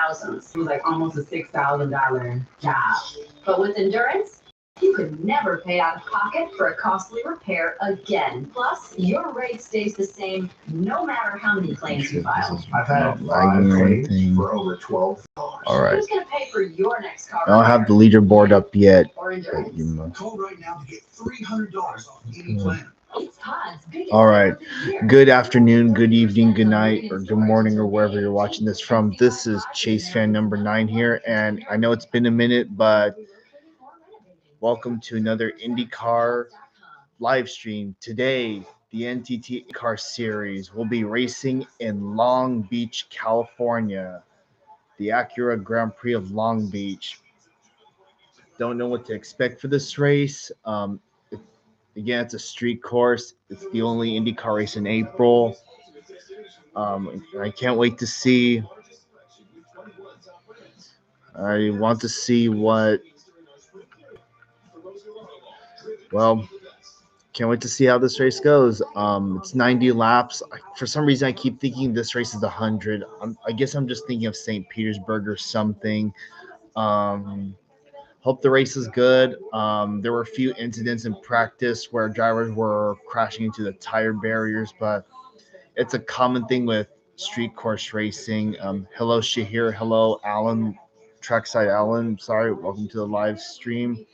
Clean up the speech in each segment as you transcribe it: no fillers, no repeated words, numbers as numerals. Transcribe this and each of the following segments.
thousands. It was like almost a $6,000 job. But with endurance, you could never pay out of pocket for a costly repair again. Plus, your rate stays the same no matter how many claims you file. I've had 5 claims for over $12. All right. Who's going to pay for your next car? I don't have the leaderboard up yet. Call right now to get $300 off any plan. All right. Good afternoon, good evening, good night, or good morning, or wherever you're watching this from. This is Chase fan number 9 here, and I know it's been a minute, but welcome to another IndyCar live stream. Today, the NTT IndyCar series will be racing in Long Beach, California. The Acura Grand Prix of Long Beach. Don't know what to expect for this race. Again, it's a street course. It's the only IndyCar race in April. I can't wait to see. I want to see what. Well, can't wait to see how this race goes. It's 90 laps. For some reason, I keep thinking this race is 100. I guess I'm just thinking of St. Petersburg or something. Hope the race is good. There were a few incidents in practice where drivers were crashing into the tire barriers, but it's a common thing with street course racing. Hello, Shahir. Hello, Alan. Trackside Alan. Sorry. Welcome to the live stream.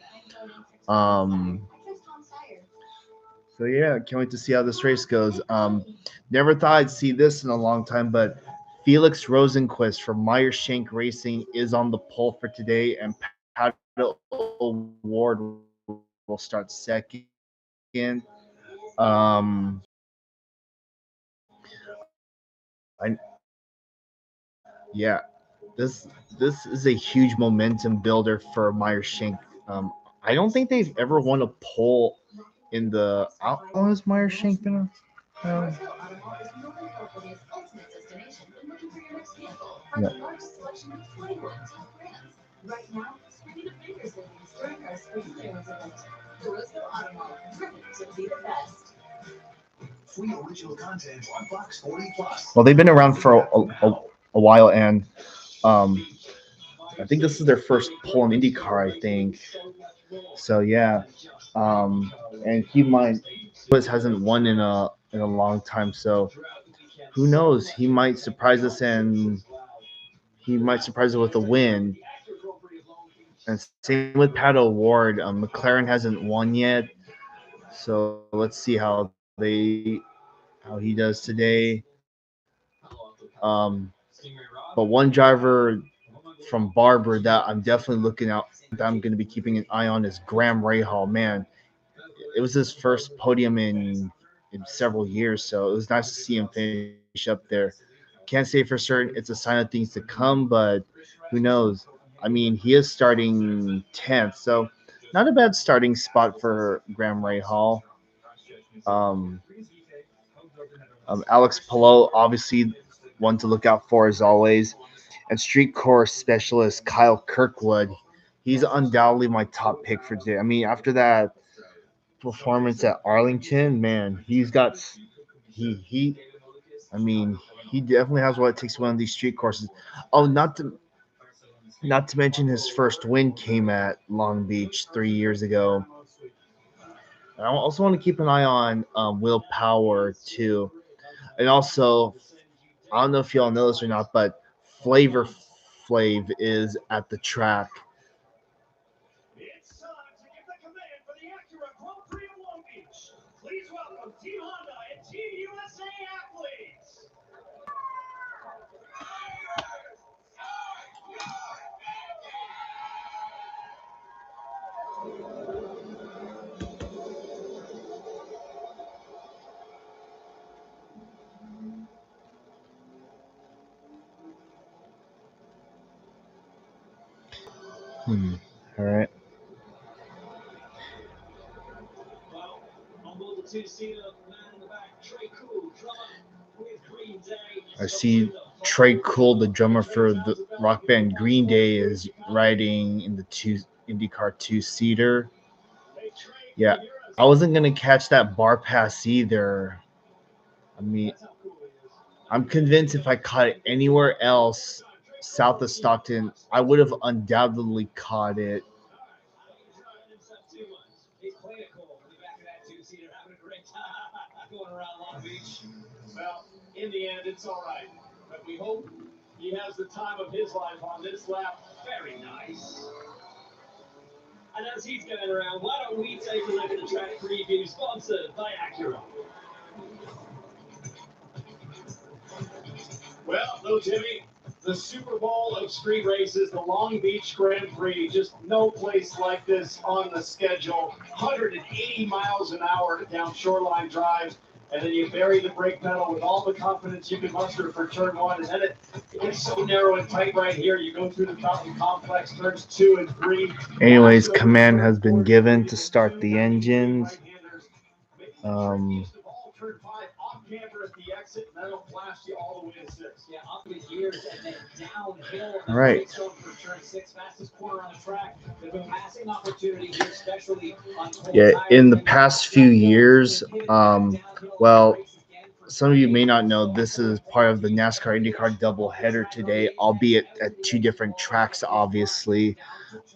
So, yeah, can't wait to see how this race goes. Never thought I'd see this in a long time, but Felix Rosenquist from Meyer Shank Racing is on the pole for today, and Pato Ward will start second. This is a huge momentum builder for Meyer Shank. I don't think they've ever won a pole in the. How long has Meyer Shank been? Yeah. Well, they've been around for a while, and I think this is their first pole in IndyCar, I think. So yeah, and keep in mind, Lewis hasn't won in a long time, so who knows? He might surprise us, and he might surprise us with a win. And same with Pato Ward. McLaren hasn't won yet, so let's see how he does today. But one driver from Barber that I'm definitely looking out, that I'm going to be keeping an eye on, is Graham Rahal. Man, it was his first podium in several years, so it was nice to see him finish up there. Can't say for certain it's a sign of things to come, but who knows? I mean, he is starting 10th, so not a bad starting spot for Graham Rahal. Alex Palou, obviously one to look out for as always. And street course specialist Kyle Kirkwood, he's undoubtedly my top pick for today. I mean, after that performance at Arlington, man, he definitely has what it takes to win these street courses. Oh, not to mention his first win came at Long Beach 3 years ago. I also want to keep an eye on Will Power too. And also, I don't know if y'all know this or not, but Flavor Flav is at the track. It's time to give the command for the Acura Grand Prix of Long Beach. Please welcome Team Honda and Team USA athletes. All right. I see Trey Cool, the drummer for the rock band Green Day, is riding in the IndyCar 2-seater. Yeah, I wasn't going to catch that bar pass either. I mean, I'm convinced if I caught it anywhere else, south of Stockton, I would have undoubtedly caught it. He's playing it cool in the back of that two-seater, having a great time going around Long Beach. Well, in the end, it's all right. But we hope he has the time of his life on this lap. Very nice. And as he's getting around, why don't we take a look at the track preview sponsored by Acura. Well, no, Jimmy, the Super Bowl of street races, the Long Beach Grand Prix, just no place like this on the schedule. 180 miles an hour down Shoreline Drive, and then you bury the brake pedal with all the confidence you can muster for turn one, and then it gets so narrow and tight right here. You go through the Fountain Complex, turns 2 and 3. Anyways, command has been given to start the engines. Turn 5 off camber at the exit, and that'll blast you all the way to 6. Yeah, up the gears and then downhill. All right. For turn 6, fastest corner on the track. There's a passing opportunity here, especially on Yeah, in the past few years, well, some of you may not know this is part of the NASCAR IndyCar doubleheader today, albeit at two different tracks, obviously.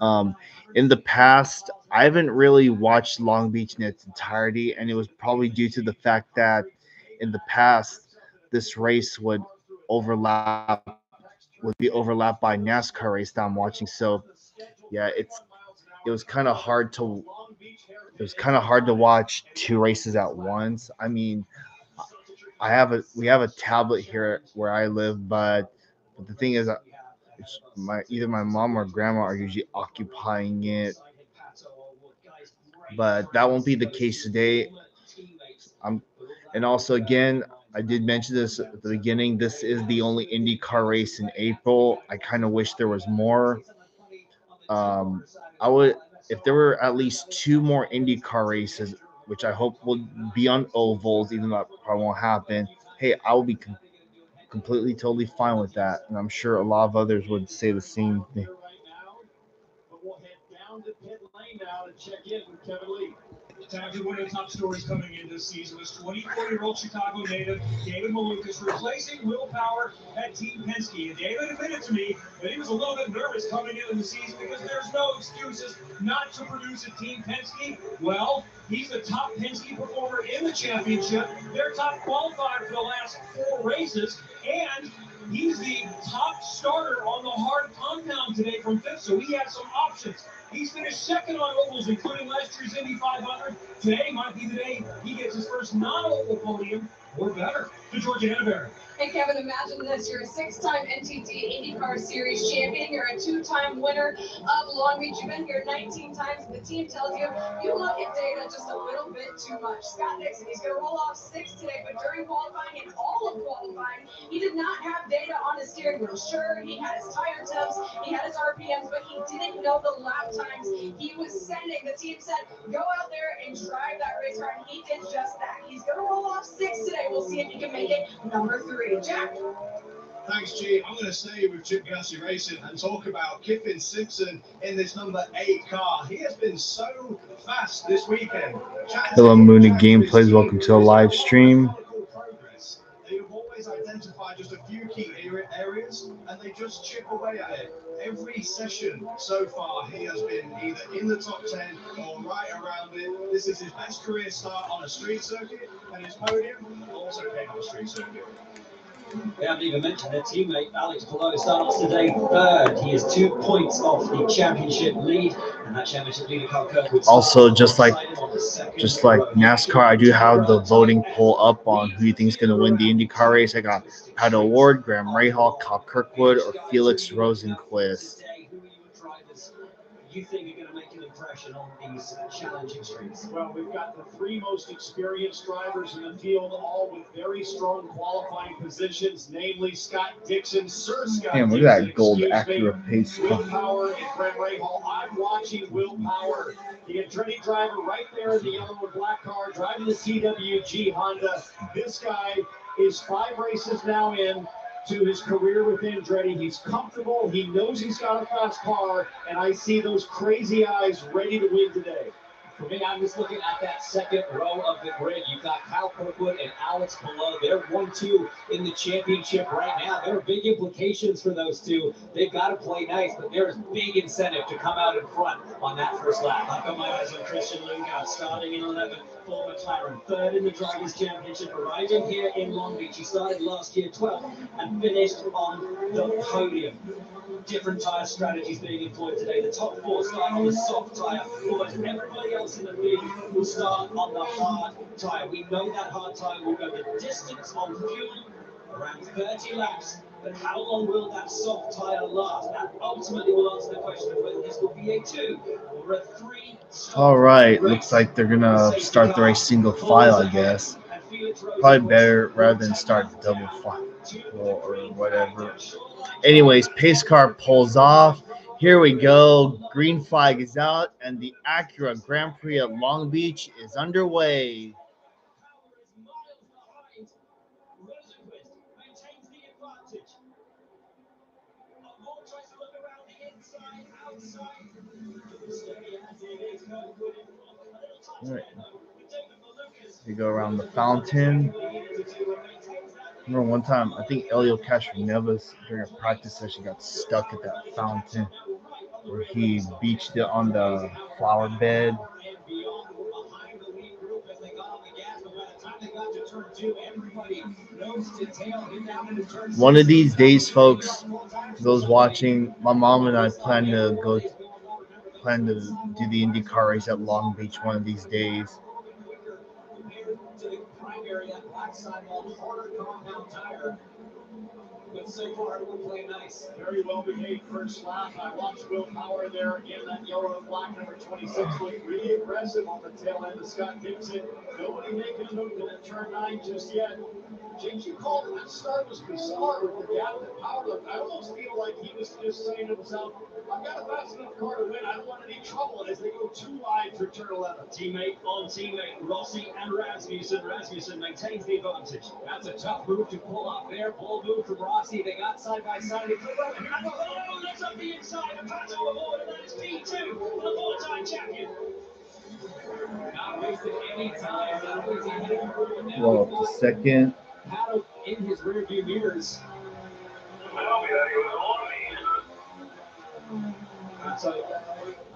In the past, I haven't really watched Long Beach in its entirety, and it was probably due to the fact that in the past, this race would be overlapped by NASCAR race that I'm watching. So, yeah, it was kind of hard to watch two races at once. I mean, we have a tablet here where I live, but the thing is, either my mom or grandma are usually occupying it, but that won't be the case today. And also again, I did mention this at the beginning. This is the only IndyCar race in April. I kind of wish there was more. I would, if there were at least two more IndyCar races, which I hope will be on ovals, even though that probably won't happen. Hey, I will be completely, totally fine with that, and I'm sure a lot of others would say the same thing. But we'll head down to pit lane now to check in with Kevin Lee. Actually, one of the top stories coming in this season was 24-year-old Chicago native David Malukas replacing Will Power at Team Penske. And David admitted to me that he was a little bit nervous coming into the season because there's no excuses not to produce at Team Penske. Well, he's the top Penske performer in the championship. They're top qualified for the last 4 races, and he's the top starter on the hard compound today from 5th, so he has some options. He's finished second on ovals, including last year's Indy 500. Today might be the day he gets his first non-oval podium, or better, to Georgia Henneberry. Hey, Kevin, imagine this. You're a 6-time NTT IndyCar Series champion. You're a 2-time winner of Long Beach. You've been here 19 times, and the team tells you you look at data just a little bit too much. Scott Dixon, he's going to roll off 6 today, but during qualifying and all of qualifying, he did not have data on his steering wheel. Sure, he had his tire temps, he had his RPMs, but he didn't know the lap times he was sending. The team said, go out there and drive that race car, and he did just that. He's going to roll off 6 today. We'll see if he can make it number 3. Jack. Thanks, G. I'm going to stay with Chip Ganassi Racing and talk about Kiffin Simpson in this number 8 car. He has been so fast this weekend. Hello, Mooney Gameplays. Welcome to a live stream. They've always identified just a few key areas, and they just chip away at it. Every session so far, he has been either in the top 10 or right around it. This is his best career start on a street circuit, and his podium also came on a street circuit. We haven't even mentioned their teammate Alex Palou starts today 3rd. He is 2 points off the championship lead, and that championship leader Carl Kirkwood. Also, just like NASCAR, I do have the voting poll up on who you think is going to win the IndyCar race. I got Pat O'Ward, Graham Rahal, Kyle Kirkwood, or Felix Rosenqvist. You think are going to make an impression on these challenging streets? Well, we've got the 3 most experienced drivers in the field, all with very strong qualifying positions, namely Scott Dixon, Sir Scott Damn, look at that gold Acura pace Will car. Power and Graham Rahal. I'm watching Will Power, the Andretti driver right there in the yellow and black car, driving the TWG Honda. This guy is 5 races now in to his career with Andretti. He's comfortable. He knows he's got a fast car, and I see those crazy eyes ready to win today. For me, I'm just looking at that second row of the grid. You've got Kyle Kirkwood and Alex below. They're 1-2 in the championship right now. There are big implications for those two. They've got to play nice, but there is big incentive to come out in front on that first lap. I've got my eyes on Christian Lundgaard, starting in 11th for McLaren, third in the Drivers' Championship, arriving here in Long Beach. He started last year 12th and finished on the podium. Different tyre strategies being employed today. The top four start on the soft tyre, whereas everybody else in the field will start on the hard tyre. We know that hard tyre will go the distance on fuel, around 30 laps, but how long will that soft tyre last? That ultimately will answer the question of whether this will be a 2 or a 3. All right, looks like they're gonna start the race single file, I guess. Probably better rather than start double file or whatever. Anyways, pace car pulls off. Here we go. Green flag is out, and the Acura Grand Prix at Long Beach is underway. All right. We go around the fountain. Remember one time, I think Elio Castroneves during a practice session got stuck at that fountain where he beached it on the flower bed. One of these days, folks, those watching, my mom and I plan to do the IndyCar race at Long Beach one of these days. But so far, we're playing nice. Very well behaved first lap. I watched Will Power there in that yellow and black number 26. Looked really aggressive on the tail end of Scott Dixon. Nobody making a move in turn 9 just yet. James, you called it. That start was bizarre with the gap that Power looked. I almost feel like he was just saying to himself, I've got a fast enough car to win. I don't want any trouble as they go too wide for turn 11. Teammate on teammate, Rossi and Rasmussen. Rasmussen maintains the advantage. That's a tough move to pull up there. Ball move from Rossi. They got side by side. Oh, that's up the inside. A pass overboard, and that is P2, the four-time champion. Not wasted any time. Not only is he heading forward now. Well, up to second. Paddle in his rearview mirrors. So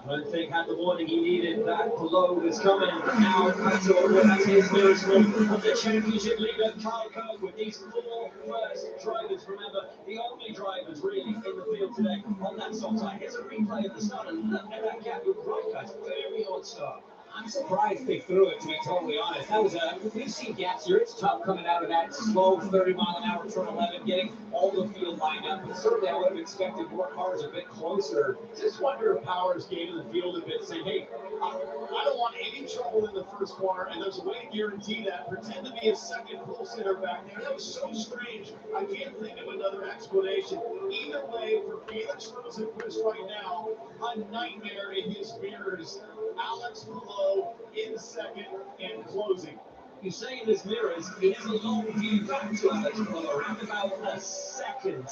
I don't think had the warning he needed. That below is coming. Now that's his first move of the championship leader, Kyle Kirkwood. These four first drivers, remember, the only drivers really in the field today on that soft side. Here's a replay of the start, and look at that gap. You're right, guys. Very odd start. I'm surprised they threw it, to be totally honest. That was we've seen gaps here. It's tough coming out of that slow 30-mile-an-hour turn 11, getting all the field lined up. But certainly I would have expected more cars a bit closer. Just wonder if Powers gave the field a bit, saying, hey, I don't want any trouble in the first corner, and there's a way to guarantee that. Pretend to be a second pole sitter back there. That was so strange. I can't think of another explanation. Either way, for Felix Rosenquist right now, a nightmare in his mirrors. Alex below in second and closing. You say in his mirrors, it is a long view back to Alex below, around about a second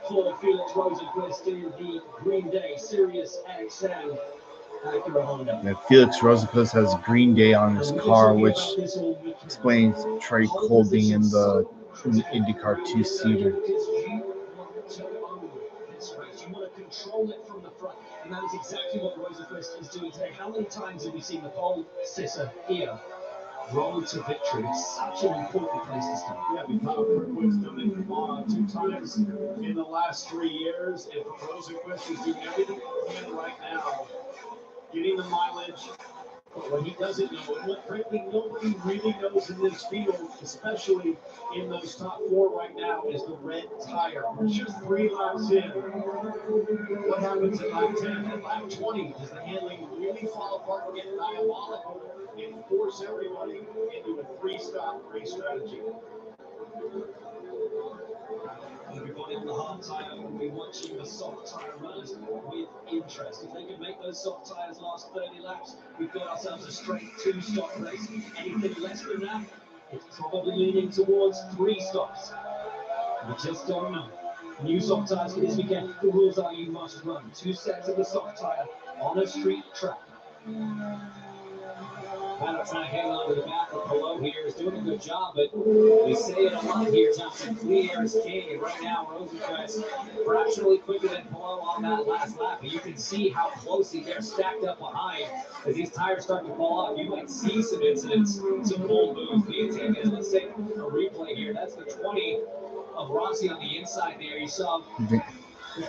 for Felix Rosenquist in the Green Day Sirius XM Acura Honda. And Felix Rosenquist has Green Day on his car, which explains Trey Cole being in the IndyCar 2-seater. You want to control it from the front, and that is exactly what Rosenquist is doing today. How many times have we seen the pole sitter here roll to victory? It's such an important place to start. Yeah, Kyle Kirkwood's done it 2 times in the last 3 years, and Rosenquist is doing everything he can right now, getting the mileage. But what he doesn't know, and what frankly nobody really knows in this field, especially in those top 4 right now, is the red tire. We're just 3 laps in. What happens at lap 10? At lap 20, does the handling really fall apart and get diabolical and force everybody into a 3-stop race strategy? Everybody on the hard tyre will be watching the soft tyre runners with interest. If they can make those soft tyres last 30 laps, we've got ourselves a straight 2-stop race. Anything less than that, it's probably leaning towards 3 stops. We just don't know. New soft tyres for this weekend. The rules are you must run 2 sets of the soft tyre on a street track. Paddock's not hanging on to the back of Pelot here. Is doing a good job, but we say it a lot here, Thompson. Clear is king, and right now Rosenquist fractionally quicker than Pelot on that last lap. But you can see how closely they're stacked up behind. As these tires start to fall off, you might see some incidents, some bold moves being taken. And let's take a replay here. That's the 20 of Rossi on the inside there. You saw the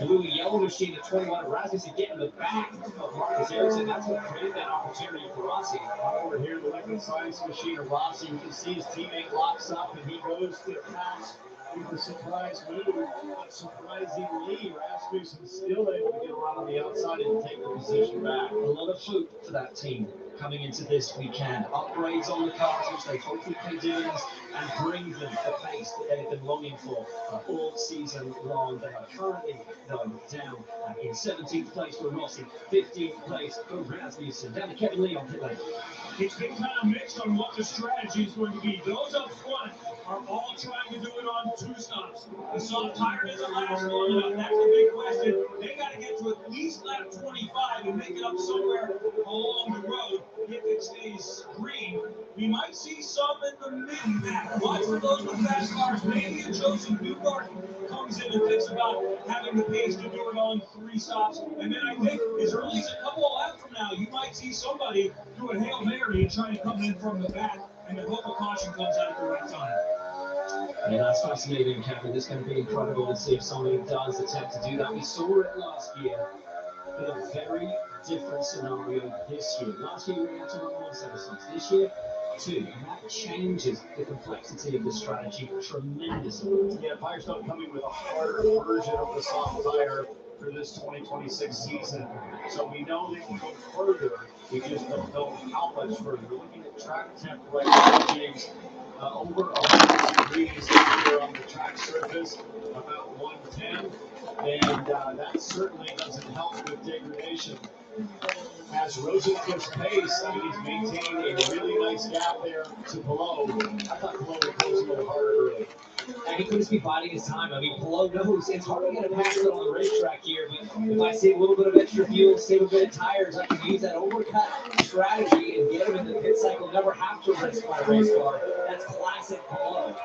blue and yellow machine at 21 of Rasmussen get in the back of Marcus Ericsson. That's what created that opportunity for Rossi. Over here, the liquid science machine of Rossi. You can see his teammate locks up and he goes to pass with a surprise move. But surprisingly, Rasmussen still able to get around on the outside and take the position back. A lot of hope for that team coming into this weekend. Upgrades on the cars, which they hopefully can do and bring them the pace that they've been longing for all season long. They are currently going down in 17th place for Rossi, 15th place for Rasmussen. Down to Kevin Lee on pit lane. It's been kind of mixed on what the strategy is going to be. Those up front are all trying to do it on 2 stops. The soft tire doesn't last long enough. That's the big question. They got to get to at least lap 25 and make it up somewhere along the road if it stays green. We might see some in the mid-pack. Watch for those with fast cars. Maybe a Joseph Newgarden comes in and thinks about having the pace to do it on 3 stops. And then I think as early as a couple of laps from now, you might see somebody do a Hail Mary and try to come in from the back, and the hope of caution comes out at the right time. Yeah, that's fascinating, Kevin. It's going to be incredible to see if somebody does attempt to do that. We saw it last year, but a very different scenario this year. Last year we had to run 1 stops. This year, 2. And that changes the complexity of the strategy tremendously. Yeah, Firestone coming with a harder version of the soft tire for this 2026 season. So we know they can go further. We just don't know how much further. We're looking at track temp right now, James. Over 100 degrees here on the track surface, about 110. And that certainly doesn't help with degradation. As Rosenquist's pace, I mean, he's maintaining a really nice gap there to Pelot. I thought Pelot would close a little harder early. And he could just be biding his time. I mean, Pelot knows it's hard to get a pass it on the racetrack here, but if I save a little bit of extra fuel, save a bit of tires, I can use that overcut strategy and get him in the pit cycle, never have to risk my race car. That's classic Pelot.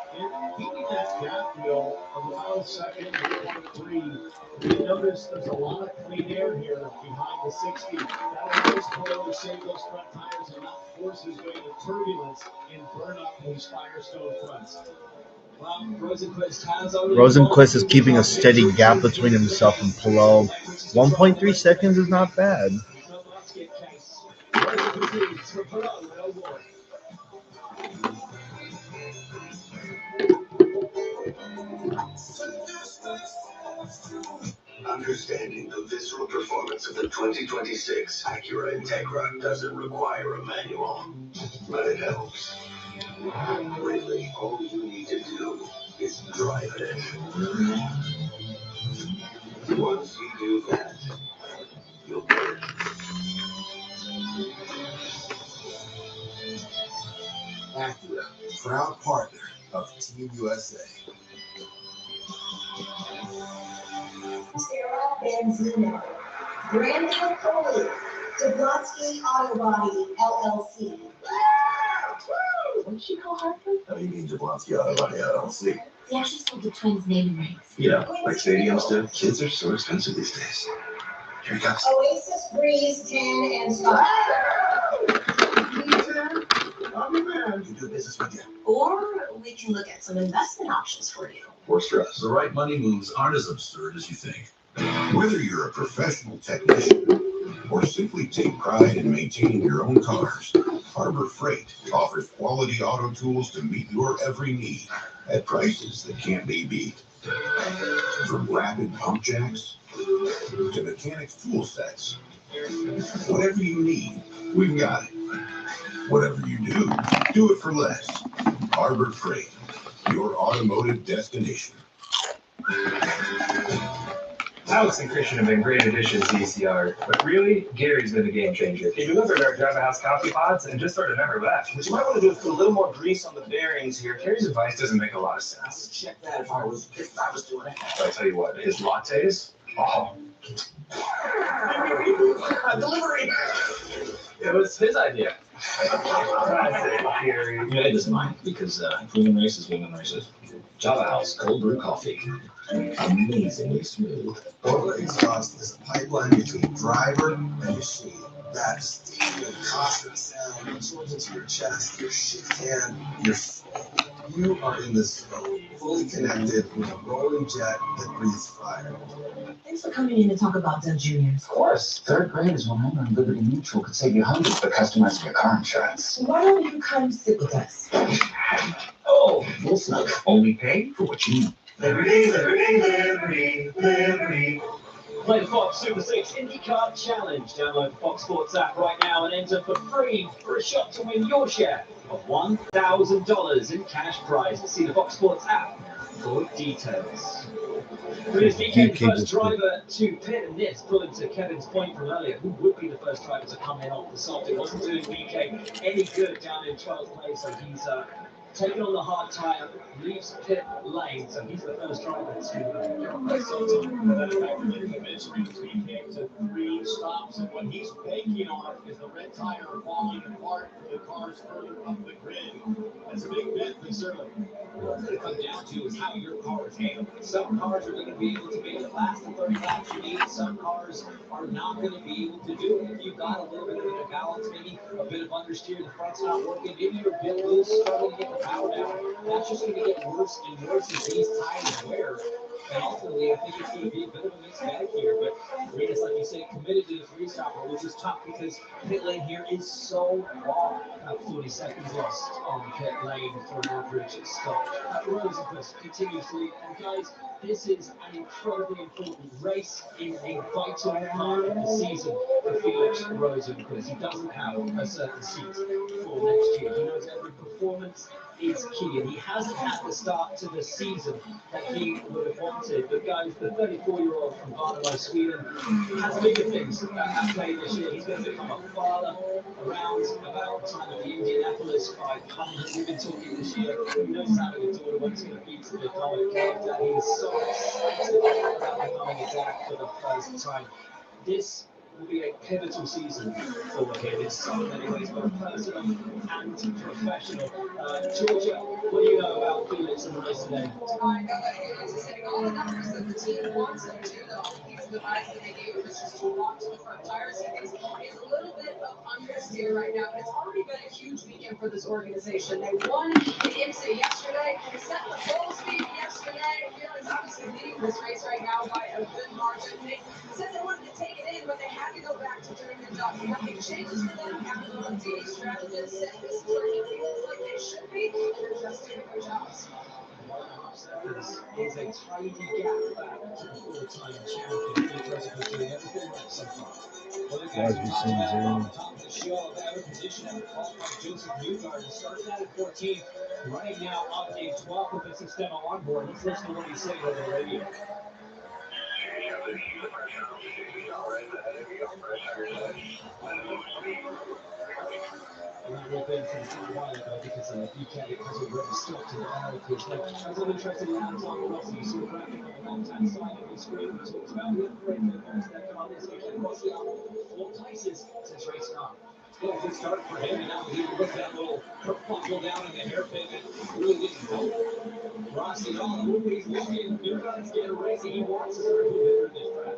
Keeping that gap, Will, of about a second, 1.3. You notice there's a lot of clean air here behind the 60. That allows Pelot to save those front tires and not force his way to turbulence and burn up those Firestone fronts. Well, Rosenquist Rosenquist is keeping a steady gap between himself and Pelot. 1.3 seconds is not bad. Understanding the visceral performance of the 2026 Acura Integra doesn't require a manual, but it helps. Really, all you need to do is drive it. Once you do that, you'll get it. Acura, proud partner of Team USA. Sarah Benzino, Brandon Coley, Jablonski Auto Body, LLC. What did she call Hartford? How do you mean Jablonski Auto Body LLC? They actually sold the twins' naming rights. Yeah, like stadiums do. Kids are so expensive these days. Here he comes. Oasis, Breeze, 10, and Star. I'm your man. You do business with you. Or we can look at some investment options for you. Works for us. The right money moves aren't as absurd as you think. Whether you're a professional technician or simply take pride in maintaining your own cars, Harbor Freight offers quality auto tools to meet your every need at prices that can't be beat. From rapid pump jacks to mechanics tool sets, whatever you need, we've got it. Whatever you do it for less. Harbor Freight, your automotive destination. Alex and Christian have been great additions to ECR, but really, Gary's been the game changer. He delivered our Java House coffee pods and just sort of never left. What you might want to do is put a little more grease on the bearings here. Gary's advice doesn't make a lot of I sense. would check that if I was doing it. But I tell you what, his lattes, oh, Delivery! it was his idea. Classic Gary. Yeah, it doesn't mind because women races, women races. Java House cold brew coffee, amazingly smooth. Boiler exhaust is a pipeline between driver and machine. That steam and constant sound absorbs into your chest, your shift hand, your soul. You are in this zone, fully connected with a rolling jet that breathes fire. Thanks for coming in to talk about Dove Juniors. Of course, third grade is when Homer and Liberty Mutual could save you hundreds for customizing your car insurance. Why don't you come sit with us? Oh, full snug. Only pay for what you need. Liberty, Liberty, Liberty, Liberty. Play the Fox Super 6 IndyCar Challenge. Download the Fox Sports app right now and enter for free for a shot to win your share of $1,000 in cash prizes. See the Fox Sports app for details. Here's DK, the first driver to pit, and this, pulling to Kevin's point from earlier, who would be the first driver to come in off the soft? It wasn't doing DK any good down in 12th place, so he's taking on the hard tire, leaves pit lane, so he's the first driver to get on that soft tire. That effectively commits DK to 3 stops, and what he's banking on is the red tire falling apart the cars further up the grid. That's a big bet this early. What it's going to come down to is how your car is handled. Some cars are going to be able to make it last the 30 laps you need. Some cars are not going to be able to do it. If you've got a little bit of an imbalance, maybe a bit of understeer, the front's not working, maybe you're a bit loose, struggling to get the power down, that's just going to get worse and worse as these tires wear. And ultimately, I think it's going to be a bit of a mixed bag here. But Reedus, like you say, committed to the 3-stopper, which is tough because pit lane here is so long. About 40 seconds lost on pit lane for an average stop. Rosenquist continues to lead. And guys, this is an incredibly important race in a vital part of the season for Felix Rosenquist. He doesn't have a certain seat for next year. He knows every performance is key, and he hasn't had the start to the season that he would have wanted. But guys, the 34-year-old from Varnamo, Sweden, has bigger things at play this year. He's going to become a father around about the time of the Indianapolis 500. We've been talking this year. He knows having a daughter when it's going to be to become a dad. He is so excited about becoming a dad for the first time. This will be a pivotal season for him in so many ways, both personal and professional. Georgia, what do you know about Felix and the race today? I know that Felix is hitting all the numbers that the team wants him to. The only piece of advice that they gave him is just to walk to the front tires. He thinks he's a little bit of understeer right now, but it's already been a huge weekend for this organization. They won the IMSA yesterday, set the pole speed yesterday. Felix obviously leading this race right now by a good margin. They said they wanted to take it in, but they had to go back to doing the job. Nothing changes for them after the TV strategist said this is where he feels like they should be. They're just doing their jobs. Is a tiny gap back to the full-time champion. Felix Rosenquist doing everything right so far. Well, the guys are on top of the show, they have a position at the call by Joseph Newgarden. Started out at 14th, running now up in 12th with this external onboard. Let's listen to what he's saying over the radio. We've been from a while ago because UK has already stopped in the Americas. Now, I was interested in Anton Rossi. You see the graphic on the left-hand side of the screen. We talked about the upgrade for their car. This weekend, Rossi up 4 places since race start. Yeah, good start for him. And now he looked that little kerfuffle down in the hairpin and really didn't help Rossi all the move. He's looking. Newgarden's getting racing. He wants to start moving through this track.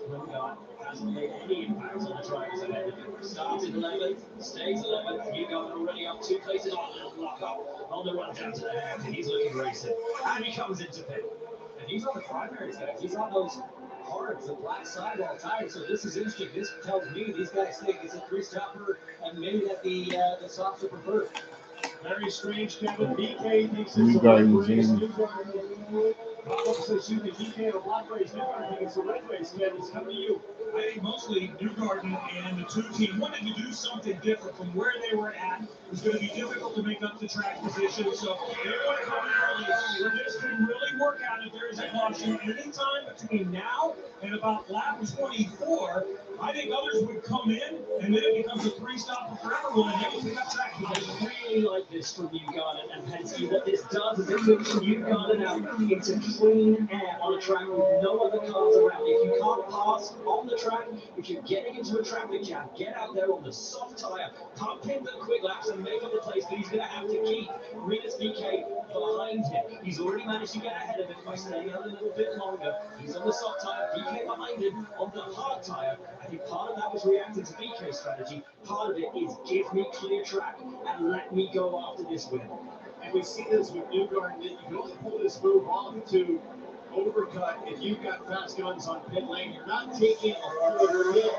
Newgarden hasn't made any impact on the drivers ahead of him. Starts in 11th, stays 11th. Newgarden already up 2 places. Oh, a little block up on the run down to the half, and he's looking racing. And he comes into pit. And he's on the primaries, guys. He's on those hards, the black sidewall tires. So this is interesting. This tells me these guys think it's a 3-stopper, and maybe that the softs are preferred. Very strange, Kevin. BK thinks it's a red race. Newgarden. Bob says you can DK in a black race. Newgarden thinks it's a red race. Kevin, it's coming to you. I think mostly Newgarden and the 2 team wanted to do something different from where they were at. It was going to be difficult to make up the track position, so they want to come in early. This can really work out if there is a caution anytime between now and about lap 24. I think others would come in, and then it becomes a 3-stopper for everyone, and they will pick up track position. I really like this from Newgarden and Penske. What this does is it puts Newgarden out into clean air on a track with no other cars around. If you can't pass on the track, if you're getting into a traffic jam, get out there on the soft tyre, pump in the quick laps and make up the place, but he's going to have to keep Rinus VK behind him. He's already managed to get ahead of him by staying out a little bit longer. He's on the soft tyre, VK behind him on the hard tyre. I think part of that was reacting to VK's strategy. Part of it is give me clear track and let me go after this win. And we've seen this with Newgarden, that you can only pull this move off to overcut if you've got fast guns on pit lane. You're not taking a full hit.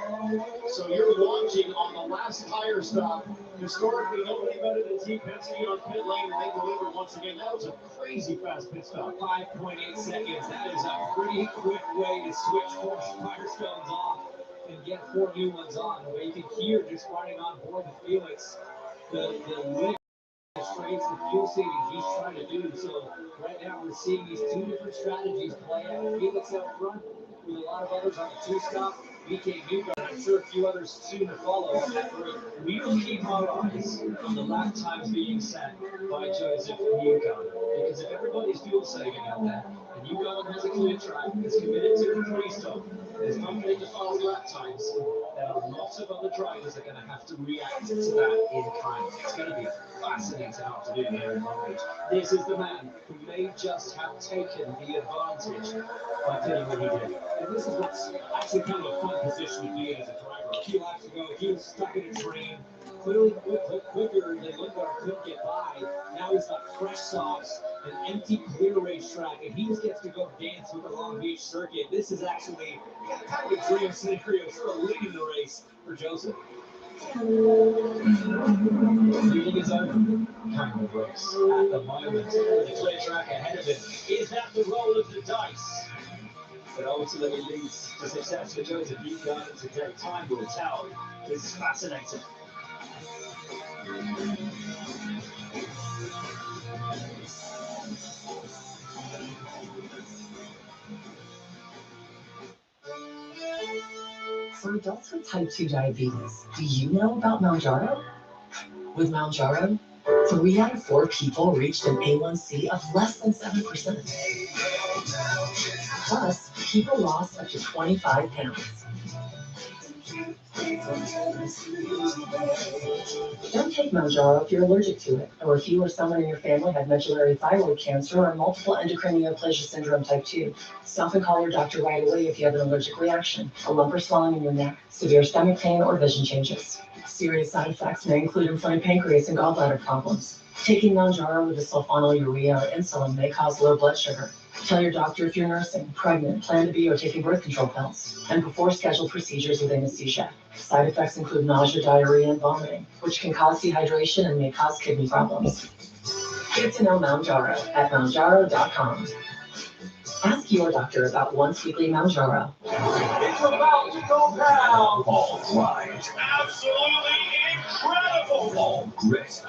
So you're launching on the last tire stop. Historically, nobody better than Team Penske on pit lane, and they delivered once again. That was a crazy fast pit stop. 5.8 seconds. That is a pretty quick way to switch 4 Firestones off and get 4 new ones on. But you can hear just running on board the Felix, the lift strains the fuel saving he's trying to do. So right now we're seeing these 2 different strategies play out. Felix out front with a lot of others on the 2-stop. VK Newgarden, I'm sure a few others soon to follow on that 3. We will keep our eyes on the lap times being set by Joseph Newgarden. Because if everybody's fuel saving out there, and Newgarden has a clear track, is committed to the pre-stop, is not getting the fast lap times, then a lot of other drivers are going to have to react to that in kind. It's going to be a fascinating afternoon here in Long Beach. This is the man who may just have taken the advantage by pitting what he did. And this is what's actually kind of a fun position to be in as a driver. A few laps ago, he was stuck in a train, clearly quicker than Lindor could get by. Now he's got fresh softs, an empty clear racetrack, and he just gets to go dance with the Long Beach circuit. This is actually kind of a dream scenario, sort of leading the race for Joseph. Leading his own kind of race at the moment with a clear track ahead of him. Is that the roll of the dice? But ultimately leads to success for Joseph Newgarden today. Time will tell. This is fascinating. For adults with type 2 diabetes, do you know about Mounjaro? With Mounjaro, 3 out of 4 people reached an A1C of less than 7%. Plus, people lost up to 25 pounds. Don't take Mounjaro if you're allergic to it, or if you or someone in your family had medullary thyroid cancer or multiple endocrine neoplasia syndrome type 2. Stop and call your doctor right away if you have an allergic reaction, a lump or swelling in your neck, severe stomach pain, or vision changes. Serious side effects may include inflamed pancreas and gallbladder problems. Taking Mounjaro with a sulfonylurea or insulin may cause low blood sugar. Tell your doctor if you're nursing, pregnant, plan to be, or taking birth control pills. And before scheduled procedures with anesthesia. Side effects include nausea, diarrhea, and vomiting, which can cause dehydration and may cause kidney problems. Get to know Mounjaro at Mounjaro.com. Ask your doctor about once-weekly Mounjaro. It's about to go down. All right. Absolutely incredible. All grit.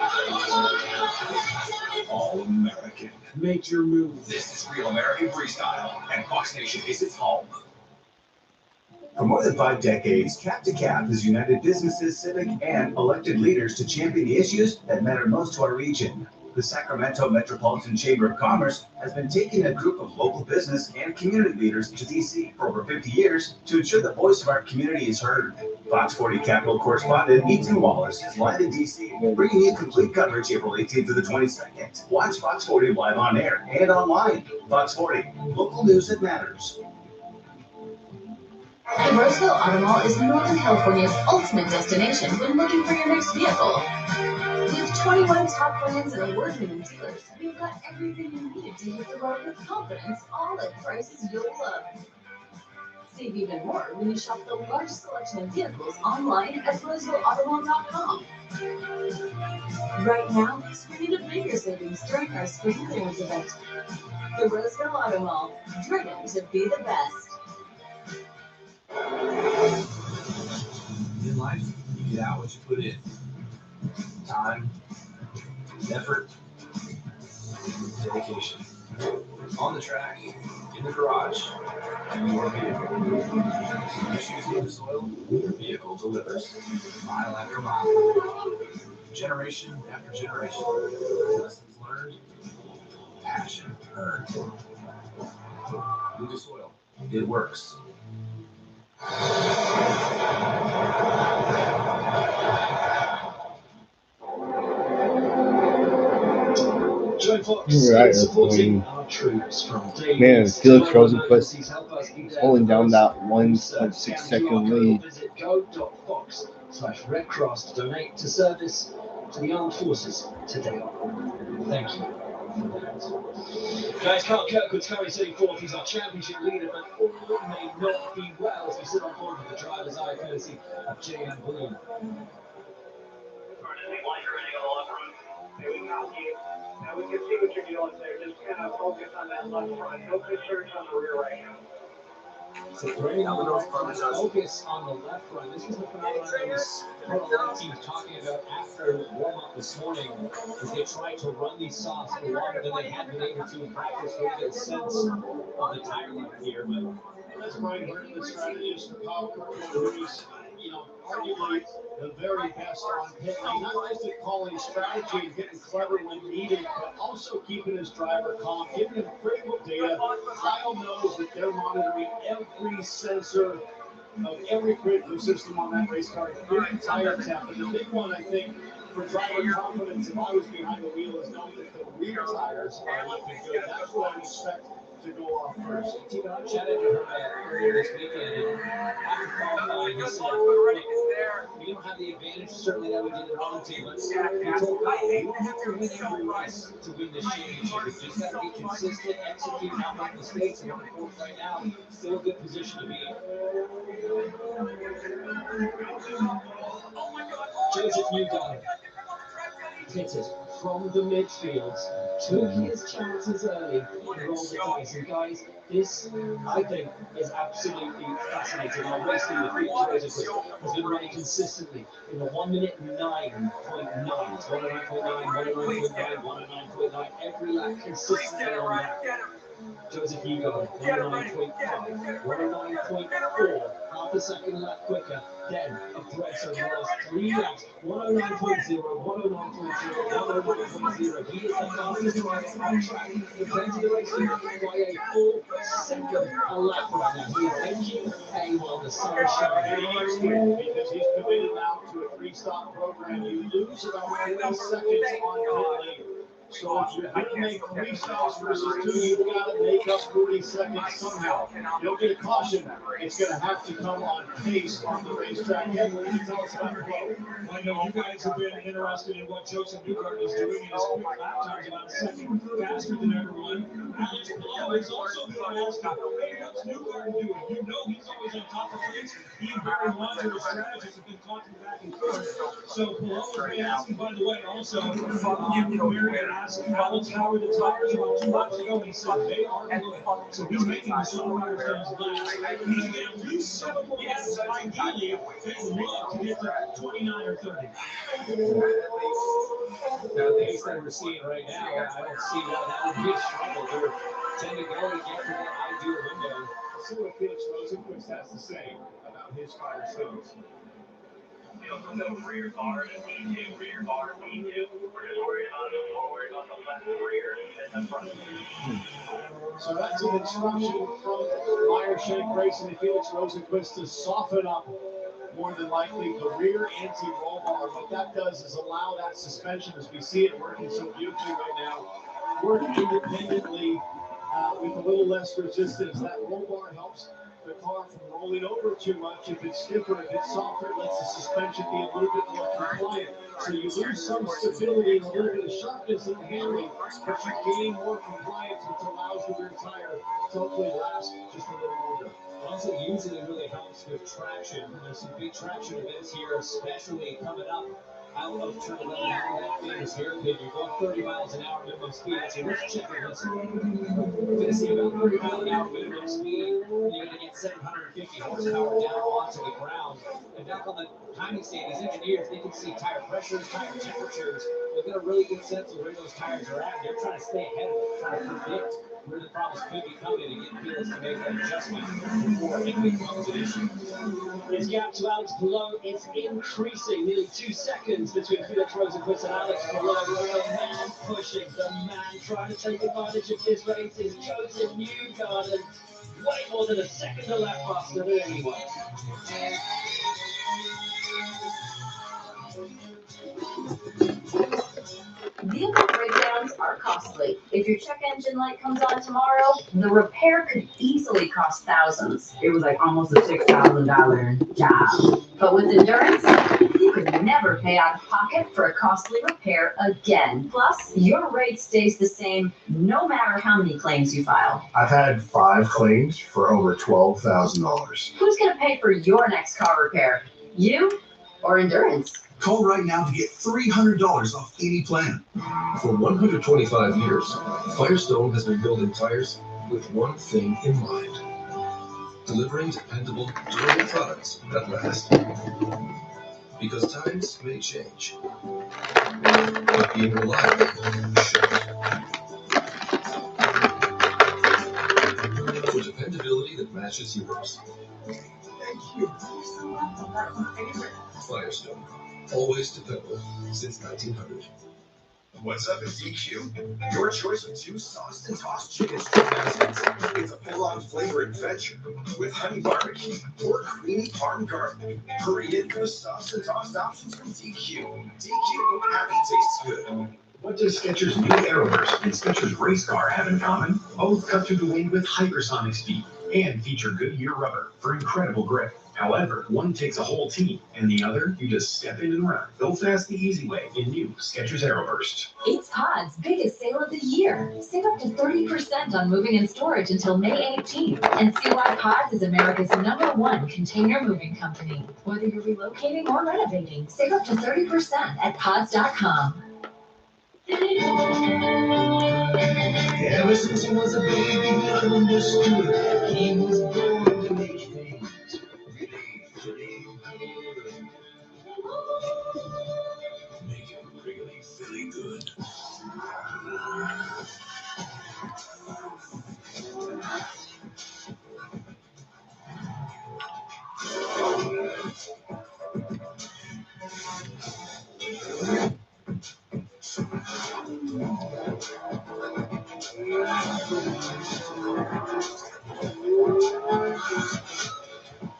All American. Make your move. This is Real American Freestyle, and Fox Nation is its home. For more than 5 decades, Cap to Cap has united businesses, civic, and elected leaders to champion the issues that matter most to our region. The Sacramento Metropolitan Chamber of Commerce has been taking a group of local business and community leaders to D.C. for over 50 years to ensure the voice of our community is heard. Fox 40 Capital correspondent Ethan Wallace is live in D.C., bringing you complete coverage April 18th to the 22nd. Watch Fox 40 live on air and online. Fox 40, local news that matters. The Roseville Auto Mall is Northern California's ultimate destination when looking for your next vehicle. With 21 top brands and award-winning dealers, we've got everything you need to hit the road with confidence, all at prices you'll love. Save even more when you shop the largest selection of vehicles online at RosevilleAutomall.com. Right now, spring into bigger savings during our spring clearance event. The Roseville Auto Mall, driven to be the best. In life, you get out what you put in. Time, effort, dedication. On the track, in the garage, in your vehicle. Your shoes hit the soil, your vehicle delivers. Mile after mile. Generation after generation. Lessons learned, passion earned. Leave the soil. It works. Joe Fox You're right, supporting Ernie. our troops from day Man, one. Felix Rosenquist Help us be there pulling for down those that who serve. 1.6 Scan second QR code or lead. visit go.fox/Red Cross to donate to service to the armed forces today. Thank you for that. Guys, Carl Kirkwood's currently sitting fourth. He's our championship leader, but all may not be well as we sit on board with the driver's eye courtesy of J.M. William. And we can see what you're doing there. Just kind of focus on that left front. No concerns on the rear right now. So throwing on the right front, focus on the left front. This is the phenomenon that was heard a lot of teams talking about after warm-up this morning as they tried to run these softs for longer than they had been able to in practice. Really get a sense of the tire life here. But That's Brian Burton, the strategist for Kyle Kirkwood, who's, arguably the very best on pit lane. Not just at calling strategy and getting clever when needed, but also keeping his driver calm, giving him critical data. Kyle knows that they're monitoring every sensor of every critical system on that race car, including tire temp. And the big one, I think, for driver confidence, if I was behind the wheel, is knowing that the rear tires are looking good. That's what I would expect to go off first. I chatted to her earlier this weekend, and after qualifying, he said, look, we don't have the advantage certainly that we did at Arlington, but he told me, we don't have to win every race to win this championship. We just got to be consistent, execute, not make mistakes, and we're forth right now. Still a good position to be in. Joseph Newgarden hit it from the midfield, took his chances early, and rolled the dice. And guys, this, I think, is absolutely fascinating. Our race leader, Felix Rosenquist, has been running consistently in the 1 minute 9.9, 109.9, 109.9, every lap consistently on that. Joseph Newgarden, 109.5, 109.4, half a second lap quicker than a Press over the last 3 laps. 109.0, 109.0. He is the fastest driver on track compared to the race leader by a full second a lap right now. He is making hay while the sun is shining. Because he's committed now to a 3-stop program. You lose about 40 seconds on pit lane. So if you're going to make 3 stops versus 2, you've got to make up 40 seconds somehow. You'll get a caution. It's going to have to come on pace on the racetrack. Ken, what can you tell us about the flow? I know you guys have been interested in what Joseph Newgarden is doing in his quick lap times, about a second faster than everyone. Alex Palou has also been asking, hey, what's Newgarden doing? You know he's always on top of things. He and Barry Lonzo, the strategists, have been talking back and forth. So Palou has been asking, by the way, also, Barry asked Alex how are the tires about 2 laps ago, and he said they are good. So he's making the Sun Riders fans laugh. He's going at least 7 more laps, ideally, they'd love to get to 29 or 30. Now, the pace that we're seeing right now, I don't see why that would be a struggle. They're 10 to go to get to that ideal window. Let's see what Felix Rosenquist has to say about his Firestones. Rear bar and E2, rear bar, E2. We're just worried about the forward on the left rear and the front. So that's an instruction from Meyer-Shank Racing and Felix Rosenquist to soften up more than likely the rear anti-roll bar. What that does is allow that suspension, as we see it working so beautifully right now, work independently with a little less resistance. That roll bar helps the car from rolling over too much. If it's stiffer, if it's softer, it lets the suspension be a little bit more compliant. So you lose some stability and a little bit of sharpness in the handling, but you gain more compliance, which allows the rear tire to hopefully last just a little longer. Also, usually really helps with traction. There's some big traction events here, especially coming up out of turn 11, out of that famous hairpin. You're going 30 miles an hour minimum speed. So let's check it. Let's see about 30 mile an hour minimum speed. You're going to get 750 horsepower down onto the ground. And back on the timing stand, these engineers, they can see tire pressures, tire temperatures. They've got a really good sense of where those tires are at. They're trying to stay ahead of it, trying to predict where the problems could be coming and get Felix to make that adjustment before it becomes an issue. His gap to Alex Palou is increasing, nearly 2 seconds between Felix Rosenquist and Alex Palou. The man pushing, the man trying to take advantage of his race is Joseph Newgarden. way more than a second to lap faster than anyone. Vehicle breakdowns are costly. If your check engine light comes on tomorrow, the repair could easily cost thousands. It was like almost a $6,000 job. But with Endurance, you could never pay out of pocket for a costly repair again. Plus, your rate stays the same no matter how many claims you file. I've had 5 claims for over $12,000. Who's going to pay for your next car repair? You or Endurance? Call right now to get $300 off any plan. For 125 years, Firestone has been building tires with one thing in mind: delivering dependable, durable products that last. Because times may change, but being reliable shouldn't. For dependability that matches yours. Thank you. That's my favorite. Firestone. Always dependable since 1900. What's up, it's DQ? Your choice of 2 sauced and tossed chicken strip baskets. It's a full-on flavor adventure with honey barbecue or creamy parm garlic. Hurry in for the sauced and tossed options from DQ. DQ, happy tastes good. What does Skechers' new Aeroburst and Skechers Race Car have in common? Both cut through the wind with hypersonic speed and feature Goodyear rubber for incredible grip. However, one takes a whole team, and the other, you just step in and run. Go fast the easy way in new Skechers Aeroburst. It's Pod's biggest sale of the year. Save up to 30% on moving and storage until May 18th. And see why Pods is America's #1 container moving company. Whether you're relocating or renovating, save up to 30% at pods.com. Ever since he was a baby, he understood he was born to make things really good. Make it really good.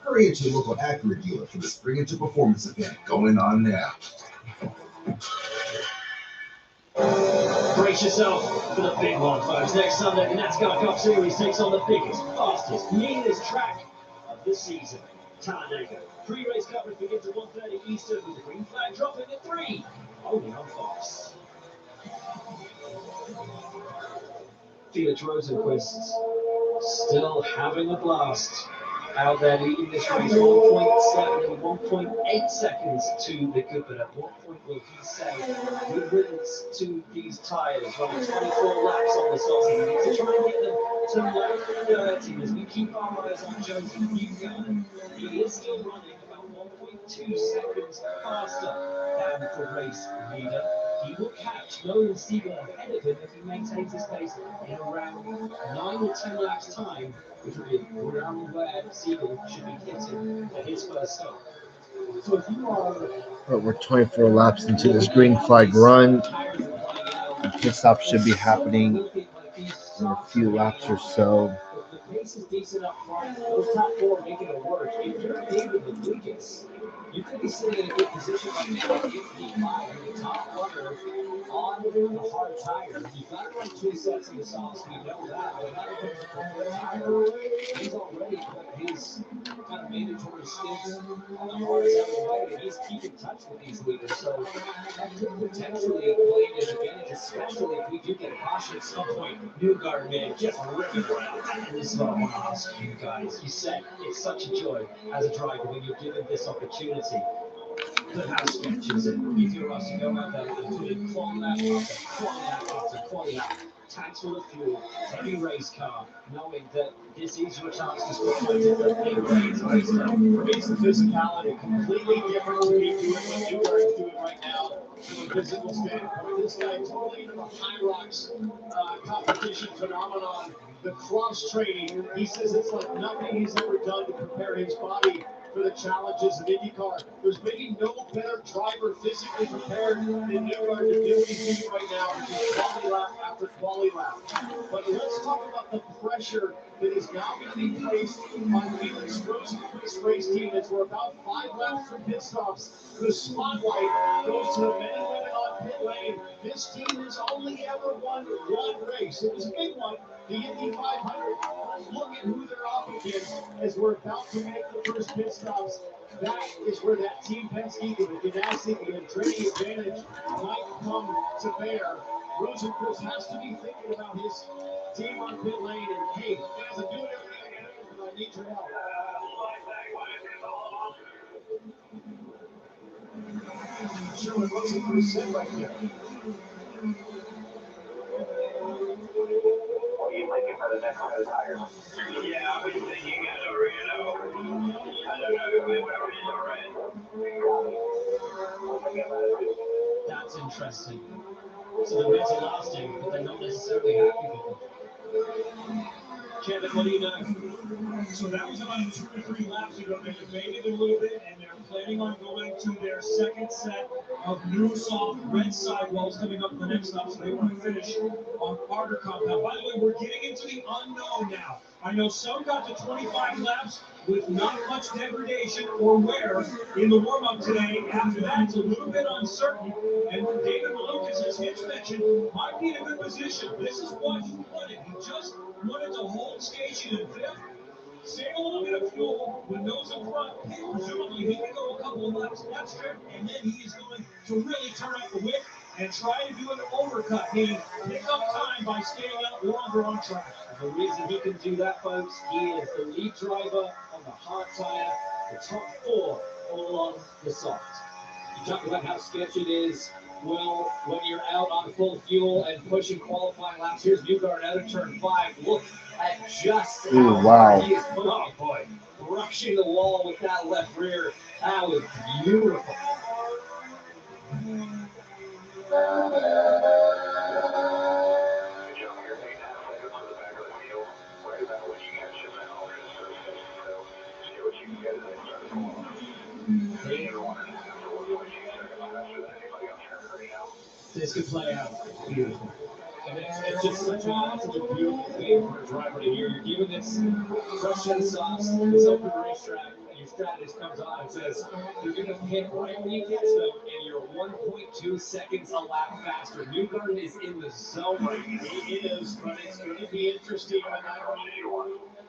Hurry into your local Acura dealer for the Spring Into Performance event going on now. Brace yourself for the big one, folks. Next Sunday, the NASCAR Cup Series takes on the biggest, fastest, meanest track of the season, Talladega. Pre-race coverage begins at 1:30 Eastern with the green flag dropping at 3, only on Fox. Felix Rosenquist still having a blast out there leading this race, 1.7 and 1.8 seconds to the good, but at what point will he say good riddance to these tyres? Running 24 laps on the saucy, we need to try and get them to lap 30 as we keep our eyes on Josie Newgarden. He is still running about 1.2 seconds faster than the race leader. He will catch Nolan Siegel ahead of him if he maintains his pace in around 9 or 10 laps time, which will be around where Siegel should be hitting for his first stop. So if you are... We're 24 laps into this green flag run. The pit stop should be happening in a few laps or so. The pace is decent up front. Those top 4 making it work. If you're David Rodriguez, you could be sitting in a good position right now if the 5 top runner on the hard tire. You've got to run 2 sets of the sauce. We know that. But that opens the hard tire. He's already put his kind of mandatory stints on the hard tire way, and he's keeping touch with these leaders. So that could potentially play in his advantage, especially if we do get a caution at some point. Newgarden, man, just ripping around. And this is what I want to ask you guys. You said it's such a joy as a driver when you're given this opportunity. But how sketches it if you're us to go out there and put in quality lap after quality lap after quality lap, tanks full of fuel, heavy race car, knowing that this is your chance to spotlight it at big race car. For me, it's the physicality, completely different to me doing what you guys are doing right now from a physical standpoint. This guy totally into the high rocks competition phenomenon, the cross training. He says it's like nothing he's ever done to prepare his body for the challenges of IndyCar. There's maybe no better driver physically prepared than Newgarden to do what he's doing right now, which is quality lap after quality lap. But let's talk about the pressure that is now going to be placed on Felix Rosenqvist's race team as we're about 5 laps from pit stops. The spotlight goes to the men and women on pit lane. This team has only ever won one race. It was a big one, the Indy 500. Look at who they're up against as we're about to make the first pit stops. That is where that Team Penske, the tenacity, the training advantage might come to bear. Rosenqvist has to be thinking about his team on pit lane and, hey, guys, I'm doing everything I can, but I need your help. Sure what Rosenqvist said right there. You might get for the next set of tires. Yeah, I was thinking as a Reno. I don't know, whatever it is already. That's interesting. So the reds are lasting, but they're not necessarily happy with them. Kevin, what do you know? So that was about 2 or 3 laps ago. They debated a little bit, and they're planning on going to their second set of new soft red sidewalls coming up in the next stop. So they want to finish on harder compound. By the way, we're getting into the unknown now. I know some got to 25 laps with not much degradation or wear in the warm-up today. After that, it's a little bit uncertain. And David Malukas, as Hitch mentioned, might be in a good position. This is what he wanted. He just wanted to hold station in fifth, save a little bit of fuel with nose in front. Presumably, he can go a couple of laps extra, and then he is going to really turn up the whip and try to do an overcut, meaning pick up time by staying out longer on track. The reason he can do that, folks, he is the lead driver on the hard tire, the top 4 all on the soft. You talk about how sketchy it is. Well, when you're out on full fuel and pushing qualifying laps, here's Newgarden out of turn 5. Look at just how hard he is put on. Oh boy, brushing the wall with that left rear. That was beautiful. This could play out beautiful. And it's just such a beautiful thing for a driver to hear. You're giving this fresh set of softs, this open racetrack, and your strategist comes on and says, you're going to hit right when you catch them, and you're 1.2 seconds a lap faster. Newgarden is in the zone right now. He is, but it's going to be interesting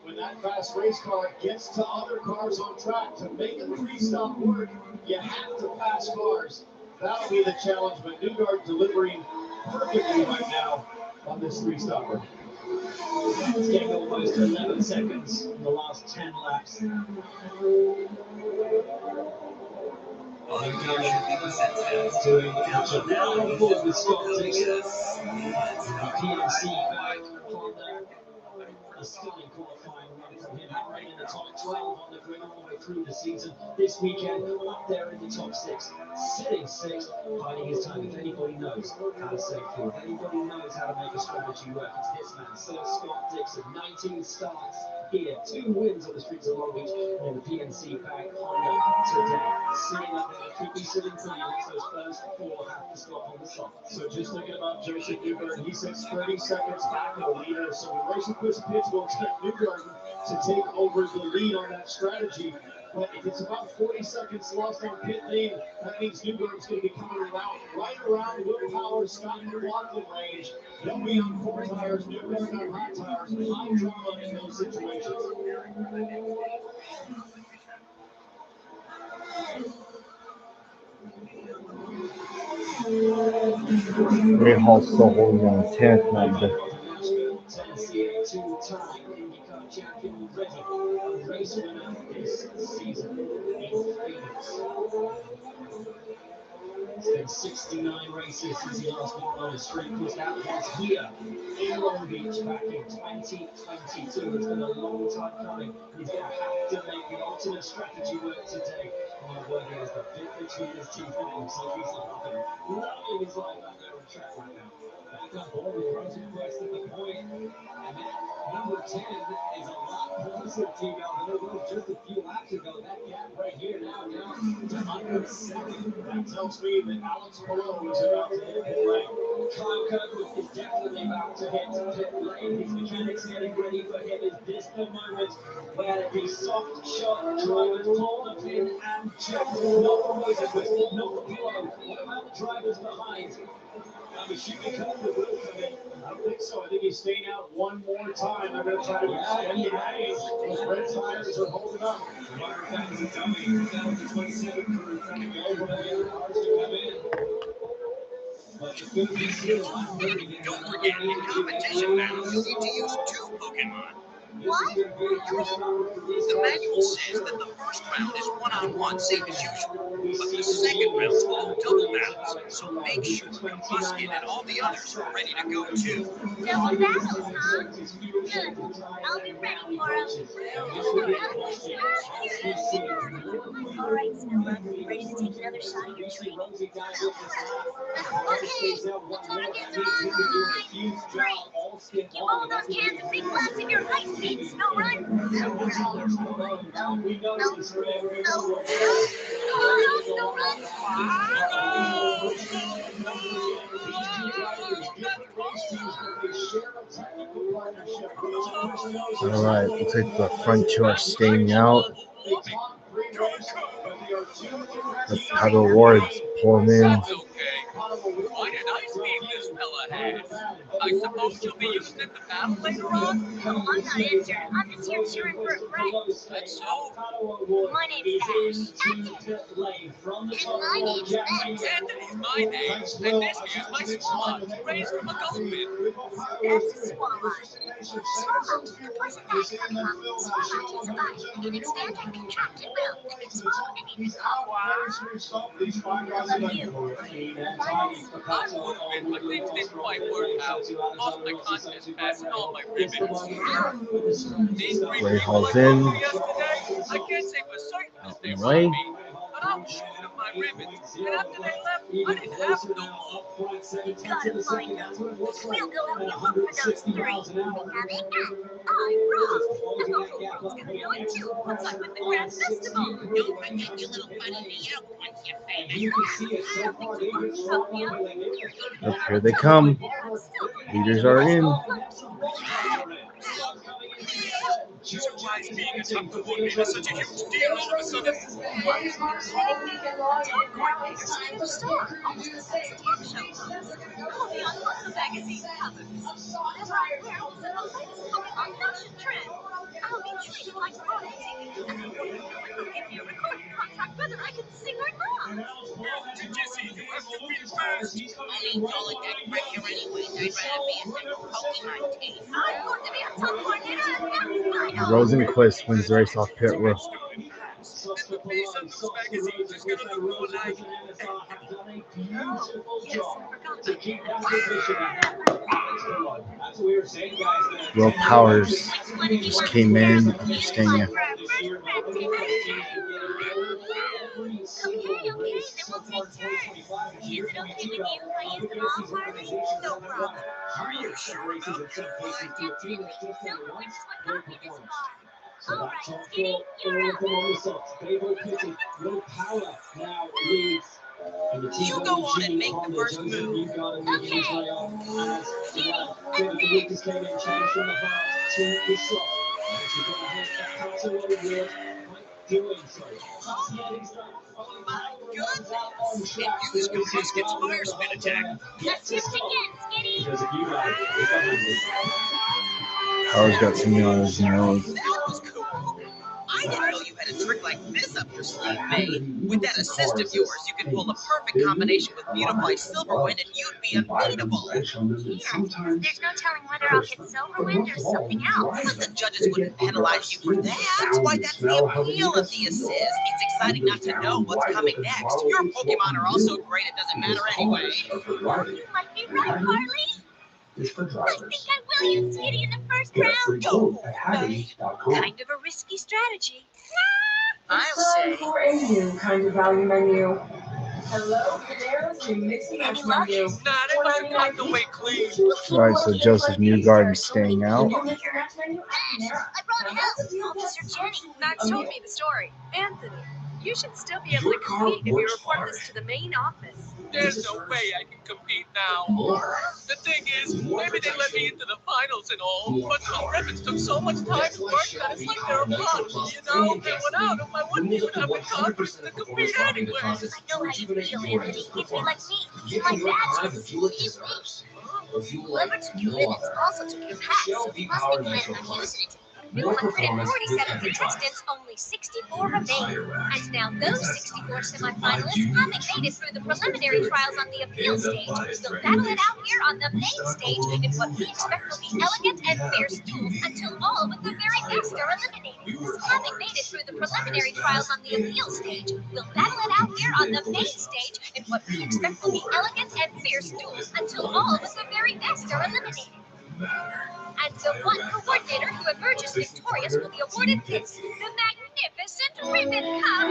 when that fast race car gets to other cars on track. To make a 3-stop work, you have to pass cars. That'll be the challenge, but Newgarden delivering perfectly right now on this 3-stopper. It's getting almost 11 seconds in the last 10 laps. Doing a job on board with Scott Dixon. The PNC back Honda. A stunning qualifying run from him, right in the top 12 on the grid all the way through the season. This weekend, up there in the top 6, sitting 6th, biding his time. If anybody knows how to save fuel, if anybody knows how to make a strategy work, it's this man, Sir Scott Dixon. 19 starts here, 2 wins on the streets of Long Beach, and in the PNC back Honda today. Sitting up there, could be sitting pretty once those first 4 have to stop on the soft. So just thinking about Joseph Newgarden, he sits 30 seconds back in the leader. So when Rosenqvist pitch, we'll expect Newgarden to take over the lead on that strategy. But if it's about 40 seconds lost on pit lane, that means Newgarden's going to be coming around right around Will Power, Scott McLaughlin range. They'll be on 4 tires, Newgarden on hot tires, high drama in those situations. Ray Hall's still holding on 10th number. Tennessee, 2-time IndyCar champion already, a race winner this season in Phoenix. It's been 69 races since he last won on a street course. That was here in Long Beach back in 2022. It's been a long time coming. He's going to have to make the ultimate strategy work today. My word, it is the bit between his teeth, and it looks like he's loving his life out there on track right now. Back on board with Rosenqvist at the point, and then Number 10 is a lot closer to you than it was just a few laps ago. That gap right here now down to under second. That tells me that Alex Palou is about to hit pit lane. Kyle Kirkwood is definitely about to hit pit lane. His mechanics getting ready for him. Is this the moment where the soft shot drivers pull the pin and check? Not the Rosenquist, not the Palou. What about the drivers behind? I'm assuming Kirkwood will come in. I don't think so. I think he's staying out one more time. They're going to try to extend the range. Those red tires are holding up. Matter of fact, it's a dummy. Down to 27 crew trying to go from the other cars to come in. But it's going to be still lap 30. Don't forget, in competition battles, you need to use 2 Pokemon. What? The manual says that the first round is one-on-one, same as usual, but the second round's full of double battles, so make sure your Musket and all the others are ready to go too. Double battles, huh? Good. I'll be ready for them. All right, Stella. Ready to take another shot at your treat? Okay. That's what I get to mine. Great. Give all those cans a big blast of your high-speed snow run. No, snow run. All right, looks like the front two are staying out. Let's have awards pull them in. That's okay. Why did I speed this fella ahead? I suppose you'll be used in the battle later on? No, I'm not injured. I'm just here cheering for a friend. That's so. My name's Ash. Anthony. And my name's Max. Anthony's my name, and this here's my swan, raised from a dolphin. That's a swallow. Swallow. Wasn't that funny? Swallow is a body that can expand and contract at will. And swallow anything. I love you. I would have been, but things didn't quite work out. Lost my contest pass and all my ribbons. These 3 Ray people Hall's I in. talked to yesterday, I can't say for certain that they Ray. robbed me, but I was showing them my ribbons, and after they left, I didn't have them no more. You gotta find them. We'll go help you look for those 3. We have it now. I'm Rob. The whole world's gonna know it too once I'm with the Grand Festival. Don't forget your little bunny New York once you're famous. I don't think you want to help me out. Look, here they come. Leaders are in. So why is being a top coordinator such a huge deal all of a sudden? I'll be on lots of magazine covers. Whatever I wear will set the latest Pokemon fashion trend. I'll be treated like royalty. And they'll give me a recording contract whether I can sing or not. Jesse, you have to be fast. I ain't calling that pressure anyways. I'd rather be a simple Pokemon team. I'm going to be a top coordinator and that's Rosenquist wins the race off pit road. The face on those magazines is gonna look more like. Will Powers just came in after staying in. Okay, then we'll take turns. Is it okay with you if I use them all, Harley? No problem. Are you sure about that? Definitely. Silver, which is what got me this far. All right, Skinny, you're up. You go on and make the first move. Okay. Skinny, My goodness. And use your musket's fire spin attack. let's shift again, Skinny. Powers got something on his nose. That was cool. I didn't know you had a trick like this up your sleeve, babe. With that assist of yours, you can pull a perfect combination with Beautifly Silverwind and you'd be unbeatable. Yeah, there's no telling whether I'll hit Silverwind or something else. But the judges wouldn't penalize you for that. Why, that's the appeal of the assist. It's exciting not to know what's coming next. Your Pokemon are all so great it doesn't matter anyway. You might be right, Harley. I think I will use Skinny in the first round. Go for it, babe. Kind of a risky strategy. I'll say. For a new kind of value menu. Hello, Panera's new mixed lunch menu. Nah, they must have cut the way clean. All right, so Joseph Newgarden's staying out. I brought help. Officer Jenny. Max told me the story. Anthony, you should still be able to compete if you report this to the main office. There's no way I can compete now. The thing is, maybe they let me into the finals and all, but the ribbons took so much time to work that it's like they're a bot. You know, if they went out, I wouldn't even have the confidence to compete anyway. I know how you feel, Anthony. You'd be like me. You like that? Whoever took your ribbons also took your hats, so you must be planning on using it. 247 contestants, only 64 remain. And now those 64 semifinalists, having made it through the preliminary trials on the appeal stage, will battle it out here on the main stage in what we expect will be elegant and fierce duels until all but the very best are eliminated. Having made it through the preliminary trials on the appeal stage, will battle it out here on the main stage in what we expect will be elegant and fierce duels until all but the very best are eliminated. And the one coordinator who emerges victorious will be awarded this, the magnificent Ribbon Cup.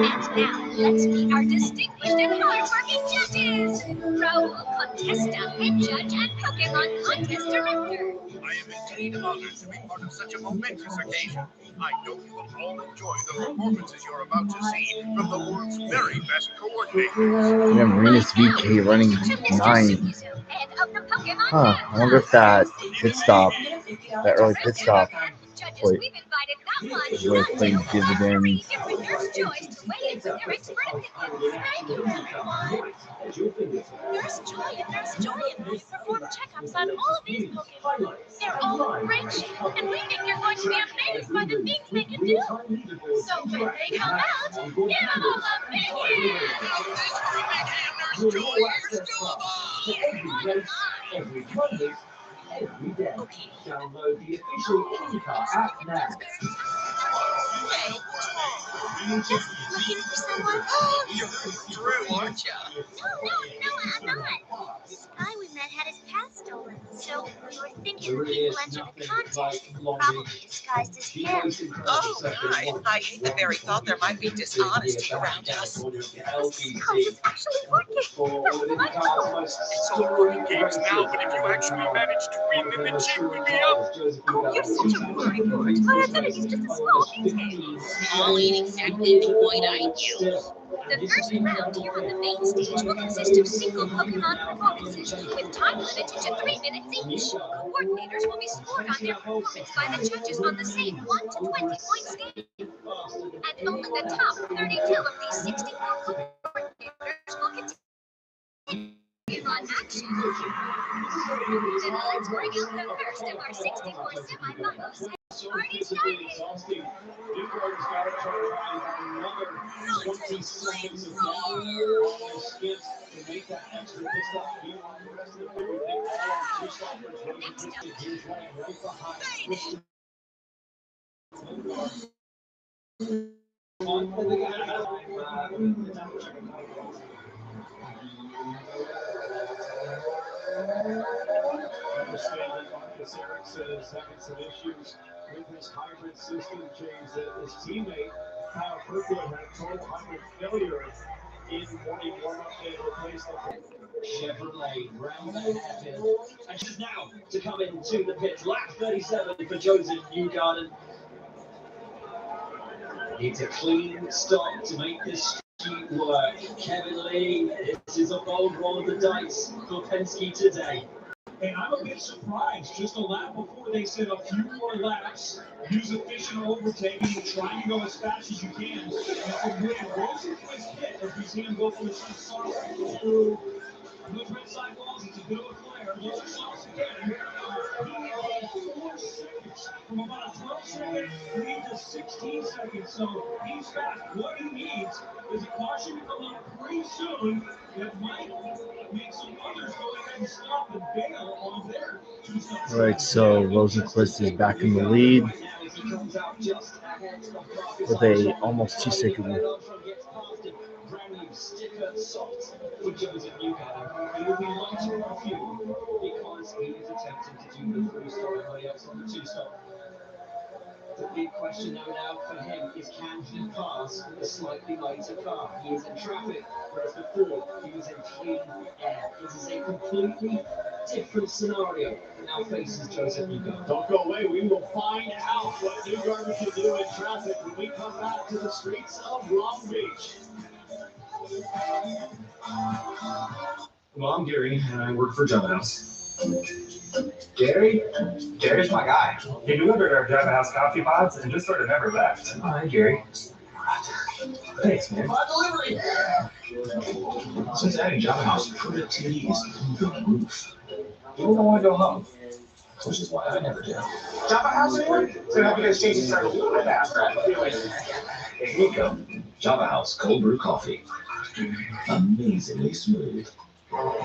And now, let's meet our distinguished and hard-working judges. Raul Contesta, head judge and Pokemon contest director. I am indeed honored to be part of such a momentous occasion. I know you will all enjoy the performances you're about to see from the world's very best coordinators. Yeah, Marinus VK running 9. Huh, I wonder if that pit stop, that early pit stop, really played dividends. Nurse Joy and Nurse Julian will perform checkups on all of these Pokemon. They're all in great shape, and we think you're going to be amazed by the things they can do. So when they come out, give them all a big hand! Nurse Joy, you're still alive! Every Monday, every day. Download the official IndyCar app now. Just looking for someone. You're Drew, aren't you? No, I'm not. This guy we met had his pass stolen, so we were thinking the people entering the contest probably disguised as him. Oh, right. I hate the very thought there might be dishonesty around us. It's actually working. It's all fun and games now, but if you actually manage to win, then the cheap would be up. Oh, you're such a worrywart. My identity's just a small detail. Small ain't exactly the point I use. The first round here on the main stage will consist of single Pokemon performances with time limited to 3 minutes each. Coordinators will be scored on their performance by the judges on the same 1 to 20 point scale. And only the top 32 of these 64 coordinators will continue on action. Then let's bring out the first of our 64 semifinals. Party started! Newgarden's got to try to find another 20 seconds of all skits to make that extra pit stop here on the rest of the field. They all are 2 stoppers running twisted. Here's running right behind. On for the guy. Understand that Marcus Erickson is having some issues with his hybrid system change that his teammate Kyle Kirkwood had total hybrid failure in morning warm-up and replaced the Chevrolet round the hairpin. And she's now to come into the pit. Lap 37 for Joseph Newgarden. Needs a clean stop to make this street work. Kevin Lee, this is a bold roll of the dice for Penske today. And I'm a bit surprised. Just a lap before they said a few more laps. Use efficient overtaking, trying to go as fast as you can. And from when Rosenquist hit, as we see him go from the soft through those red side walls, it's a bit of a flare. Those are softs again. He 4 seconds from about a 12-second lead to 16 seconds. So he's fast. What he needs is a caution to come up pretty soon that might make some others go ahead and stop and bail on their 2 stops. All right, so Rosenquist is back in the lead with a almost 2-second lead. Brand new sticker soft for Joseph Newgarden. He will be lighter on fuel because he is attempting to do the 3-stop and layups on the 2-stop. The big question now for him is, can he pass with a slightly lighter car? He is in traffic, whereas before he was in clean air. This is a completely different scenario that now faces Joseph Newgarden. Don't go away. We will find out what Newgarden can do in traffic when we come back to the streets of Long Beach. Well, I'm Gary, and I work for Java House. Gary? Gary's my guy. He delivered our Java House coffee pods and just sort of never left. All right, Gary. Thanks, man. My delivery! Since adding Java House, productivity is through the roof. People don't want to go home, which is why I never do. Java House anyone? It's gonna help you guys change the start a little bit faster. I feel like. There you go. Java House cold brew coffee. Amazingly smooth. Buying a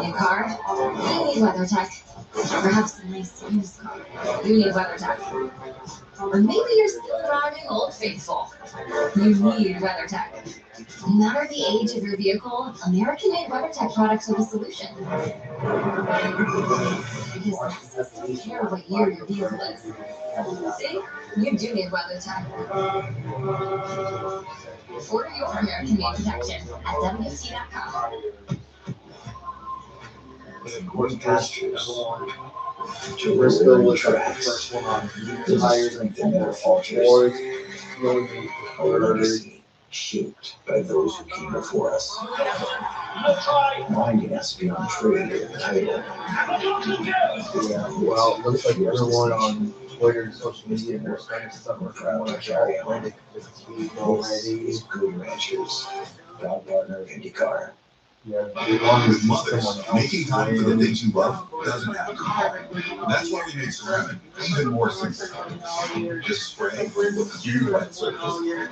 new car? You need WeatherTech. Perhaps a nice used car. You need WeatherTech. Or maybe you're still driving Old Faithful. You need WeatherTech. No matter the age of your vehicle, American-made WeatherTech products are the solution. Because this doesn't care what year your vehicle is. See? You do need WeatherTech. Order your American-made protection at WC.com. Pastures. Traversible tracks. Desires and their falters. A legacy shaped by those who came before us. Reminding us beyond trade and title. Yeah, well, it looks like everyone on Twitter and social media are starting to suffer from one athletic fatigue already. These good ranchers, proud partner of IndyCar. Yeah, With mothers, making time for the things you love doesn't have to be hard. That's why we made ceramic even more simple. Just spray with a few wet surfaces.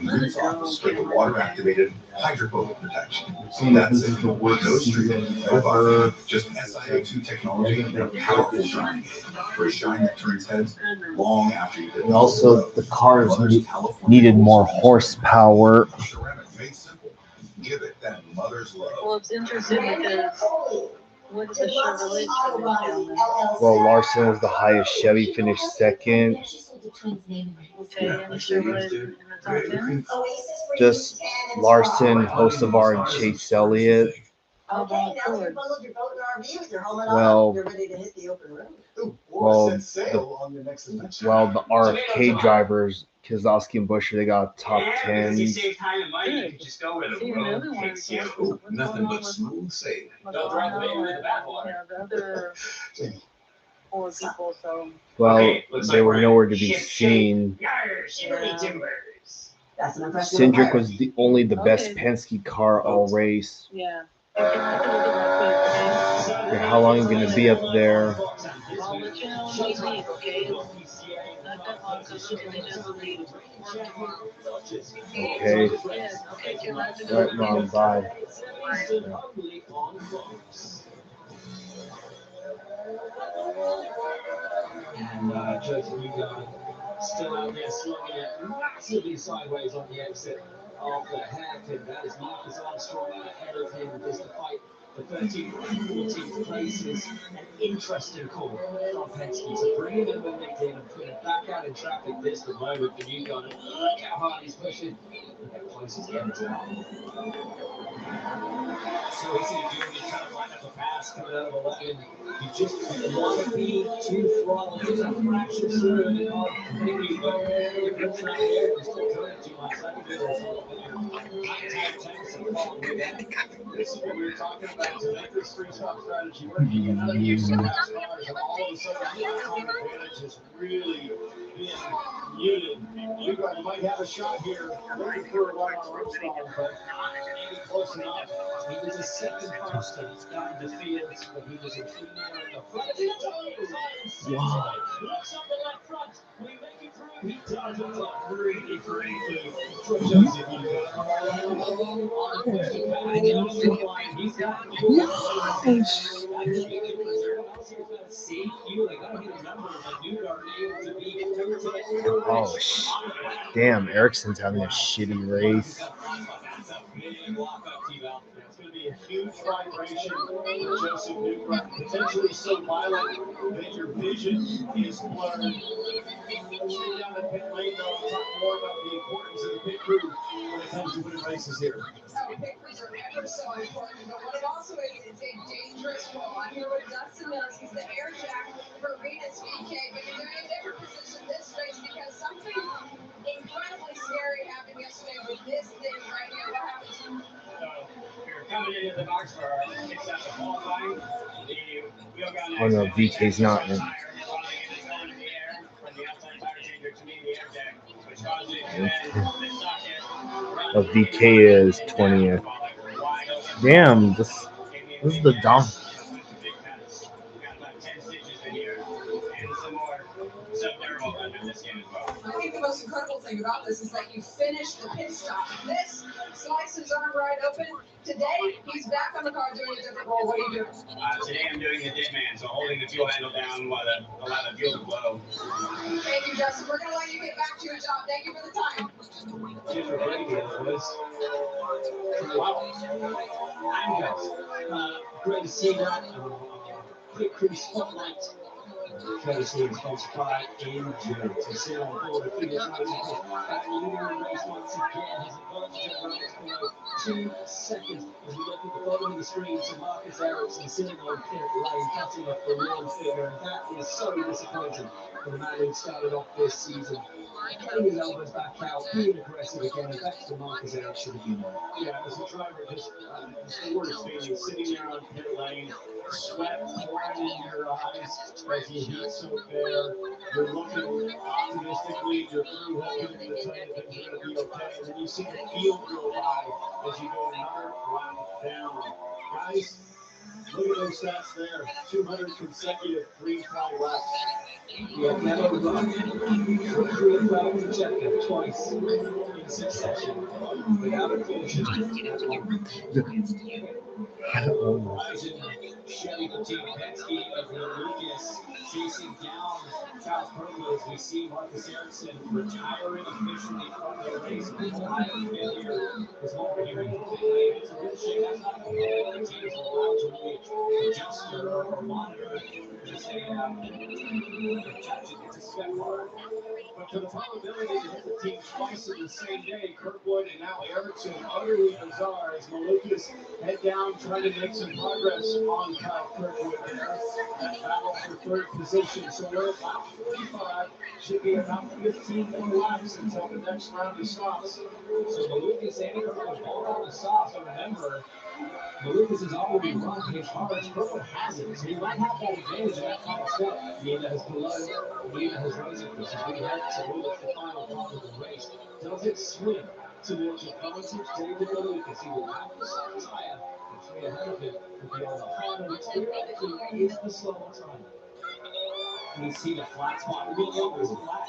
Rinse off with the water-activated hydrophobic protection. That's it. No street, no buffing, just SiO2 technology and a powerful drying aid for a shine that turns heads long after you did. And also, the cars needed more horsepower. Ceramic made simple. Give it that mother's love. Well, it's interesting because what is the Chevrolet down there? Well, Larson was the highest. Chevy finished second. Okay, and the Chevrolet in the top 10? Just Larson, Hocevar, and Chase Elliott. How about Ford? Well, the RFK drivers, Kozlowski and Buescher, they got top 10s. Good. See, another one. Ooh, nothing but smooth sailing. Don't drop the baby in the bathwater. Yeah, the other four people, so. Well, they were nowhere to be seen. Cindric was only the best Penske car all race. Yeah. Okay. How long are you going to be up there? I'll let you know when we leave, okay? Not that long, because we just leave. Okay. Yes, okay, you're allowed to All go. right, Mom, bye. And Joseph Newgarden still out there slugging it massively sideways on the exit of the hairpin. That is Marcus Armstrong ahead of him just to fight the 13th and 14th places. An interesting call from Penske to bring him in when they did and put him back out in traffic this the moment for Newgarden. Look how hard he's pushing. Look how close he's getting to him. So easy to do when you kind of line up a pass coming out of 11. You just want to be too throttled, just a fraction through and it all continue, but if it's not there, you're still going too much. I can do this a little bit. This is what we were talking about to make this three-stop strategy work. You get another use of fast cars, and all of a sudden, the time advantage has really been muted. Newgarden might have a shot here, looking for a run on Armstrong, but maybe close enough. He was a second faster down the field, but he was a clean air at the front. Wow. Looks up the left front. We make it through. He does it up really greatly for Joseph Oh, damn, Ericsson's having a shitty race. It's going to be a huge vibration for Joseph Newgarden, potentially so violent that your vision is blurred. Stay down at pit lane, though. I'll talk more about the importance of the pit crew when it comes to winning races here. So pit crews are ever so important, but what it also is, it's a dangerous role. I'm here with Dustin Mills. He's the air jack for Venus VK, but you're in a different position this race because something incredibly scary happened yesterday with this thing right here. What happened? We're coming into the box for our kicks out the qualifying. The wheel got Oh no, VK's not in. Oh, VK is 20th. Damn, this is the dumb. I think the most incredible thing about this is that you finished the pit stop. This slices arm right open. Today, he's back on the car doing a different role. What are you doing? Today I'm doing the dead man, so holding the fuel handle down while allow the fuel to flow. Thank you, Justin. We're going to let you get back to your job. Thank you for the time. Cheers for Brady, boys. Wow. I'm guys. Great to see that. Quick crew spotlight. Courtesy of sponsored by Endurance. You see on board a few times that leader race once again has advantage of runners below 2 seconds. As we look at the bottom of the screen, so Marcus Ericsson sitting on pit lane, cutting off the real figure, and that is so disappointing for the man who started off this season. Getting his elbows back out, being aggressive again, and that's the Marcus Ericsson again. Yeah, as a driver, just the worst feeling, sitting there on pit lane, sweat pouring in your eyes as you heat soak there. You're looking optimistically, your crew hoping to tell you things are going to be okay, and then you see the field go by as you go another lap down. Guys, look at those stats there. 200 consecutive green flag laps. We have never run through the foul to check it twice in succession without a collision. Rising Chevy Team Penske of Lucas chasing down Kyle Kirkwood as we see Marcus Ericsson retiring officially from the race. Live failure is what we're hearing from pit lane. It's a real shame. That's not a goal. The teams are allowed to really adjust or monitor. There's it's a spec part. But for the probability to hit the team twice in the same day, Kirkwood and now Ericsson, utterly bizarre as Malukas head down trying to make some progress on Kyle Kirkwood there. That battle for third position. So we're at lap 45. Should be about 15 more laps until the next round of stops. So Malukas and Kirkwood both on the stop. So remember, Malukas has already run his hard. Kirkwood hasn't, so he might have that advantage in that final step. Nina has below, Nina has risen. This is we head towards the final part of the race. Does it swing towards advantage? David Malukas, he will have the soft tire. The three ahead of him will be on the harder, which theoretically is the slower tire. You see the flat spot. We know there's a flat.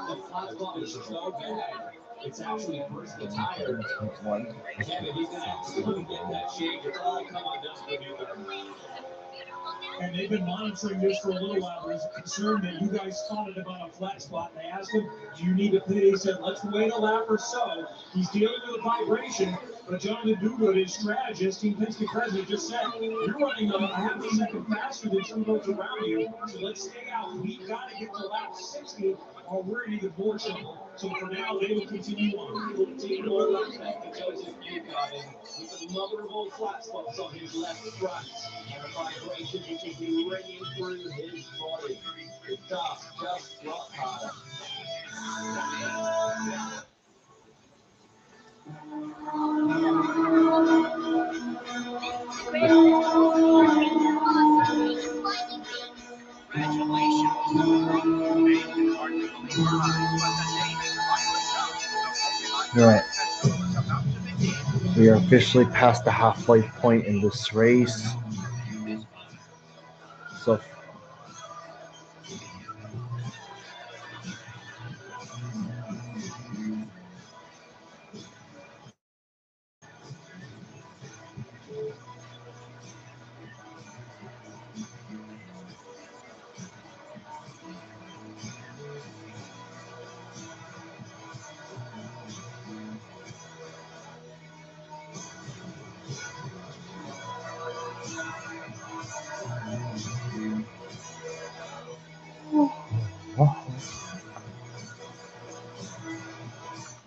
The flat spot is so bad. It's actually burst the tire. Kevin, he's going to absolutely get that change. It's all come undone for Newgarden. And they've been monitoring this for a little while. There's a concern that you guys spotted about a flat spot. They asked him, do you need to pit? He said, let's wait a lap or so. He's dealing with a vibration. But Jonathan Duguid, his strategist, Team Penske president, just said, you're running a half a second faster than some of those around you. So let's stay out. We've got to get to lap 60 or we're in even more trouble. So for now, they will continue on. 14 more laps back to Joseph Newgarden with the mother of all flat spots on his left front. And a vibration which is ringing through his body. The dust just got harder. All right. We are officially past the halfway point in this race. So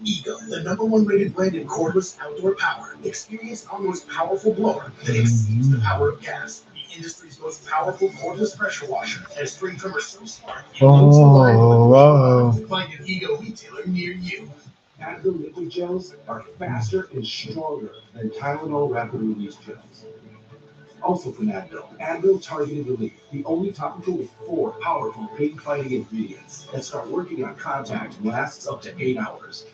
Ego, the #1 rated brand in cordless outdoor power. Experience our most powerful blower that exceeds the power of gas. The industry's most powerful cordless pressure washer. And a string trimmer so smart, it loads the line wow. Find an Ego retailer near you. Advil liquid gels are faster and stronger than Tylenol rapid release gels. Also from Advil, Advil Targeted Relief, the only topical with 4 powerful pain-fighting ingredients that start working on contact and lasts up to 8 hours.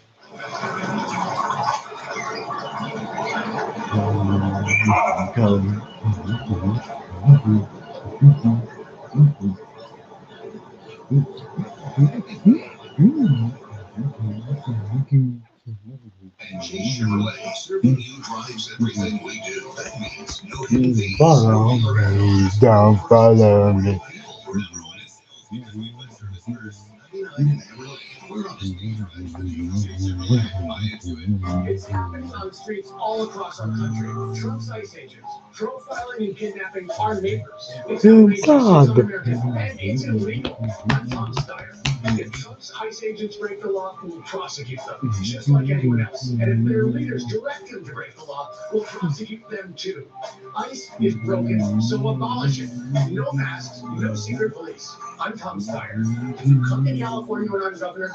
And Chase Chevrolet, serving you drives everything we do. That means no hidden fees, no around. Don't follow me. It's happening on streets all across our country. Trump's ICE agents, profiling and kidnapping our neighbors. It's outrageous, it's un-American, and it's illegal. I'm Tom Steyer. If Trump's ICE agents break the law, we'll prosecute them, just like anyone else. And if their leaders direct them to break the law, we'll prosecute them too. ICE is broken, so abolish it. No masks, no secret police. I'm Tom Steyer. If you come to California when I'm governor,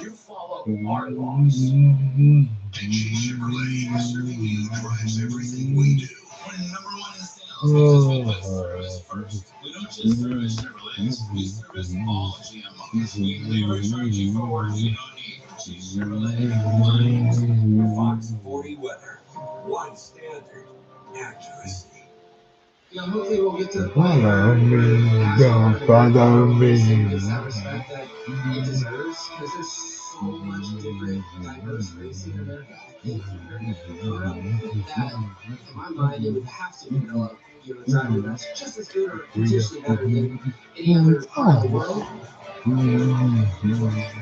you follow our laws. And Chase Chevrolet, serving you drives everything we do. We're #1 in sales because we put service first. We don't just service Chevrolets, we service all GMOs. We never charge you for work you don't need. Chase Chevrolet. Fox 40 weather. One standard. Accuracy. Now, hopefully we'll get to the Follow me, don't follow me. that respect that it deserves, because there's so much different, diverse racing in America. I think that, in my mind, it would have to develop, a driver that's just as good or potentially better than any other part of the world.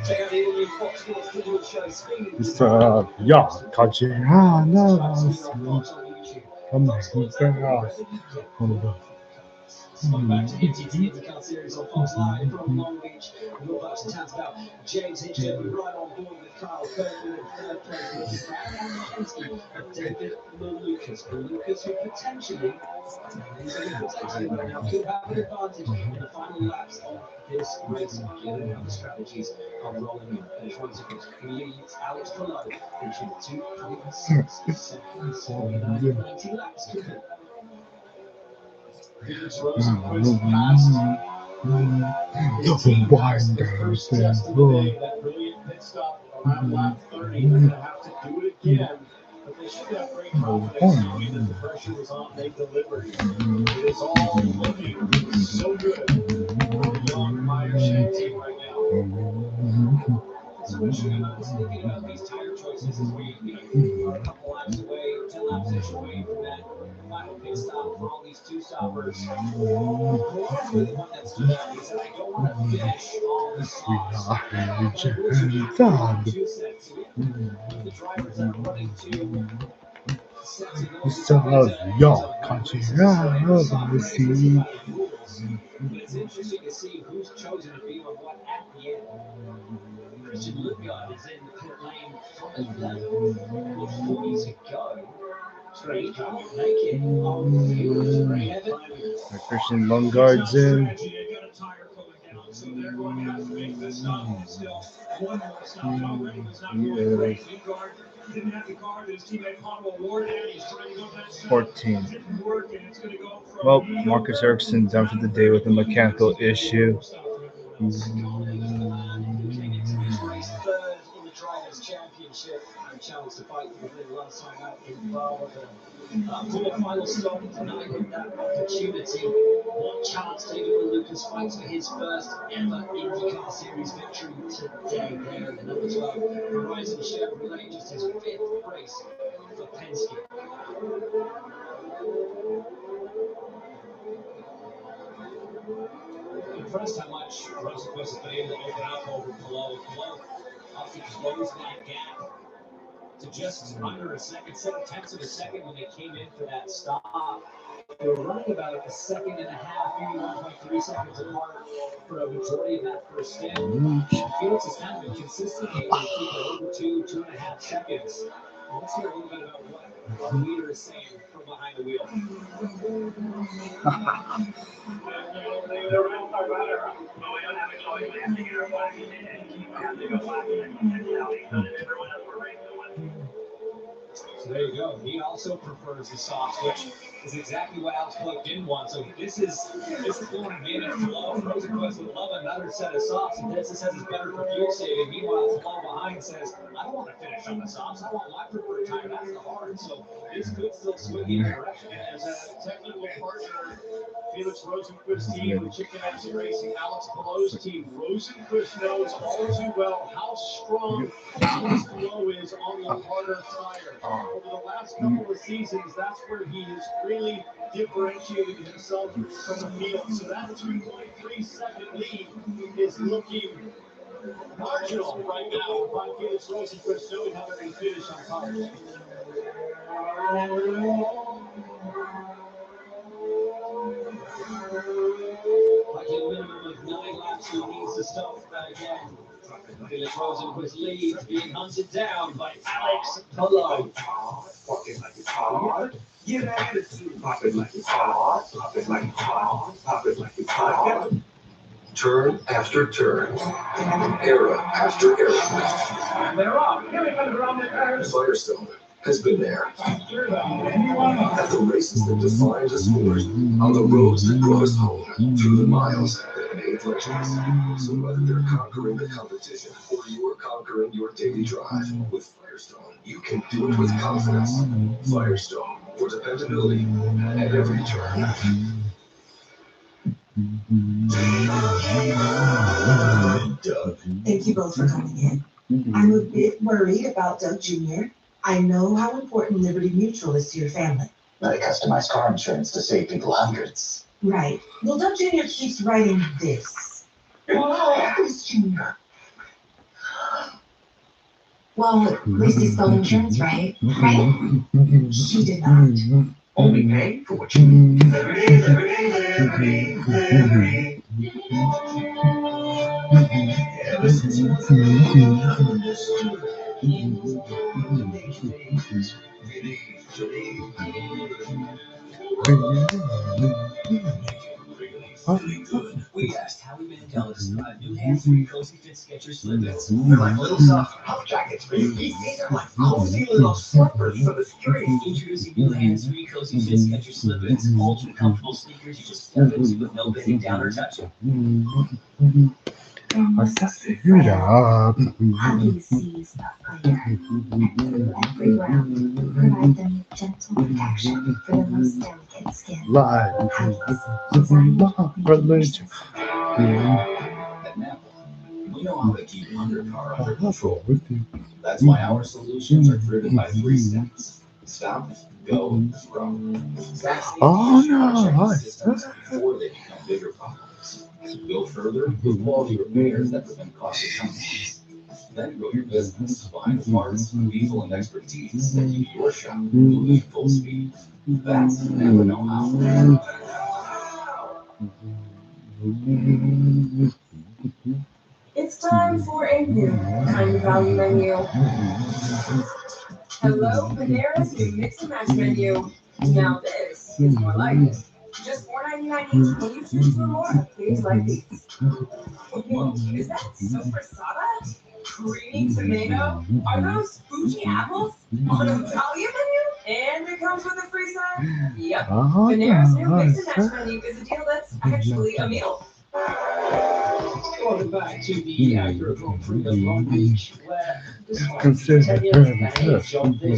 Check out the new Fox Sports digital show, Speed. Yeah, come on. Welcome back to NTT IndyCar Series on Fox Live from Long Beach. We're about to chat about James Hinchcliffe. We're right on board with Kyle Kirkland in third place. And David Malukas. Malukas, who potentially, he's only potentially right now, could have an advantage in the final laps of this race, given how the strategies are rolling in. And it's one second. He leads Alex Palou, finishing 2.6 seconds. 90 laps complete. Felix Rosenquist passed. The First test of the day, that brilliant pit stop around lap 30. They're going to have to do it again, but they should have great confidence knowing that the pressure was on. They delivered. It is all looking so good for the young Meyer-Shank team right now. So what should I was thinking about these tire choices as we're a couple laps away, 10 laps away from that final pit stop for all these two-stoppers. Malone really the one that stood out. He said, I don't want to finish all the slots. Two sets. So the drivers are running two sets of those. But it's interesting to see who's chosen to be on what at the end. Christian Lundgaard is in the pit lane from 11 with 40 to go. Straight naked on the field. Christian Lundgaard's in. So they're going to have to make this stop. Still one more stop. John Ray was not going great. Lundgaard didn't have the car that his teammate Pablo Ward had. He's trying to go that side. 14. Didn't work, and it's going to go from. Well, Marcus Ericsson done for the day with a mechanical issue. He's raced third in the Drivers' Championship. Had a chance to fight for the win last time out in Bar. Poor final stop tonight with that opportunity. One chance David Malukas fights for his first ever IndyCar Series victory today there in the number 12 Horizon Chevrolet, just his 5th race for Penske. Impressed how much Rosenquist has been able to open up over Palou. Palou obviously closed that gap to just under a second, 7/10 of a second when they came in for that stop. They were running about a second and a half, maybe 1.3 seconds apart for a majority of that first stint. Felix has kind of been consistently able to keep it over 2.5 seconds. Let's hear a little bit about what our leader is saying from behind the wheel. So there you go. He also prefers the softs, which is exactly what Alex Pollock didn't want. So this is going advantage Flo. Rosenquist would love another set of softs, and this says it's better for fuel saving. Meanwhile, Flo behind says, I don't want to finish on the softs. I want my preferred tire. That's the hard. So this could still swing either direction. As a technical partner, Felix Rosenquist's team with Chicken Nancy Racing, Alex Pallot's team. Rosenquist knows all too well how strong Alex Pallot is on the harder tire. Over the last couple of seasons, that's where he has really differentiated himself from the field. So that 2.3 second lead is looking marginal right now by Felix Rosenquist, knowing how they're going to finish on tires. Like a minimum of 9 laps, he needs to stop that again. Felix Rosenquist leads, being hunted down by Alex Pallot. Pop it like it's hot. Get attitude. Pop it like it's hot. Pop it like it's hot. Pop it like it's hot. Turn after turn, era after era. And they're off. Here we come around the curve. Firestone has been there. At the races that defined the sport, on the roads that brought us home, through the miles that made legends. So whether they're conquering the competition or you're conquering your daily drive, with Firestone, you can do it with confidence. Firestone, for dependability at every turn. Doug. Thank you both for coming in. I'm a bit worried about Doug Jr. I know how important Liberty Mutual is to your family. Not a customized car insurance to save people hundreds. Right. Well, Doug Jr. keeps writing this. Oh, who's Junior? Well, at least he spelled insurance right, right? She did not. Only pay for what you need. Ever since he was a little I understood he was born to make things Really good. We asked Howie Mandel to describe new hands-free cozy fit Skechers Slip-ins. They're like little soft puff jackets for your feet. These are like cozy little slippers for the street. Introducing new hands-free cozy fit Skechers Slip-ins. Ultra comfortable sneakers you just step into with no bending down or touching. It up. Howie sees the fire through every ground. Provide them with gentle protection for the most delicate skin. Life is not religion. At Napa, we know how to keep undercar under control. That's why our solutions are driven by 3 steps. Stop, go, grow. Oh no! Systems before they become bigger problems. Go further with quality repairs that prevent costly companies. Then grow your business behind the parts, people, and expertise that keep your shop moving at full speed. That's Napa know-how. It's time for a new kind of value menu. Hello, Panera's new mix and match menu. Now this is more like it. Just $4.99 each when you choose two or more of things like these. Whoa, is that supersada? Creamy tomato? Are those Fuji apples on a value menu? And it comes with a free side? Yep. Panera's new mix and match menu is a deal that's actually a meal. Welcome back to the Acura Grand Prix of Long Beach, where Consider the the center. Consider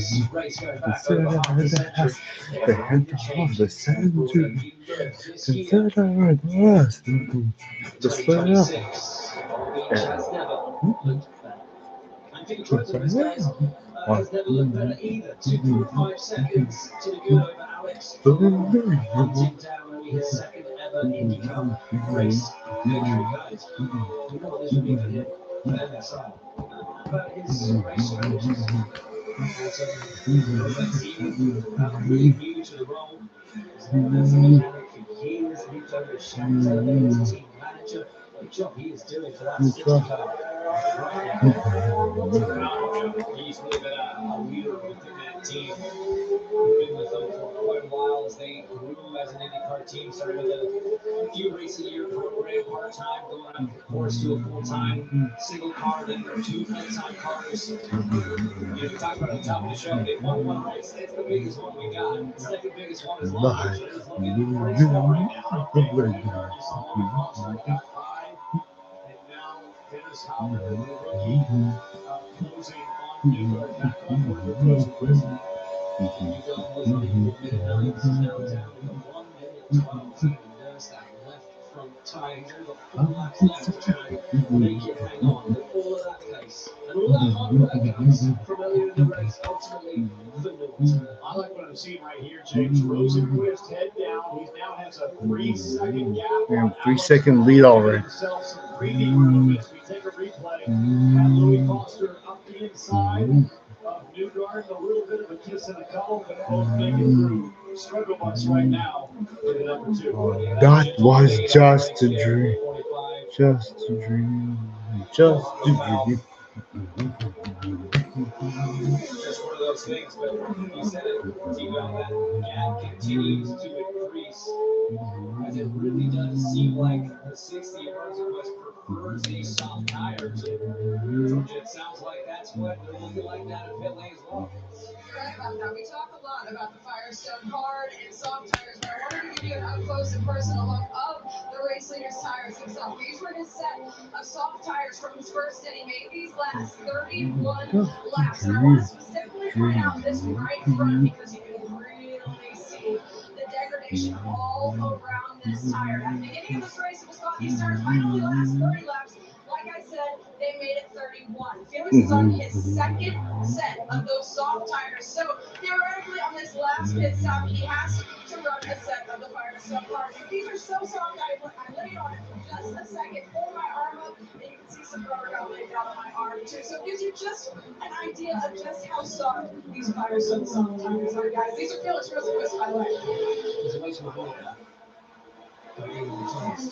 the split I think the this guys has never looked better either. 2.5 seconds to the good over Alex. Hunted down only his second ever IndyCar race victory, guys. We know what this would be for him and MSI. About his race strategies. Really new to the role. He's known as a mechanic for years. Moved over to Shaggy's elevator team manager. What a job he is doing for that safety car. He's really been a leader within that team. We've been with them for quite a while as they grew as an IndyCar team, started with a few race a year program part-time, going up, of course, to a full-time single car, then two full-time cars. We talked about at the top of the show, they won one race. It's the biggest one we got. The second biggest one is Long Beach. It is looking pretty small right now. You saw Lloyd Foster got five, and now Dennis Howard, the rookie, closing on Newgarden back on board with Rosenquist. Newgarden was unable to get it done. This is now down to 1 minute 12. And there's that left front tire. There's a 4 laps left to try and make it hang on. But all of that pace and all that hard work, guys, from earlier in the race, ultimately for Newgarden. I like what I'm seeing right here, James. Rosenquist head down. He now has a 3-second gap. Damn, 3-second lead already. Himself some breathing room as we take a replay. And Louis Foster up the inside of Newgarden. A little bit of a kiss and a cuddle, but both make it through. Struggle bus right now for the number 2. That was just a dream. Just a dream. Just a dream. Just one of those things, but you said it, T-Bell, that gap continues to increase. As it really does seem like the 60 of Rosenquist prefers these soft tires. Georgia, it sounds like that's what they're looking like that at pit lane as well. Right about that. We talk a lot about the Firestone hard and soft tires, but I wanted to give you an up-close and personal look of the race leader's tires himself. These were his set of soft tires from his first inning. Made these last 31 laps. And I want to specifically point out this right front because you can really see the degradation all around this tire. At the beginning of this race, it was thought these tires might only last 30 laps. Like I said, they made it 31. Felix is on his second set of those soft tires. So theoretically, on this last pit stop, he has to run a set of the Firestone cars. These are so soft. I laid on it for just a second, pulled my arm up, and you can see some rubber got laid down on my arm too. So it gives you just an idea of just how soft these Firestone soft tires are, guys. These are Felix Rosenquist, by the way. There's a nice one there.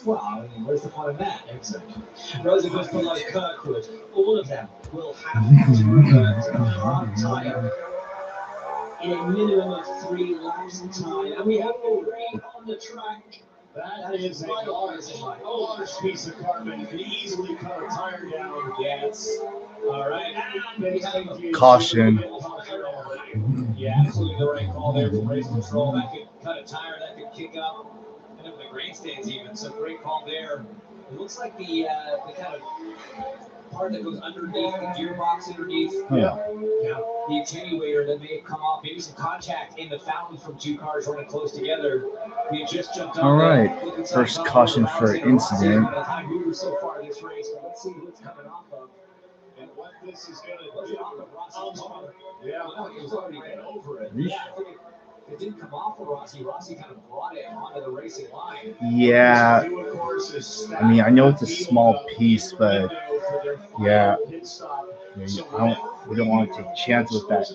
Well, I mean, where's the point of that? Exactly. Rosenquist, like Kirkwood, all of them will have to revert to the hard tire in a minimum of 3 laps of time. And we have already on the track. That is a large piece of carbon. Can easily cut a tire down. Yes. All right. Caution. Yeah, absolutely the right call there from race control. That could cut a tire. That could kick up. And up the grandstands even. So great call there. It looks like the kind of part that goes underneath the gearbox underneath. Yeah. The attenuator that may have come off. Maybe some contact in the fountain from 2 cars running close together. We just jumped on. All right. First caution for incident. High mover so far this race. But let's see who it's coming off of. And what this is going to do. Off of Rossi's car. Yeah. It was already been over it. Yeah, I think it didn't come off of Rossi. Rossi kind of brought it onto the racing line. Yeah. I mean, I know it's a small piece, but yeah. We don't want to take chances with that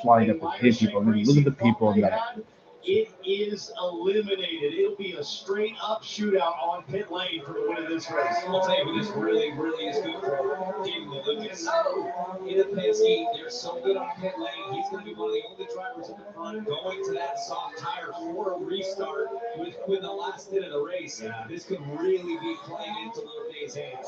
flying up and hit people. I mean, look at the people in that. It is eliminated. It'll be a straight up shootout on pit lane for the win of this race. I'll tell you who this really is good for. David Lucas. In a Penske, they're so good on pit lane. He's going to be one of the only drivers in the front going to that soft tire for a restart with the last hit of the race. Yeah. This could really be playing into Little Dave's hands.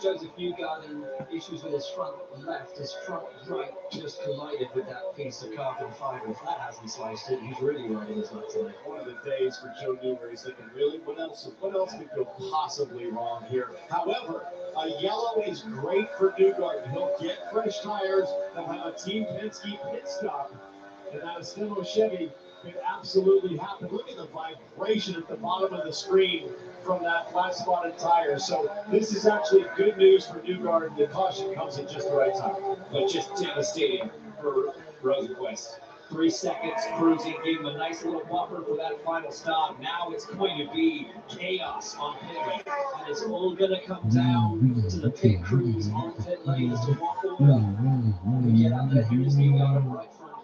Joseph Newgarden issues with his front left, his front right just collided with that piece of carbon fiber. If that hasn't sliced it, he's really riding his luck tonight. One of the days for Joe Newberry is thinking, really, what else could go possibly wrong here? However, a yellow is great for Newgarden. He'll get fresh tires. They'll have a Team Penske pit stop. And that Estemo Chevy could absolutely happen. Look at the vibration at the bottom of the screen from that flat-spotted tire. So this is actually good news for Newgarden. The caution comes at just the right time. But just devastating for Rosenquist. 3 seconds cruising, gave him a nice little buffer for that final stop. Now it's going to be chaos on pit lane. And it's all going to come down to the pit crews on pit lane as to what order we get out there. Here's Newgarden right front.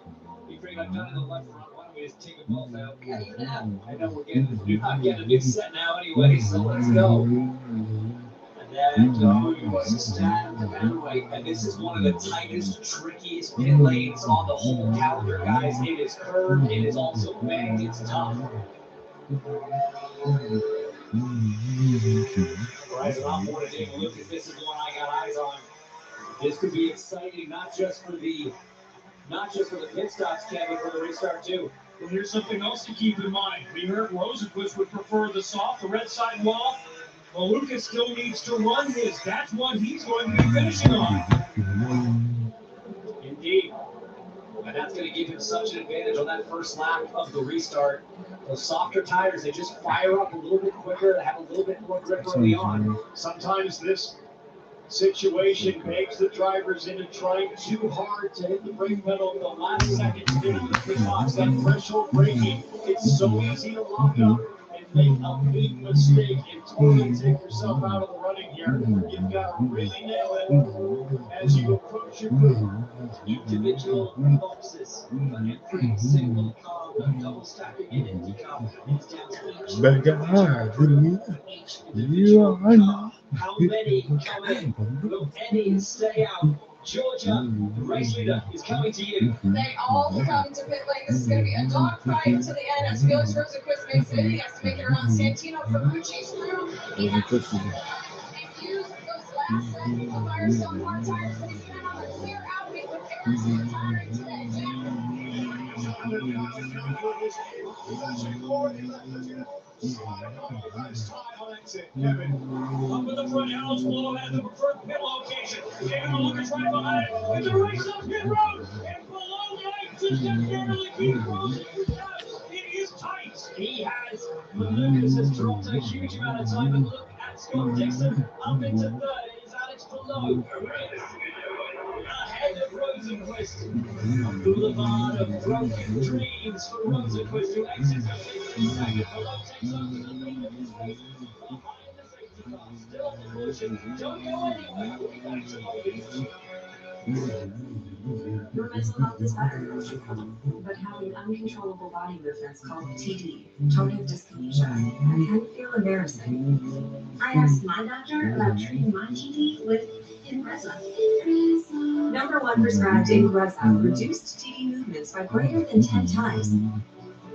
He bring that down to the left front. Why don't we just take them both out. Yeah, even that. I know you're not getting a big set now anyway, so let's go. And then he was stand the away. And this is one of the tightest, trickiest pit lanes on the whole calendar, guys. It is curved, it is also banked, it's tough. Right, and I'm more today, Lucas. This is the one I got eyes on. This could be exciting, not just for the pit stops, Kevin, for the restart too. Well, here's something else to keep in mind. We heard Rosenquist would prefer the soft, the red side wall. Well, Lucas still needs to run his. That's what he's going to be finishing on. Indeed. And that's going to give him such an advantage on that first lap of the restart. Those softer tires, they just fire up a little bit quicker, they have a little bit more grip early on. Sometimes this situation makes the drivers into trying too hard to hit the brake pedal in the last second to get into the pit box. That threshold braking, it's so easy to lock up and make a big mistake and totally take yourself out of the running here. You've got to really nail it as you approach your group. Individual boxes and three single double stacking in IndyCar. It's down to each individual car. How many come in? Will any stay out? Georgia, the race leader, is coming to you. They all come to pit lane. This is going to be a dogfight to the end as Felix Rosenquist makes it. He has to make it around Santino Ferrucci's crew. He has to use those last seconds to fire some more tires, but he's going to have a clear out. He's preparing some tires today, too. Kevin, up in the front, Alex Blow at the preferred pit location. David Lucas right behind it. It's a race up pit road. And below light just to barely keep closing. It is tight. Lucas has dropped a huge amount of time, and look at Scott Dixon up into third. It is Alex Blow. Ahead of Rosenquist. A boulevard of broken dreams for Rosenquist, who exits the lead second. Below takes over the lead of this race. Behind the safety car, still in motion. Don't go anywhere. We'll be back to all these. Your mental health is better, but having uncontrollable body movements called TD, tonic dyskinesia, can feel embarrassing. I asked my doctor about treating my TD with Ingrezza. Number one prescribed Ingrezza reduced TD movements by greater than 10 times,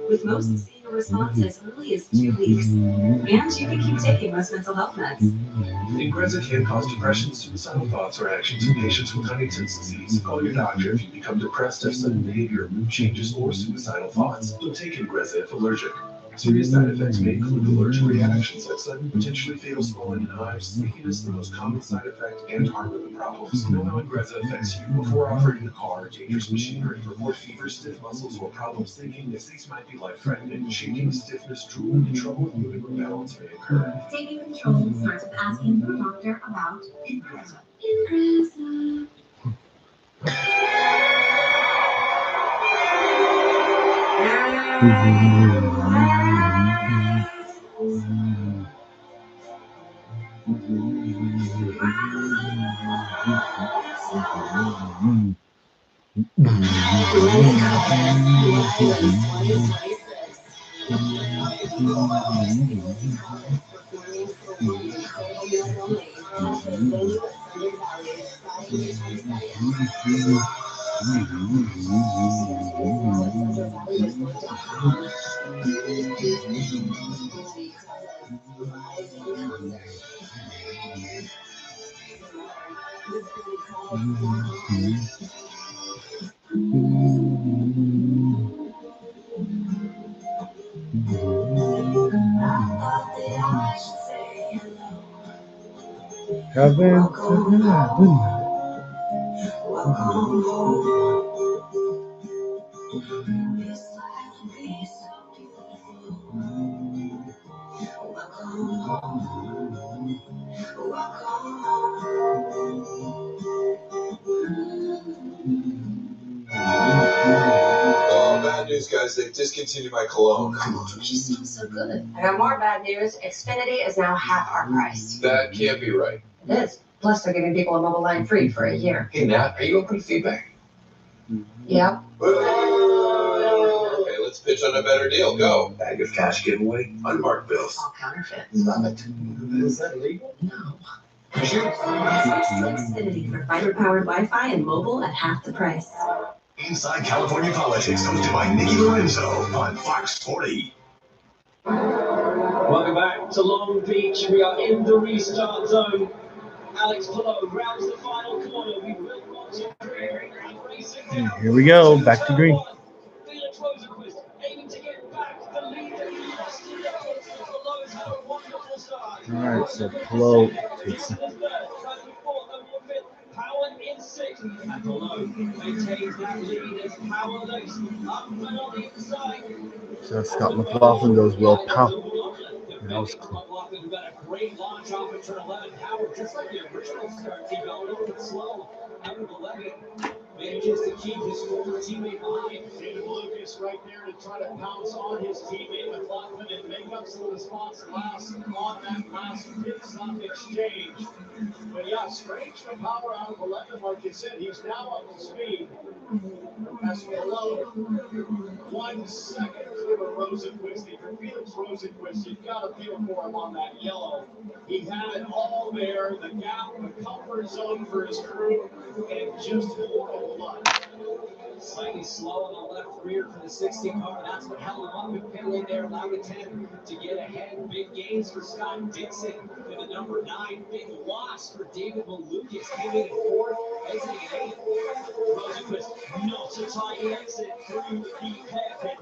with most seeing a response as early as 2 weeks. And you can keep taking most mental health meds. Ingrezza can cause depression, suicidal thoughts, or actions in patients with Huntington's disease. Call your doctor if you become depressed, have sudden behavior, mood changes, or suicidal thoughts. Don't take Ingrezza if allergic. Serious side effects may include allergic reactions like sudden, potentially fatal swelling in hives, sleepiness, the most common side effect, and heart rhythm problems. Know how Ingrezza affects you before operating the car or dangerous machinery. Report fever, stiff muscles, or problems thinking, as these might be life-threatening. Shaking, stiffness, drooling, and trouble moving or balance may occur. Taking control starts with asking your doctor about Ingrezza. Ingrezza. Bad news, guys. They've discontinued my cologne. She smells so good. I got more bad news. Xfinity is now half our price. That can't be right. It is. Plus, they're giving people a mobile line free for a year. Hey, Nat, are you open to feedback? Yep. Okay, let's Let's pitch on a better deal. Go. Bag of cash giveaway, unmarked bills. All counterfeit. Love it. Is that legal? No. Xfinity for fiber-powered Wi-Fi and mobile at half the price. Inside California Politics, hosted by Nikki Lorenzo on Fox 40. Welcome back to Long Beach. We are in the restart zone. Alex Palou rounds the final corner. We will watch it racing down. Here we go, back to green. Felix Rosenquist aiming to get back the lead that he lost to Nichols. Palou's had a wonderful start. All right, so Palou takes it. Power in sixth, and Palou maintains that lead as Power looks up and on the inside. So Scott McLaughlin goes well. Powell. That was close. McLaughlin who got a great launch off of turn 11. Power, just like the original start, he got a little bit slow out of 11. Manages to keep his former teammate behind. David Lucas right there to try to pounce on his teammate McLaughlin and make up some of the spots on that last pit stop exchange. But yeah, strange for Power out of 11, like you said. He's now up to speed. As below, 1 second clear of Rosenquist. For Felix Rosenquist, you've got to feel for him on that yellow. He had it all there, the gap, the comfort zone for his crew, and just horrible luck. Slightly slow on the left rear for the 60 car. That's what held him up in pit lane there, allowed the 10 to get ahead. Big gains for Scott Dixon in the number 9. Big loss for David Malukas. Came in at 4th, exiting at 8th. Rosenquist, not a tight exit through the hairpin.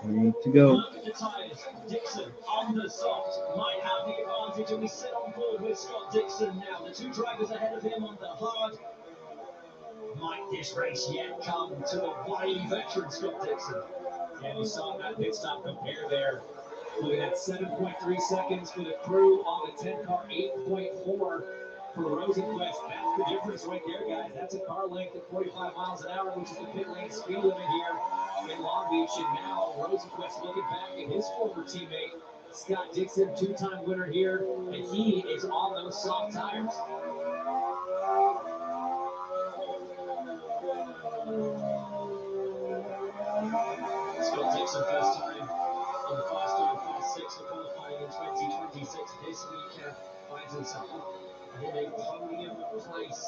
Ready to go. Look at the tires. Dixon on the soft might have the advantage, and we sit on board with Scott Dixon now. The 2 drivers ahead of him on the hard. Might this race yet come to the wily veteran Scott Dixon? And you saw that pit stop compare there. Looking at 7.3 seconds for the crew on the 10 car, 8.4 for Rosenquist. That's the difference right there, guys. That's a car length at 45 miles an hour, which is the pit lane speed limit here in Long Beach. And now Rosenquist looking back at his former teammate, Scott Dixon, 2-time winner here, and he is on those soft tires. Scott Dixon, first time on the fast-time Class 6 for qualifying in 2026. This weekend finds himself in a podium place.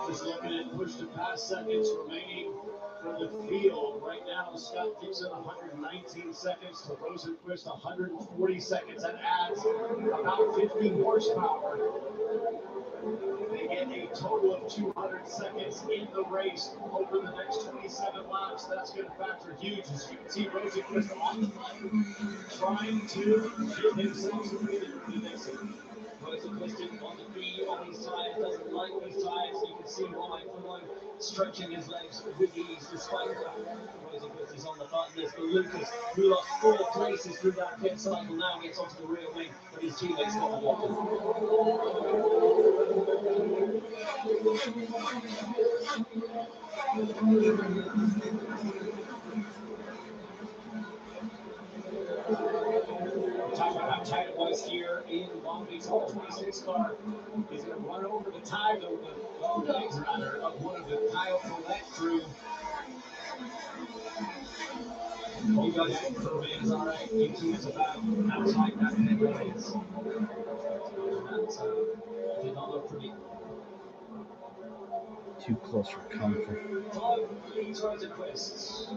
Just looking at push-to-pass seconds remaining for the field. Right now, Scott Dixon 119 seconds to Rosenquist 140 seconds. That adds about 50 horsepower. They get a total of 200 seconds in the race over the next 27 laps. That's going to factor huge as you can see Rosenquist on the button trying to get himself some Dixon. Rosenquist on the B on these tires, doesn't like these tires. You can see why Palou stretching his legs with ease despite that. Rosenquist is on the button. There's the Lucas, who lost 4 places through that pit cycle, now gets onto the rear wing, but his teammates got the water. Talking about tight it was here in Long Beach. The 26 car is going to run over the tire, the legs rather, of one of the Kyle Collette crew. You got that curve is all right. UT is about how tight that pit lane is. That did not look pretty. Too close for comfort. Palou leads Rosenquist.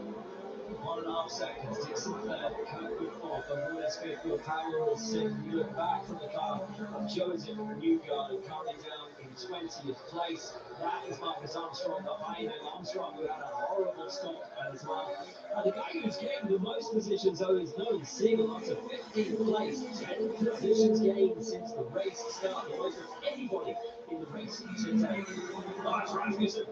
1.5 seconds. Dixon third. Kirkwood fourth. On Lewis fifth. Will Powell sixth. You look back from the car of Joseph Newgarden coming down in 20th place. That is Marcus Armstrong behind him. Armstrong who had a horrible stop as well. And the guy who's getting the most positions though is known, seeing a lot of 15th place. 10 positions gained since the race started. The most of anybody in the race today. That's Rasmussen.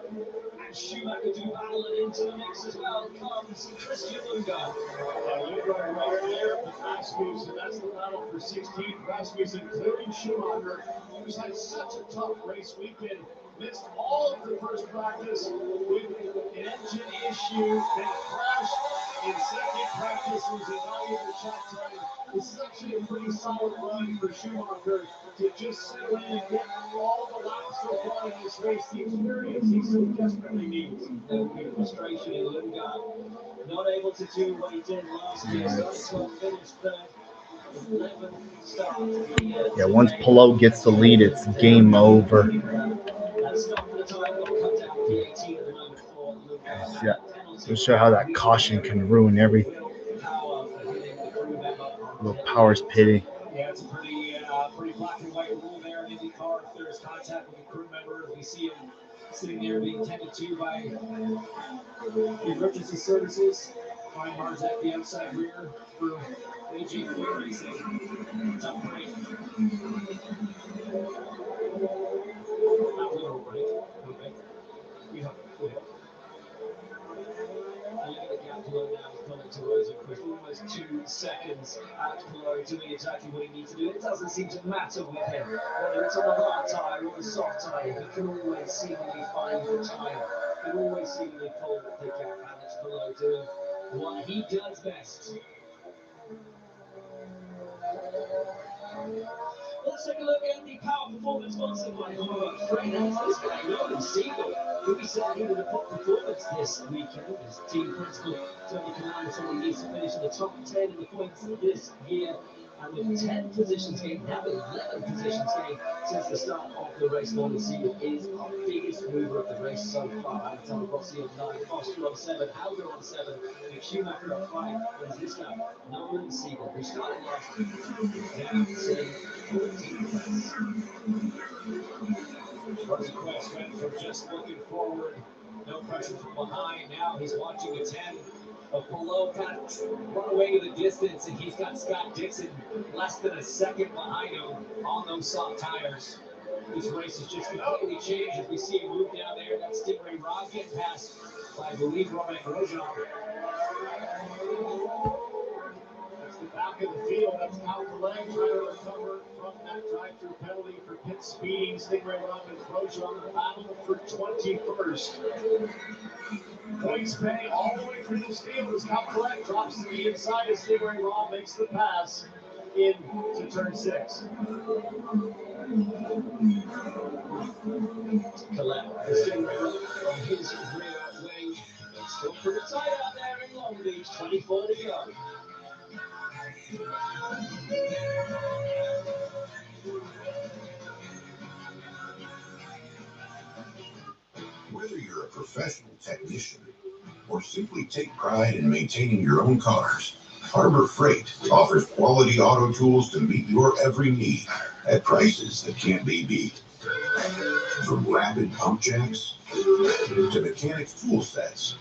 And Schumacher do battle it into the mix as well. Comes Christian Lundgaard. Lundgaard right there with Rasmussen. That's the battle for 16th. Rasmussen clearing Schumacher, who's had such a tough race weekend. Missed all of the first practice with an engine issue, then crashed in second practice was a valuable shot time. This is actually a pretty solid run for Schumacher to just settle in and get all the laps so far in this race. The experience he so desperately needs. There will be frustration in Lundgaard. Not able to do what he did last year. So finished third. 11 start. Yeah, once Palou gets the lead, it's game over. That's not for the time. Got cut down P18 at the moment for Lundgaard. Yeah, to show how that caution can ruin everything. Power for hitting the crew member. Little power's pity. Yeah, it's a pretty black and white rule there in IndyCar. If there's contact with a crew member, we see him sitting there being tended to by the emergency services. Fine bars at the outside rear for AG3 racing. Tough break. Not literal break. Okay. We hope. And look at the gap below now. He's coming to Rosenquist. Almost 2 seconds out below, doing exactly what he needs to do. It doesn't seem to matter with him. Whether it's on the hard tire or the soft tire, he can always seemingly find the tire. He can always seemingly pull the gap. Alex below doing what he does best. Let's take a look at the power performance sponsored by Prix. This guy, Nolan Siegel, who we said needed a pop performance this weekend. His team principal Tony Kanaan said he needs to finish in the top 10 in the points this year. And with 10 positions gained, now 11 positions gained since the start of the race. Nolan Siegel is our biggest mover of the race so far. Alexander Rossi on 9, Foster on 7, Alder on 7, and Schumacher on 5. Whereas this guy, Nolan Siegel, who started last year, down to 14th place. Rosenquist went from just looking forward, no pressure from behind. Now he's watching a 10. Palou kind of run away to the distance, and he's got Scott Dixon less than a second behind him on those soft tires. This race has just completely changed as we see him move down there. That Stingray Rob getting passed by, I believe, Romain Grosjean. That's the back of the field. That's Alcaleg trying to recover from that drive-through penalty for pit speeding. Stingray Rob and Grosjean battle for 21st. Points pay all the way through this field as Alcaleg drops to the inside as Stingray Rob makes the pass into turn 6. Collette, the Stingray Rob on his rear wing. It's still pretty tight out there in Long Beach. 24 to go. Whether you're a professional technician or simply take pride in maintaining your own cars, Harbor Freight offers quality auto tools to meet your every need at prices that can't be beat. From rapid pump jacks to mechanics tool sets,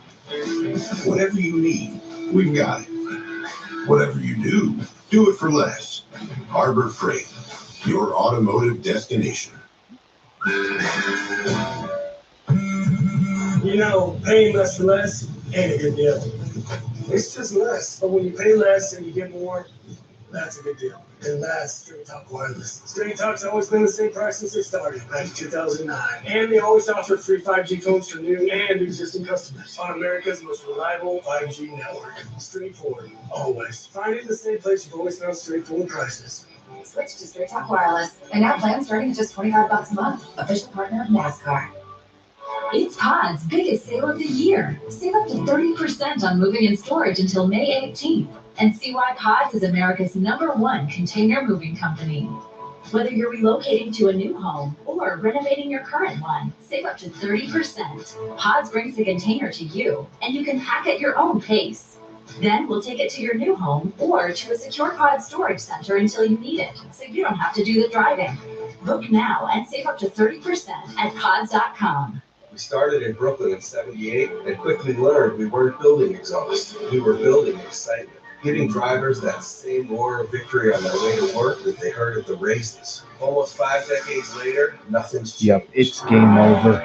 whatever you need, we've got it. Whatever you do it for less. Harbor Freight, your automotive destination. You know, paying less for less ain't a good deal. It's just less, but when you pay less and you get more, that's a good deal. And that's Straight Talk Wireless. Straight Talk's always been the same price since they started, back in 2009. And they always offer free 5G phones for new and existing customers on America's most reliable 5G network. Straightforward, always. Find it in the same place you've always found straightforward prices. Switch to Straight Talk Wireless. And now plans starting at just $25 a month. Official partner of NASCAR. It's Pod's biggest sale of the year. Save up to 30% on moving and storage until May 18th. And see why Pods is America's #1 container moving company. Whether you're relocating to a new home or renovating your current one, save up to 30%. Pods brings the container to you, and you can pack at your own pace. Then we'll take it to your new home or to a secure Pod storage center until you need it, so you don't have to do the driving. Book now and save up to 30% at pods.com. We started in Brooklyn in '78 and quickly learned we weren't building exhaust. We were building excitement, giving drivers that same roar of victory on their way to work that they heard at the races. Almost 5 decades later, nothing's changed. Yep, it's game over.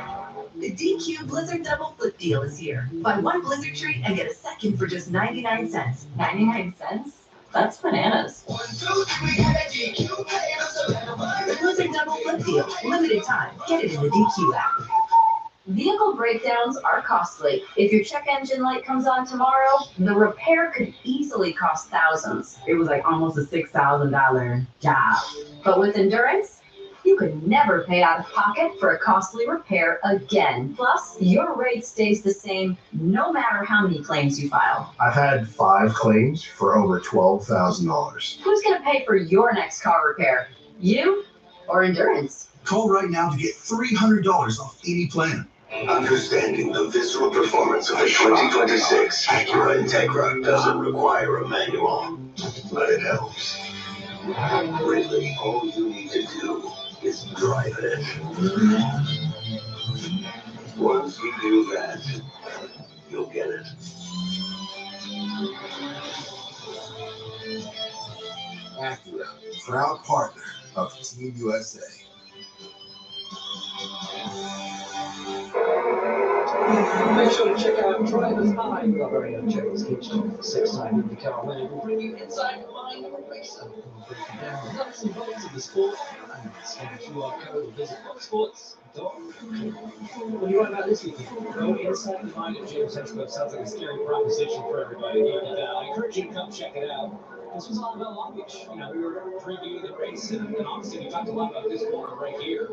The DQ Blizzard Double Flip Deal is here. Buy one Blizzard treat and get a second for just 99 cents. 99 cents? That's bananas. The Blizzard Double Flip Deal. Limited time. Get it in the DQ app. Vehicle breakdowns are costly. If your check engine light comes on tomorrow, the repair could easily cost thousands. It was like almost a $6,000 job. But with Endurance, you could never pay out of pocket for a costly repair again. Plus, your rate stays the same no matter how many claims you file. I've had 5 claims for over $12,000. Who's going to pay for your next car repair? You or Endurance? Call right now to get $300 off any plan. Understanding the visceral performance of the 2026 Acura Integra doesn't require a manual, but it helps. Really, all you need to do is drive it. Once you do that, you'll get it. Acura, proud partner of Team USA. Make sure to check out Drivers High with our very own James Kitchen, 6-time IndyCar winner. We'll bring you inside the mind of a racer. We'll break you down the nuts and bolts of the sport and scan the QR code or visit motorsports.com. What do you write about this weekend? Go inside the mind of James Hedgesworth. Sounds like a scary proposition for everybody. And I encourage you to come check it out. This was all about Long Beach. You know, we were previewing the race, and honestly, we talked a lot about this corner right here.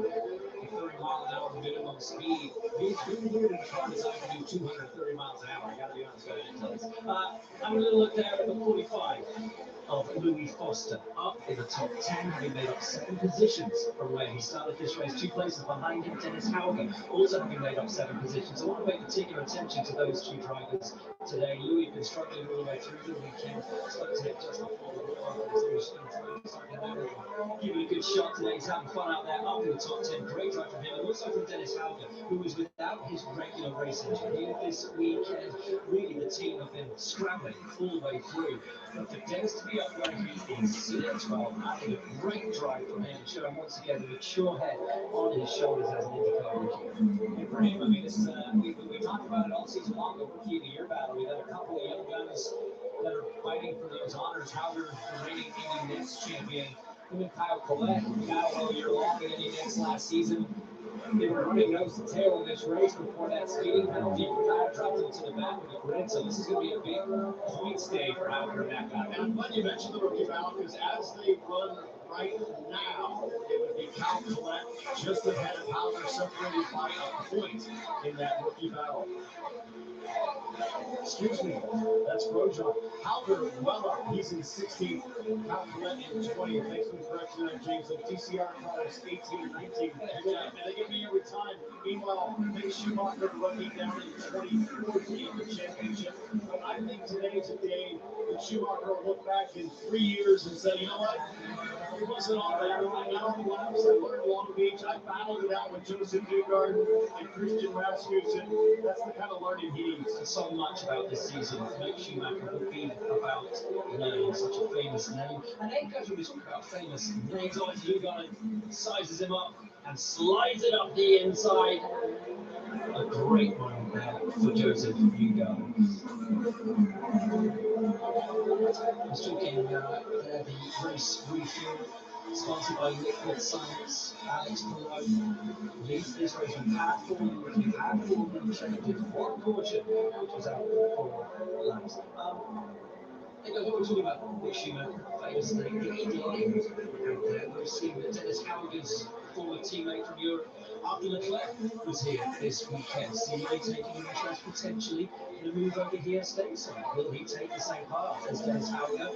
30-mile-an-hour minimum speed. It's really weird in a car designed to do 230 miles an hour. I gotta be honest with you. I'm going to look there at the 45 of Louis Foster, up in the top 10, having made up 7 positions from where he started this race. 2 places behind him, Dennis Hauger, also having made up 7 positions. I want to make particular attention to those 2 drivers today. Louis been struggling all the way through the weekend. Stuck his head just before the wall. Give it a good shot today. He's having fun out there, up in the top 10. Great drive from him, and also from Dennis Hauger, who was without his regular race engineer this weekend. Really, the team have been scrambling all the way through. But for Dennis to be up where he is, C12, having a great drive from him, showing once again the mature head on his shoulders as an IndyCar rookie. And for him, I mean, this, we talked about it all season long, the Rookie of the Year battle. We've had a couple of young guys that are fighting for those honors. Hauger, the reigning Indy Next champion. Him and Kyle Collette battled all year long at Indy Next last season. They were running nose to tail in this race before that speeding penalty for Kyle dropped them to the back of the grid. So this is going to be a big points day for Hauger and that guy. And I'm glad you mentioned the rookie battle, because as they run right now, it would be Kyle Collette just ahead of Hauger, separated by a point in that rookie battle. Excuse me, that's Grosjean. Hauger well up, he's in 16th. Kyle Collette in 20th. Thanks for the correction there, James. The TCR cars 18 and 19. And they get me every time. Meanwhile, Mick Schumacher rookie down in 24th in the championship. But I think today's a day that Schumacher will look back in 3 years and say, you know what? It wasn't all that. I got on the laps, I learned Long Beach, I battled it out with Joseph Newgarden and Christian Rasmussen. That's the kind of learning he needs. So much about this season to make Schumacher would be about learning such a famous name. And then guys, when we talk about famous names, always Newgarden sizes him up and slides it up the inside. A great moment there for Joseph Newgarden. I was talking there, the race refuel sponsored by Liquid Science. Alex Perot leads this race. We've had 4 changes, 1 caution, which was out for 4 laps. I think what we're talking about, Mick Schumacher, famous name, the Indy legend out there. We've seen that Dennis Hauger's former teammate from Europe, Arthur Leclerc, was here this weekend, seemingly taking an interest potentially in a move over here stateside. Will he take the same path as Dennis Hauger,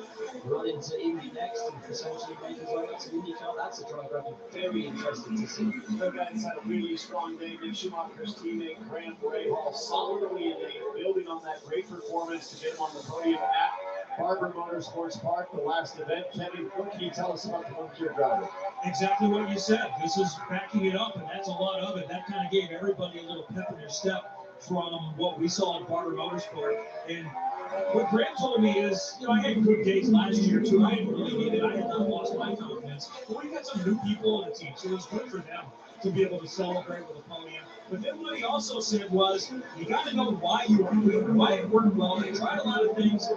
run into Indy next, and potentially make his way up to IndyCar? That's a driver I'd be very interested to see. Those guys had a really strong day. Mick Schumacher's teammate, Graham Rahal, solidly in 8th, building on that great performance to get him on the podium at Barber Motorsports Park, the last event. Kevin, what can you tell us about the one-gear driver? Exactly what you said. This is backing it up, and that's a lot of it. That kind of gave everybody a little pep in their step from what we saw at Barber Motorsport. And what Graham told me is, you know, I had good days last year too. I didn't really need it. I had not lost my confidence. But we've got some new people on the team, so it was good for them to be able to celebrate with a podium. But then what he also said was, you got to know why you are doing it, why it worked well. They tried a lot of things. They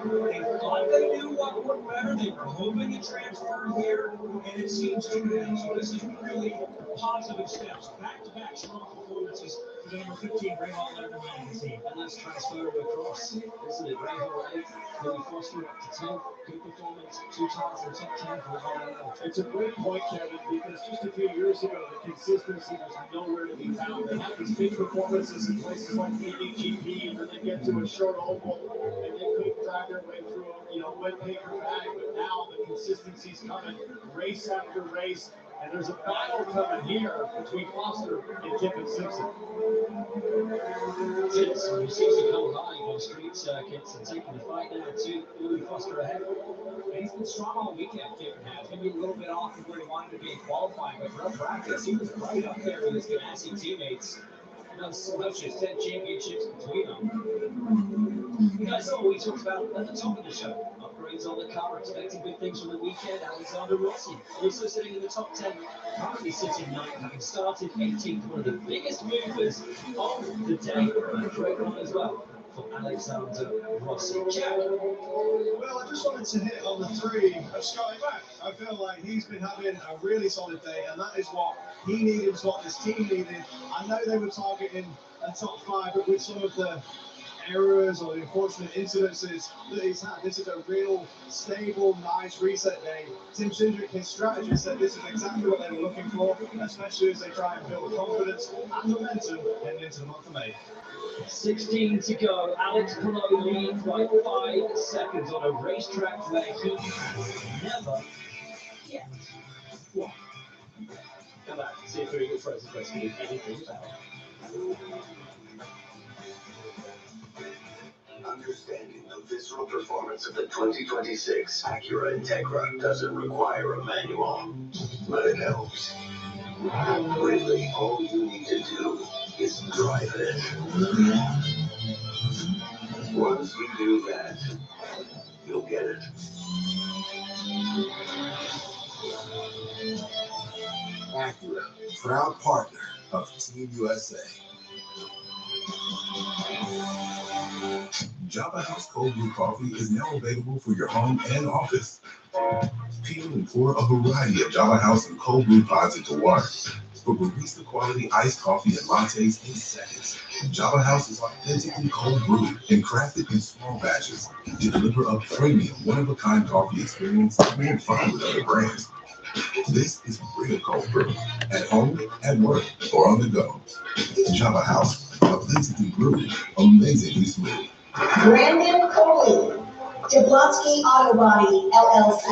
thought they knew what worked better. They were hoping it transferred here, and it seems to have. So this is really positive steps. Back-to-back strong performances for the number 15 Ray Hall Leonard magazine. And that's transferred across, isn't it? Ray Hall 8, Billy Foster up to 10. Good performance, 2 times in the top 10 for Hall. It's a great point, Kevin, because just a few years ago, the consistency was nowhere to be found. They had these big performances in places like the IndyCar, and then they get to a short oval, and they couldn't drag their way through a wet paper bag. But now the consistency's coming, race after race, and there's a battle coming here between Foster and Kippen Simpson. It is. He seems to come alive on street circuits and taking the fight now to Billy Foster ahead. And he's been strong all weekend, Kippen has. Maybe a little bit off of where he wanted to be in qualifying, but for practice, he was right up there with his Ganassi teammates. That's just 10 championships between them. You guys saw what we talked about at the top of the show. Upgrades on the car, expecting big things from the weekend. Alexander Rossi, also sitting in the top 10, currently sitting 9th, having started 18th, one of the biggest movers of the day. And a great one as well for Alexander Rossi. Jack. Well, I just wanted to hit on the 3 of Scotty Mack. I feel like he's been having a really solid day, and that is what he needed, is what this team needed. I know they were targeting a top 5, but with some of the errors or the unfortunate incidences that he's had, this is a real stable, nice reset day. Tim Cindric, his strategist, said this is exactly what they were looking for, especially as they try and build confidence and momentum heading into the month of May. 16 to go. Alex Palou leads by 5 seconds on a racetrack where he has never yet won. Come back, see if we can throw some question in anything about. Understanding the visceral performance of the 2026 Acura Integra doesn't require a manual, but it helps. Really, all you need to do is drive it. Once you do that, you'll get it. Acura, proud partner of Team USA. Java House Cold Brew Coffee is now available for your home and office. Peel and pour a variety of Java House and cold brew pods into water for barista quality iced coffee and lattes in seconds. Java House is authentically cold brewed and crafted in small batches to deliver a premium, one-of-a-kind coffee experience you won't find with other brands. This is real cold brew, at home, at work, or on the go. Java House, authentically brewed, amazingly smooth. Brandon Coley, Jablonski Auto Body, LLC.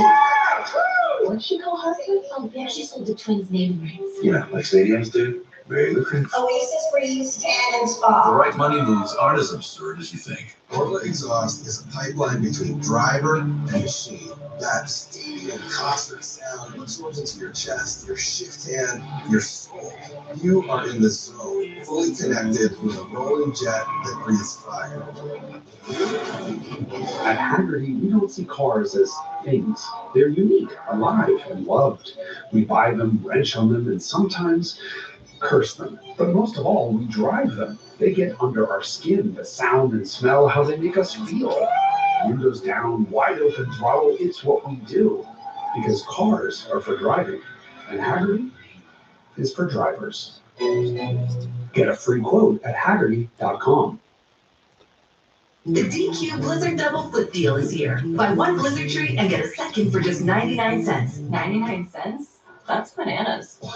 What did she call husband? Oh, yeah, she sold the twins' naming rights. Yeah, like stadiums do. Very lucrative. Oasis Breeze Tan and The Spa. right money moves aren't as absurd as you think. Orla exhaust is a pipeline between driver and machine. That steamy and constant sound absorbs into your chest, your shift hand, your soul. You are in the zone, fully connected with a rolling jet that breathes fire. At Haggerty, we don't see cars as things. They're unique, alive, and loved. We buy them, wrench on them, and sometimes curse them. But most of all, we drive them. They get under our skin, the sound and smell, how they make us feel. Windows down, wide open throttle, it's what we do. Because cars are for driving, and Haggerty is for drivers. Get a free quote at Haggerty.com. The DQ Blizzard Double Flip Deal is here. Buy 1 Blizzard treat and get a second for just 99 cents. 99 cents? That's bananas. The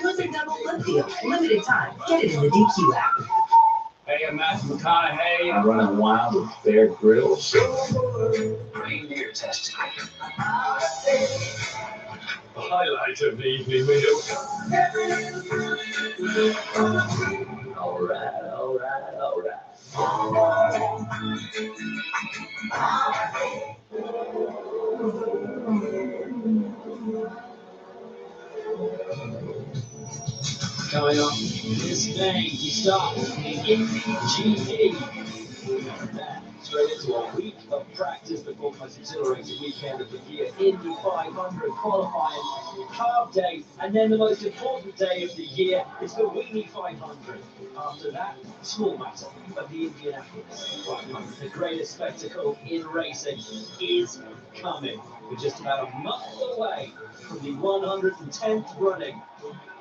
Blizzard Double Flip Deal. Limited time. Get it in the DQ app. Hey, I'm Matthew McConaughey. I'm running wild with Bear Grylls. Reindeer testing. Highlight of the evening, we do. All right. Coming up this thing, he stops the NTT. straight into a week of practice before the most exhilarating weekend of the year. Indy 500 qualifying, carb day, and then the most important day of the year is the Weenie 500. After that, small matter of the Indianapolis 500. The greatest spectacle in racing is coming. We're just about a month away from the 110th running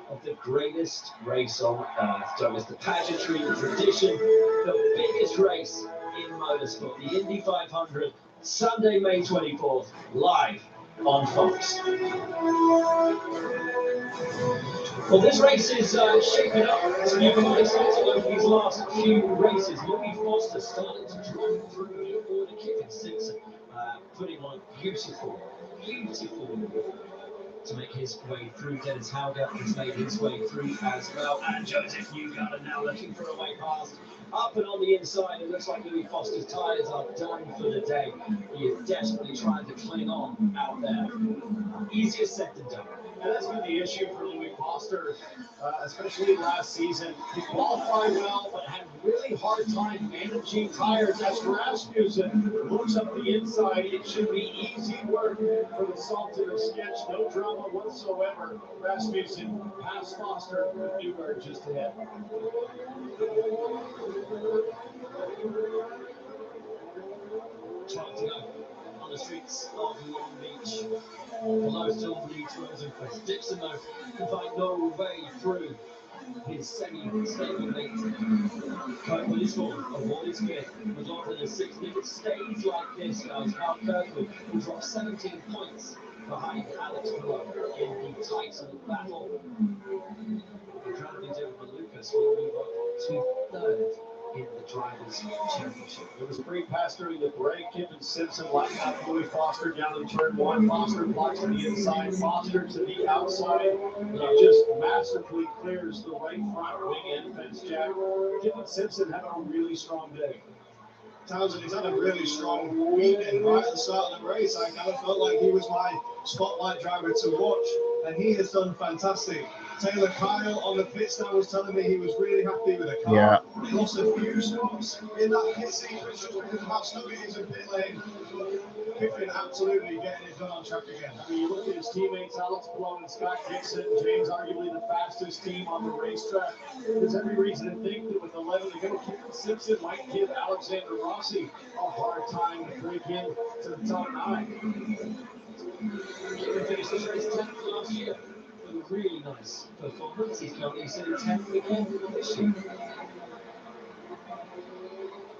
of the greatest race on earth. Don't miss the pageantry, the tradition, the biggest race in motorsport, the Indy 500, Sunday, May 24th, live on Fox. Well, this race is shaping up to be quite exciting over these last few races. Louis Foster started to drop through the order, kicking Simpson, putting on a beautiful to make his way through. Dennis Hauger has made his way through as well. And Joseph Newgarden now looking for a way past. Up and on the inside, it looks like Louis Foster's tyres are done for the day. He is desperately trying to cling on out there. Easier said than done. And that's been the issue for Louis Foster, especially last season. He qualified well, but had a really hard time managing tires. As Rasmussen looks up the inside, it should be easy work for the Salter sketch. No drama whatsoever. Rasmussen past Foster with Newgarden just ahead. Trying to go on the streets of Long Beach. Below still leads Rosenquist. Dixon, though, can find no way through his semi-stablemate. Kirkwood is fourth, Award is fifth, McLaughlin is sixth. If it stays like this, guys, Carl Kirkwood will drop 17 points behind Alex Palou in the title battle. Incredibly difficult. Lucas will move up to third in the Drivers' Championship. It was Prix passed during the break. Kevin Simpson lighting up Louis Foster down in turn one. Foster blocks to the inside, Foster to the outside. He just masterfully clears the right front wing end fence jack. Kevin Simpson having a really strong day. Townsend, he's had a really strong weekend right at the start of the race. I kind of felt like he was my spotlight driver to watch, and he has done fantastic. Taylor Kyle on the pit stand was telling me he was really happy with the car. Yeah. He lost a few spots in that pit sequence just because of how snug it is in pit lane. Pippin absolutely getting it done on track again. I mean, you look at his teammates, Alex Palou and Scott Dixon, James arguably the fastest team on the racetrack. There's every reason to think that with 11 to go, Kevin Simpson might give Alexander Rossi a hard time to break in to the top 9. Kevin finished this race 10th last year with a really nice performance. He's currently sitting 10th again this year.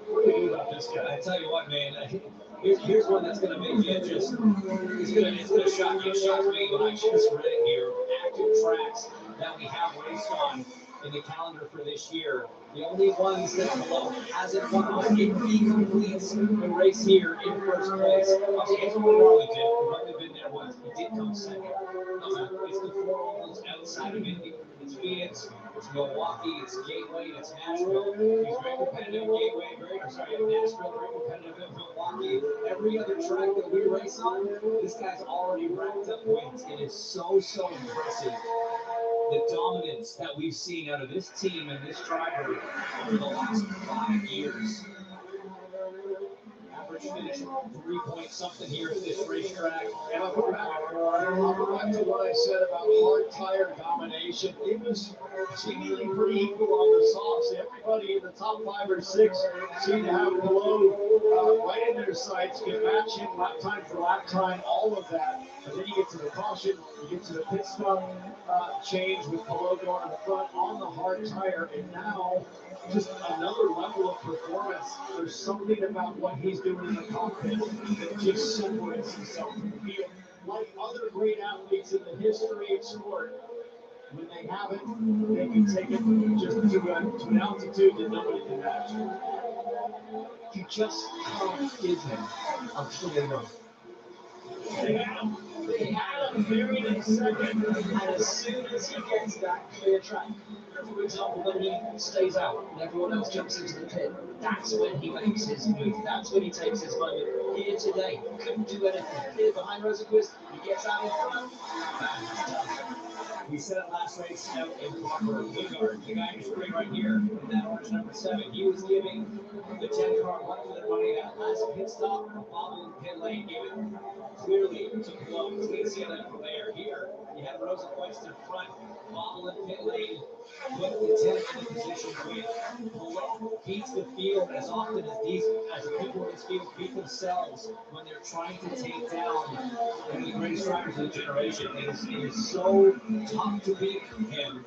What do you do about this guy? I tell you what, man. Here's one that's going to make you just. It's going to shock you. It shocked me when I just read it here. Active tracks that we have raced on in the calendar for this year. The only ones that Palou hasn't won on if he completes the race here in first place. Obviously, it's only Darlington. We've only been there once. He did come second. It's the 4 ovals outside of Indy. It's Phoenix, it's Milwaukee, it's Gateway, it's Nashville. He's very competitive in Gateway, Nashville, very competitive in Milwaukee. Every other track that we race on, this guy's already racked up wins. It is so impressive. The dominance that we've seen out of this team and this driver over the last 5 years. Average finish 3-point-something here at this racetrack. And I'll go back to what I said about hard tire domination. It was seemingly pretty equal on the softs. Everybody in the top 5 or 6 seemed to have Palou right in their sights, get matching, lap time for lap time, all of that. And then you get to the caution, you get to the pit stop change with Palou going in the front on the hard tire, and now just another level of performance. There's something about what he's doing in the cockpit that just separates himself from the field. Like other great athletes in the history of sport, when they have it, they can take it just to an altitude that nobody can match. You just can't give him a clear run. They had him very next second, and as soon as he gets that clear track, for example, when he stays out and everyone else jumps into the pit, that's when he makes his move. That's when he takes his moment. Here today, couldn't do anything. Here behind Rosenquist, he gets out in front, and he's done. We said it last race out in Barber. Wingard, the guy who's screen right here, in that orange number 7, he was giving the 10 car run for their money. That last pit stop, Bobble pit lane gave it clearly to blow. Clean sailing from there. Here, you have Rosenquist in front, Bobble in pit lane, put the 10 in the position with below. Beats the field as often as these, as the people in this field beat themselves when they're trying to take down one of the greatest drivers of the generation. It is so tough to beat him.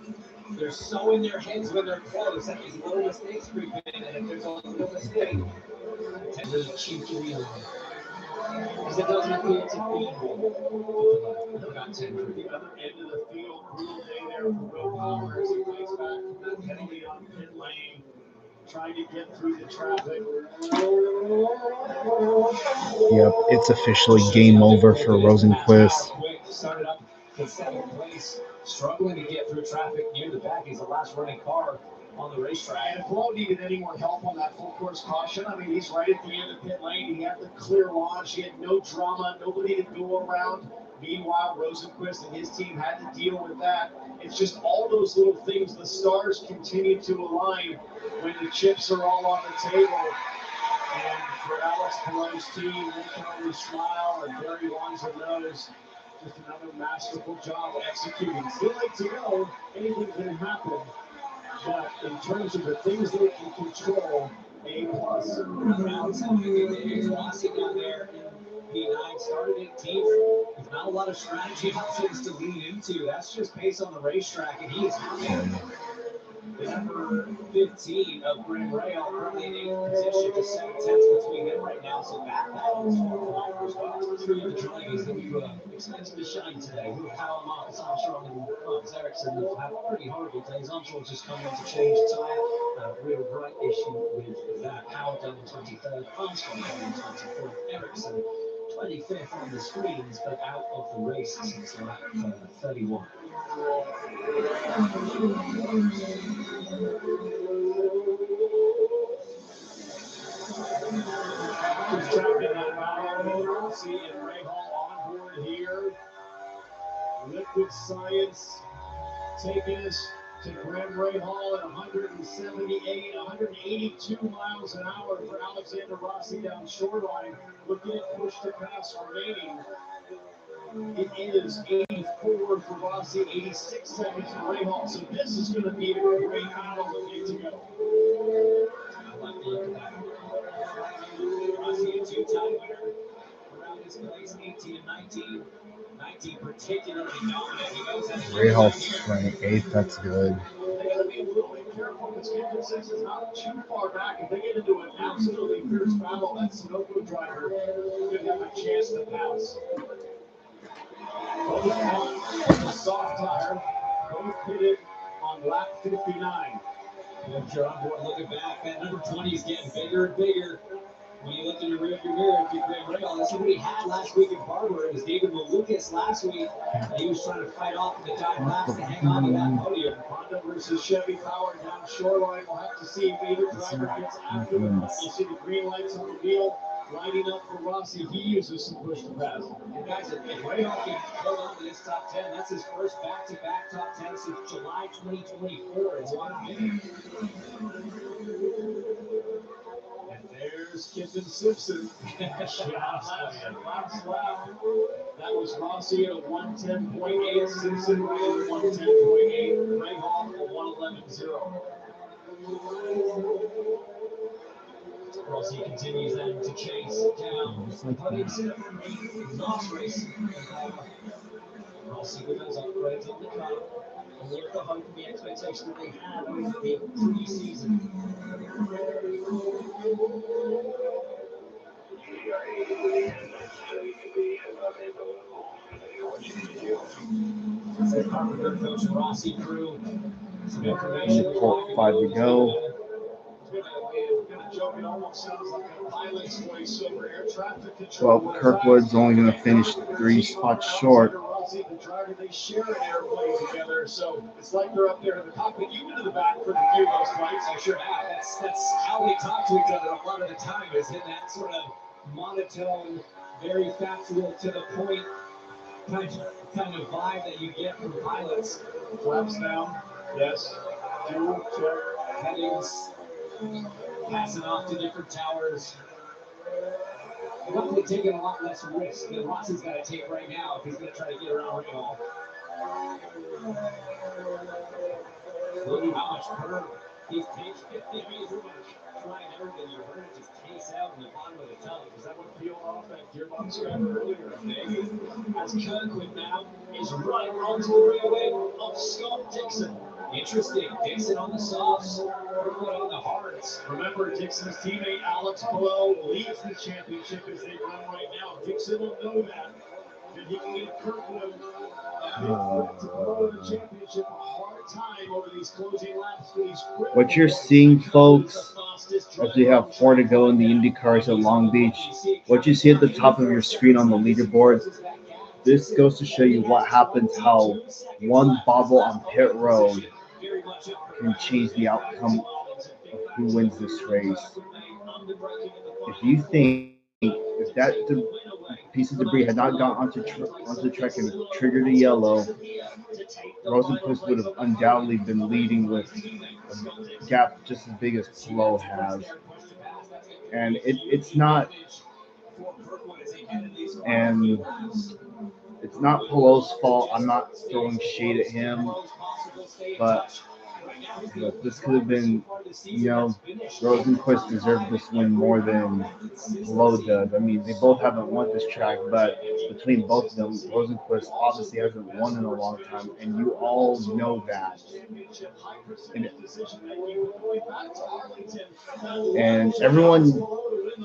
They're so in their heads when they're close that these little mistakes creep in, and if there's a little mistake, the cheeky wheel. Because it doesn't feel to be got 10 for the other end of the field. Brutal day there for Will Power as he fights back from that penalty on pit lane, trying to get through the traffic. Yep, it's officially game over for Rosenquist. Started up in 7th place, struggling to get through traffic near the back. He's the last running car on the racetrack. And if Lowe needed any more help on that full course caution, I mean, he's right at the end of pit lane. He had the clear launch. He had no drama, nobody to go around. Meanwhile, Rosenquist and his team had to deal with that. It's just all those little things. The stars continue to align when the chips are all on the table. And for Alex Pallot's team, they can only smile, and Barry Wanzer knows just another masterful job executing. Still late to go, anything can happen. But in terms of the things they can control, A+. Alex Rossi down there in P9 started 18th. There's not a lot of strategy options to lean into. That's just pace on the racetrack, and he is having the number 15 of Graham Rahal currently in 8th position, just 7/10 between them right now. So that battle is for the line as well. 3 of the drivers that we expected to shine today. We have Kyle, Marcus Armstrong, and Marcus Ericsson who have pretty horrible days. Armstrong's just come in to change the tire. Real bright issue with that. Howard done in 23rd, Armstrong done in 24th, Ericsson 25th on the screens, but out of the race since lap 31. Who's trapped in that battle? Rossi and Rahal on board here. Liquid Science taking us to Graham Rahal at 178, 182 miles an hour for Alexander Rossi down shoreline. Looking at push to pass remaining. It is 84 for Rossi, 86 seconds for Rahal. So this is going to be a great battle with you to go. I like the look of that. Rossi, a two-time winner around his place, 18 and 19. 19 particularly dominant. Rahal's running 8th, that's good. They got to be a little bit careful because Kendrick Six is not too far back. If they get into an absolutely fierce battle, that Sunoco driver could have a chance to pass. Both on the soft tire, both pitted on lap 59. If you're on board looking back, that number 20 is getting bigger and bigger. When you look in your rearview mirror, if you're Graham Rahal, that's what we had last week in Barber. It was David Malukas last week. He was trying to fight off the dive last to hang on to that podium. Honda versus Chevy Power down shoreline. We'll have to see if either driver gets after them. You see the green lights on the wheel lighting up for Rossi. He uses some push to pass. And guys, if Rahal can hold on to this top 10, that's his first back-to-back top 10 since July 2024. It's one minute. And there's Kiffin Simpson. Last lap. That was Rossi at 110.8. Simpson right at 110.8. Rahal at 111.0. Rossi continues then to chase down the podium set for me. Last race. Rossi with those upgrades on the car. And with the hope and the expectation that they had over the pre-season. So Carpenter, Coach Rossi crew, some information. 5 to go. Well, Kirkwood's only going to finish 3 spots short. The driver, they share an airplane together, so it's like they're up there in the cockpit. You've been to the back for a few of those flights. I sure have. That's how they talk to each other a lot of the time, is in that sort of monotone, very factual, to the point kind of vibe that you get from pilots. Flaps down. Yes. Do check. Headings, passing off to different towers. Definitely taking a lot less risk than Rossi's got to take right now if he's going to try to get around Ringall. Look at how much curve he's taken. Trying everything. You heard it just case out in the bottom of the tunnel because that would feel off that gearbox grab earlier. Maybe as Kirkwood now is right onto the rearway of Scott Dixon. Interesting. Dixon on the softs, Kirkwood on the hards. Remember, Dixon's teammate Alex Palou leads the championship as they run right now. Dixon will know that. If he can get Kirkwood to Palou in the championship a hard time over these closing laps for these What you're seeing, folks, as we have 4 to go in the IndyCars at Long Beach, what you see at the top of your screen on the leaderboard, this goes to show you what happens, how one bobble on pit road can change the outcome of who wins this race. If you think if that piece of debris had not gone onto the track and triggered a yellow, Rosenquist would have undoubtedly been leading with a gap just as big as Palou has. And it's not Palou's fault. I'm not throwing shade at him, but this could have been, Rosenquist deserved this win more than Palou does. I mean, they both haven't won this track, but between both of them, Rosenquist obviously hasn't won in a long time, and you all know that. And everyone,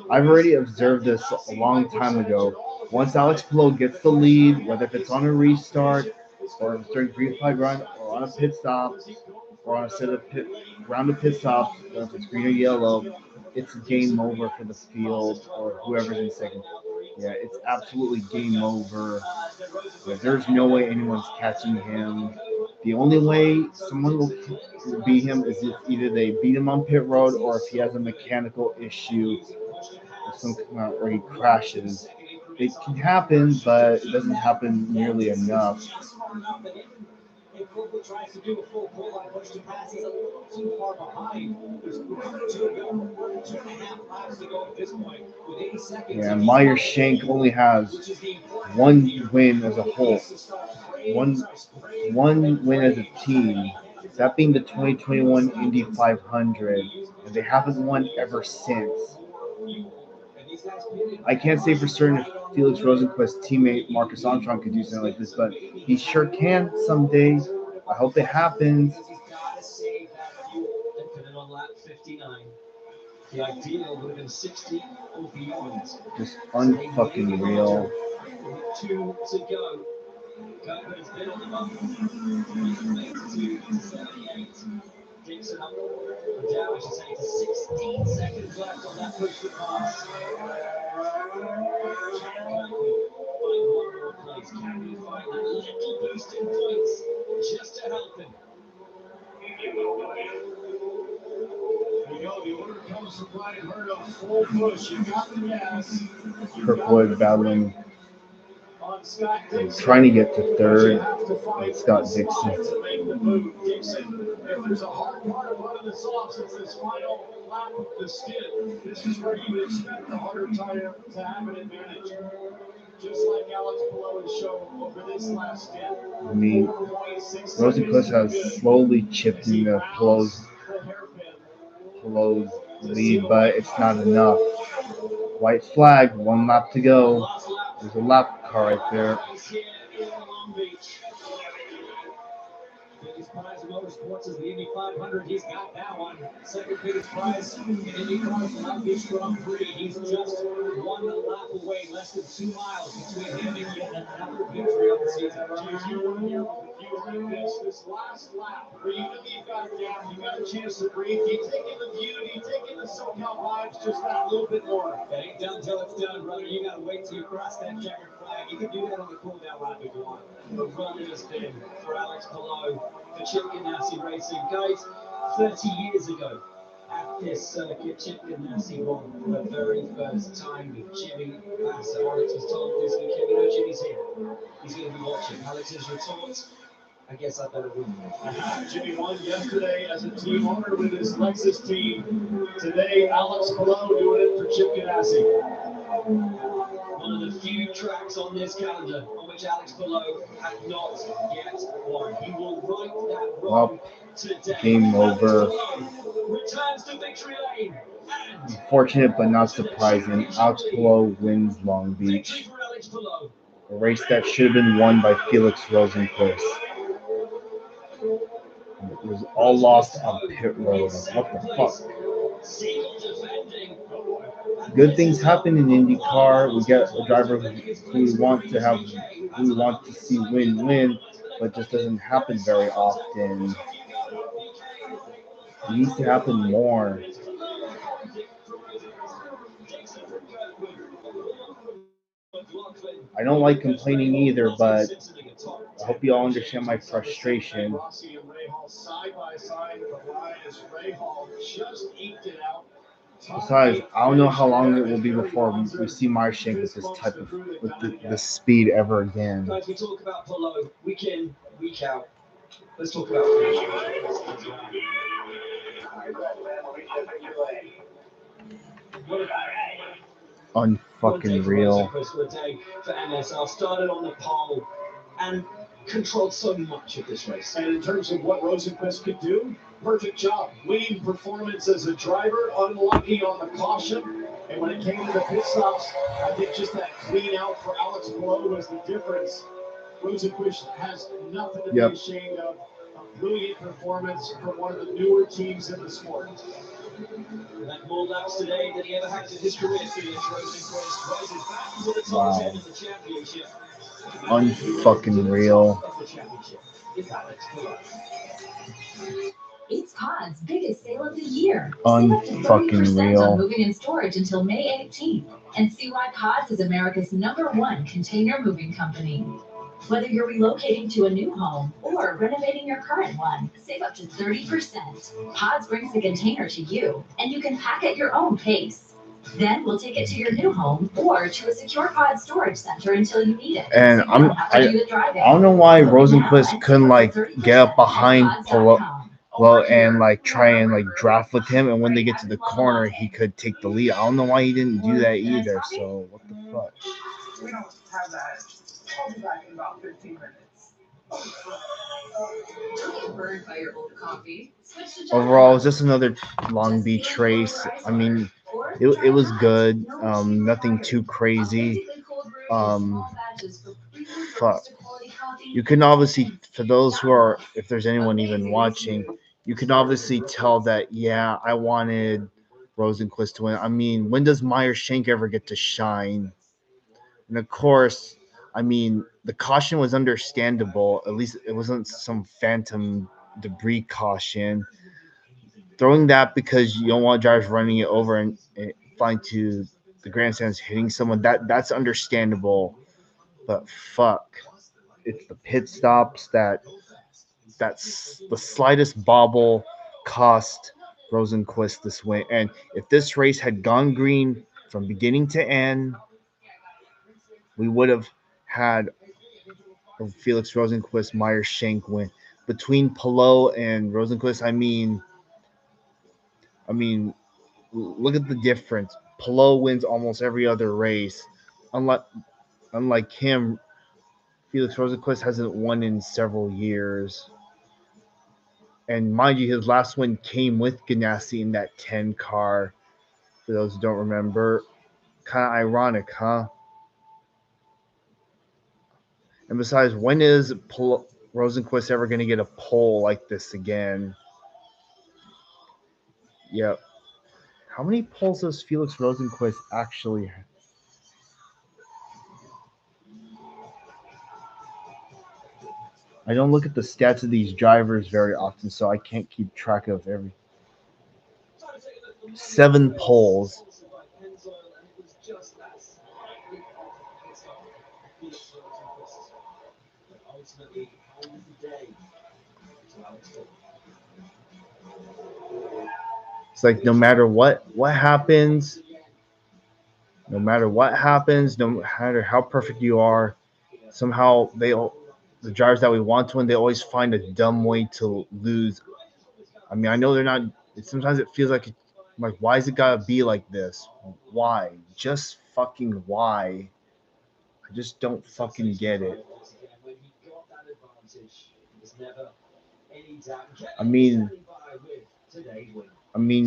I've already observed this a long time ago. Once Alex Palou gets the lead, whether if it's on a restart, or if it's during green flag run, or on a pit stop, or on a set of round of pit stops, or if it's green or yellow, it's game over for the field or whoever's in second. Yeah, it's absolutely game over. Yeah, there's no way anyone's catching him. The only way someone will beat him is if either they beat him on pit road or if he has a mechanical issue where he crashes. It can happen, but it doesn't happen nearly enough. If Kirkwood tries to do a full pull-on push to pass, he's a little too far behind. There's 2 to go, 2.5 laps to go at this point. With 80 seconds. Yeah, Meyer Shank only has one win as a whole. One win as a team. That being the 2021 Indy 500, and they haven't won ever since. I can't say for certain if Felix Rosenquist's teammate Marcus Armstrong could do something like this, but he sure can someday. I hope it happens. The ideal would have been 60 or beyond. Just unfucking real. 2 to go. Kirkwood has been on the bump. 82 to 78. Dixon up and down, I should say, to 16 seconds left on that push to pass. Find one more place. Can we find that little boost in points just to help him? There you go. The order comes from Brian Hurd on full push. You got the gas. Kirkwood battling, trying to get to third. Scott Dixon. If there's a hard part of running this off since this final lap of the stint, this is where you would expect the harder tire to have an advantage. Just like Alex Palou has shown over this last stint. I mean, Rosenquist has slowly chipped into Palou's lead, but it's not enough. White flag, 1 lap to go. There's a lap car right there. Biggest prize in motorsports is the Indy 500. He's got that one. Second biggest prize in IndyCar's Long Beach Grand Prix. He's just 1 lap away, less than 2 miles between him and yet another victory of the season. This last lap, where you've got a gap, you got a chance to breathe. You take in the view, you take in the SoCal vibes just that little bit more. It ain't done till it's done, brother. You gotta wait till you cross that checkered flag. You can do that on the cool-down lap if you want. The run it has been for Alex Palou, for Chip Ganassi Racing. Guys, 30 years ago, at this circuit. Chip Ganassi won for the very first time with Jimmy. As Alex was told this weekend, Jimmy's here. He's going to be watching. Alex's retort, I guess I better win. Jimmy won yesterday as a team owner with his Lexus team. Today, Alex Palou doing it for Chip Ganassi. One of the few tracks on this calendar on which Alex Palou had not yet won. He will right that wrong today. Game over. Returns to victory lane. Unfortunate but not surprising. Alex Palou wins Long Beach. A race that should have been won by Felix Rosenqvist. It was all lost on pit road. What the fuck? Good things happen in IndyCar. We get a driver who we want to see win, but just doesn't happen very often. It needs to happen more. I don't like complaining either, but I hope you all understand my frustration. Besides, I don't know how long it will be before we see Meyershank with this type of this speed ever again. Guys, we talk about Palou week in, week out. Let's talk about Unfucking real. For MSL started on the pole and controlled so much of this race. And in terms of what Rosenqvist could do, perfect job. Winning performance as a driver, unlucky on the caution. And when it came to the pit stops, I think just that clean out for Alex Palou was the difference. Rosenqvist has nothing to be ashamed of. A brilliant performance from one of the newer teams in the sport. Had more laps today than he ever had in his career. Felix Rosenqvist rises back to the top 10 of the championship. Unfucking real. It's Pod's biggest sale of the year. Unfucking real. On moving and storage until May 18th. And see why Pods is America's #1 container moving company. Whether you're relocating to a new home or renovating your current one, save up to 30%. Pods brings the container to you, and you can pack at your own pace. Then we'll take it to your new home or to a secure Pod storage center until you need it. And so I don't know why Rosenqvist couldn't get up behind Palou and try and draft with him, and when they get to the corner he could take the lead. I don't know why he didn't do that either. So what the fuck? We don't have that. I'll be back in about 15 minutes. Don't get burned by your old coffee. Overall, it was just another Long Beach race. I mean, it was good. Nothing too crazy. Fuck. You can obviously, for those who are, if there's anyone even watching, you can obviously tell that, yeah, I wanted Rosenqvist to win. I mean, when does Meyershank ever get to shine? And of course, I mean, the caution was understandable. At least it wasn't some phantom debris caution. Throwing that because you don't want drivers running it over and flying to the grandstands, hitting someone, that's understandable. But fuck, it's the pit stops that's the slightest bobble cost Rosenqvist this win. And if this race had gone green from beginning to end, we would have had a Felix Rosenqvist Meyershank win. Between Palou and Rosenqvist, I mean, look at the difference. Palou wins almost every other race. Unlike him, Felix Rosenqvist hasn't won in several years. And mind you, his last win came with Ganassi in that 10 car. For those who don't remember, kind of ironic, huh? And besides, when is Rosenqvist ever going to get a pole like this again? Yep. How many poles does Felix Rosenqvist actually have? I don't look at the stats of these drivers very often, so I can't keep track of every. 7 poles. It's like no matter what happens, no matter what happens, no matter how perfect you are, somehow the drivers that we want to win, they always find a dumb way to lose. I mean, I know they're not. Sometimes it feels like why is it gotta be like this? Why? Just fucking why? I just don't fucking get it. I mean,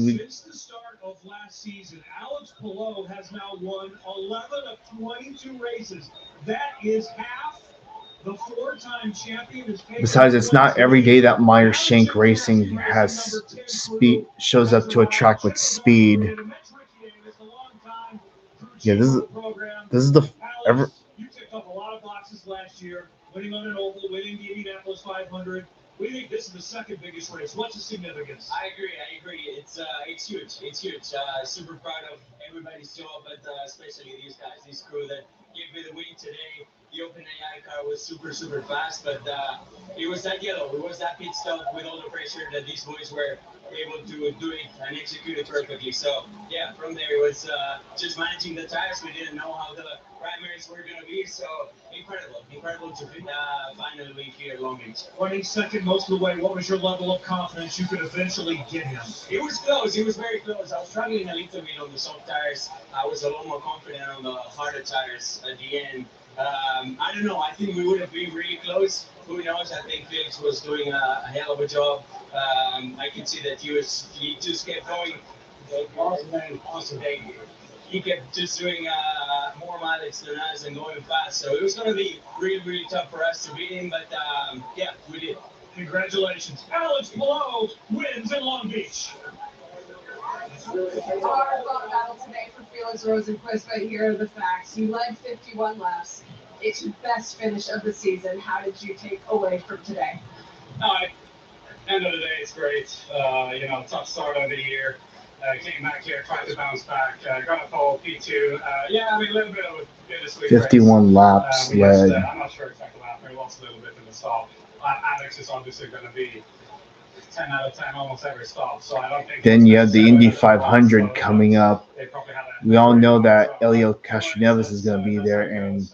Since the start of last season, Alex Palou has now won 11 of 22 races. That is half. The four-time champion is besides, it's not every day that Meyer Shank Racing has speed, shows up to a track with speed. Yeah, this is the ever. You ticked off a lot of boxes last year, winning on an oval, winning the Indianapolis 500. We think this is the second biggest race. What's the significance? I agree. It's huge. It's huge. Super proud of everybody's job, but especially these guys, this crew that gave me the win today. The Open AI car was super, super fast, but it was that yellow. It was that pit stop with all the pressure that these boys were able to do it and execute it perfectly. So, yeah, from there it was just managing the tires. We didn't know how the primaries were going to be, so incredible to finally win here at Long Beach. 22nd most of the way, what was your level of confidence you could eventually get him? It was close. It was very close. I was struggling a little bit on the soft tires. I was a lot more confident on the harder tires at the end. I don't know. I think we would have been really close. Who knows? I think Felix was doing a hell of a job. I can see that he just kept going. Awesome. He kept just doing more mileage than us and going fast. So it was going to be really, really tough for us to beat him. But yeah, we did. Congratulations. Alex Palou wins in Long Beach. Hard fought battle today for Felix Rosenquist, but here are the facts. You led 51 laps. It's your best finish of the season. How did you take away from today? End of the day, it's great. Tough start of the year. Came back here, tried to bounce back. Got a pole, P2. A little bit of a bittersweet 51 race. laps led. I'm not sure exactly what happened. We lost a little bit in the stop. Alex is obviously going to be 10 out of 10 almost every stop. So I don't think. Then you have the Indy 500 coming up. We all know that Elio Castroneves is going to be there, and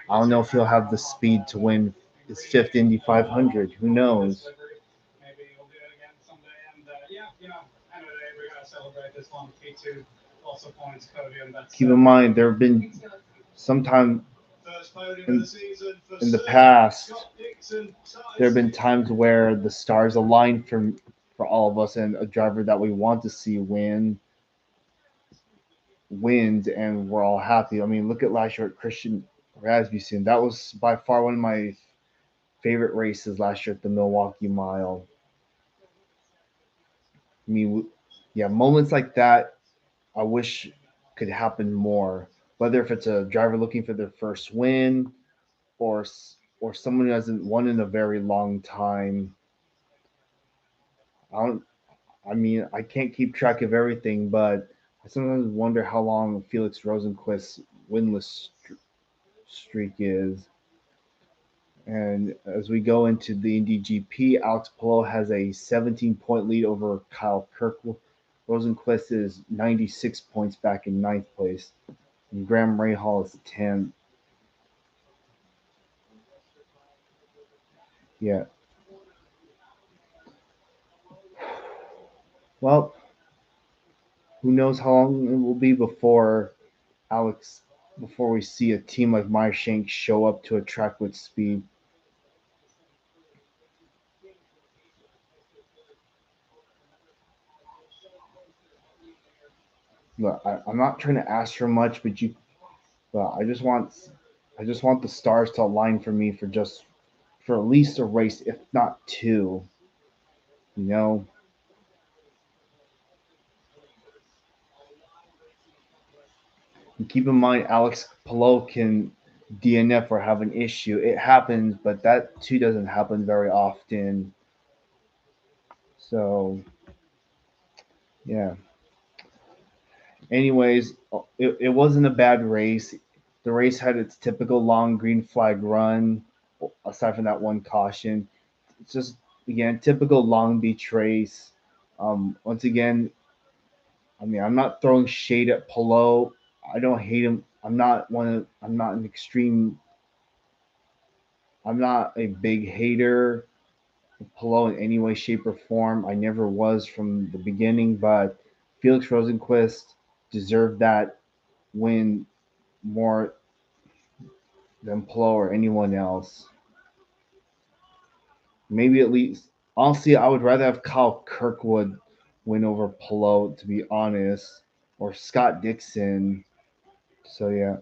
I don't know if he'll have the speed to win his fifth Indy 500. Who knows? Maybe he'll do it again someday. And end of the day, we got to celebrate this one. P2, lots of points, podium. Keep in mind, there have been sometime in the past, there have been times where the stars align for all of us, and a driver that we want to see wins, and we're all happy. I mean, look at last year at Christian Rasmussen. That was by far one of my favorite races last year at the Milwaukee Mile. I mean, yeah, moments like that I wish could happen more. Whether if it's a driver looking for their first win, or someone who hasn't won in a very long time. I mean, I can't keep track of everything, but I sometimes wonder how long Felix Rosenquist's winless streak is. And as we go into the Indy GP, Alex Palou has a 17-point lead over Kyle Kirkwood. Rosenquist is 96 points back in ninth place, and Graham Rahal is 10th. Yeah. Well, who knows how long it will be before we see a team like Meyer Shank show up to a track with speed. Look, I'm not trying to ask for much, but I just want the stars to align for me for at least a race, if not two. You know. And keep in mind, Alex Palou can DNF or have an issue. It happens, but that too doesn't happen very often. So, yeah. Anyways, it wasn't a bad race. The race had its typical long green flag run, aside from that one caution. It's just, again, typical Long Beach race. Once again, I mean, I'm not throwing shade at Pelot. I don't hate him. I'm not an extreme. I'm not a big hater of Pelot in any way, shape, or form. I never was from the beginning, but Felix Rosenquist deserved that win more than Pelot or anyone else. Maybe at least, honestly, I would rather have Kyle Kirkwood win over Pelot, to be honest, or Scott Dixon. So yeah.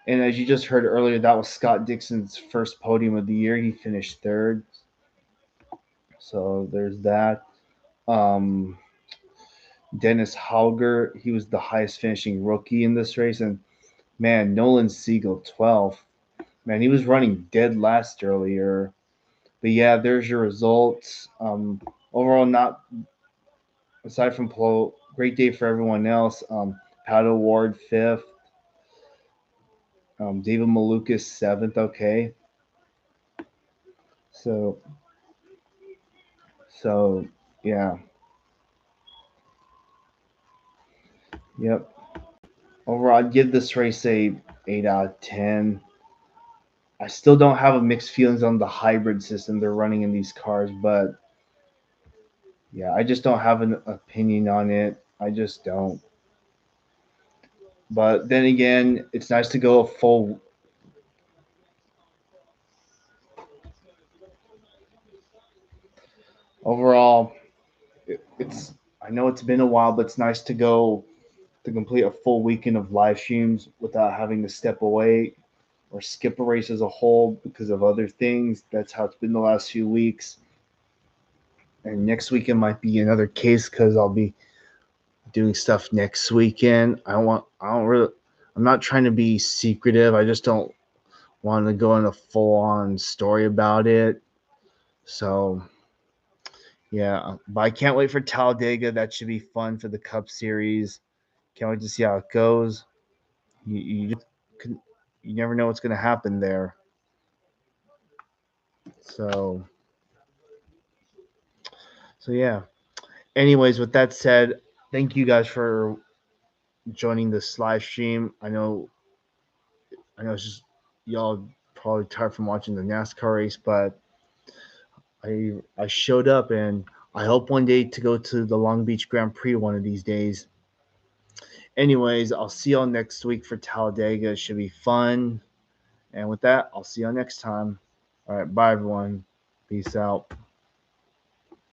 And as you just heard earlier, that was Scott Dixon's first podium of the year. He finished third. So there's that. Um, Dennis Hauger, he was the highest finishing rookie in this race. And man, Nolan Siegel, 12th. Man, he was running dead last earlier. But yeah, there's your results. Overall, not aside from Polo, great day for everyone else. Paddle Ward, 5th. David Malukas, 7th. Okay. So yeah. Yep. Overall, I'd give this race a 8 out of 10. I still don't have a mixed feelings on the hybrid system they're running in these cars, but yeah, I just don't have an opinion on it. I just don't. But then again, it's nice to go a full. Overall, it's. I know it's been a while, but it's nice to go to complete a full weekend of live streams without having to step away or skip a race as a whole because of other things. That's how it's been the last few weeks. And next weekend might be another case because I'll be doing stuff next weekend. I'm not trying to be secretive. I just don't want to go in a full on story about it. So yeah, but I can't wait for Talladega. That should be fun for the Cup Series. Can't wait to see how it goes. You just you never know what's going to happen there. So yeah. Anyways, with that said, thank you guys for joining this live stream. I know it's just y'all probably tired from watching the NASCAR race, but I showed up and I hope one day to go to the Long Beach Grand Prix one of these days. Anyways, I'll see y'all next week for Talladega. It should be fun. And with that, I'll see y'all next time. All right, bye everyone. Peace out.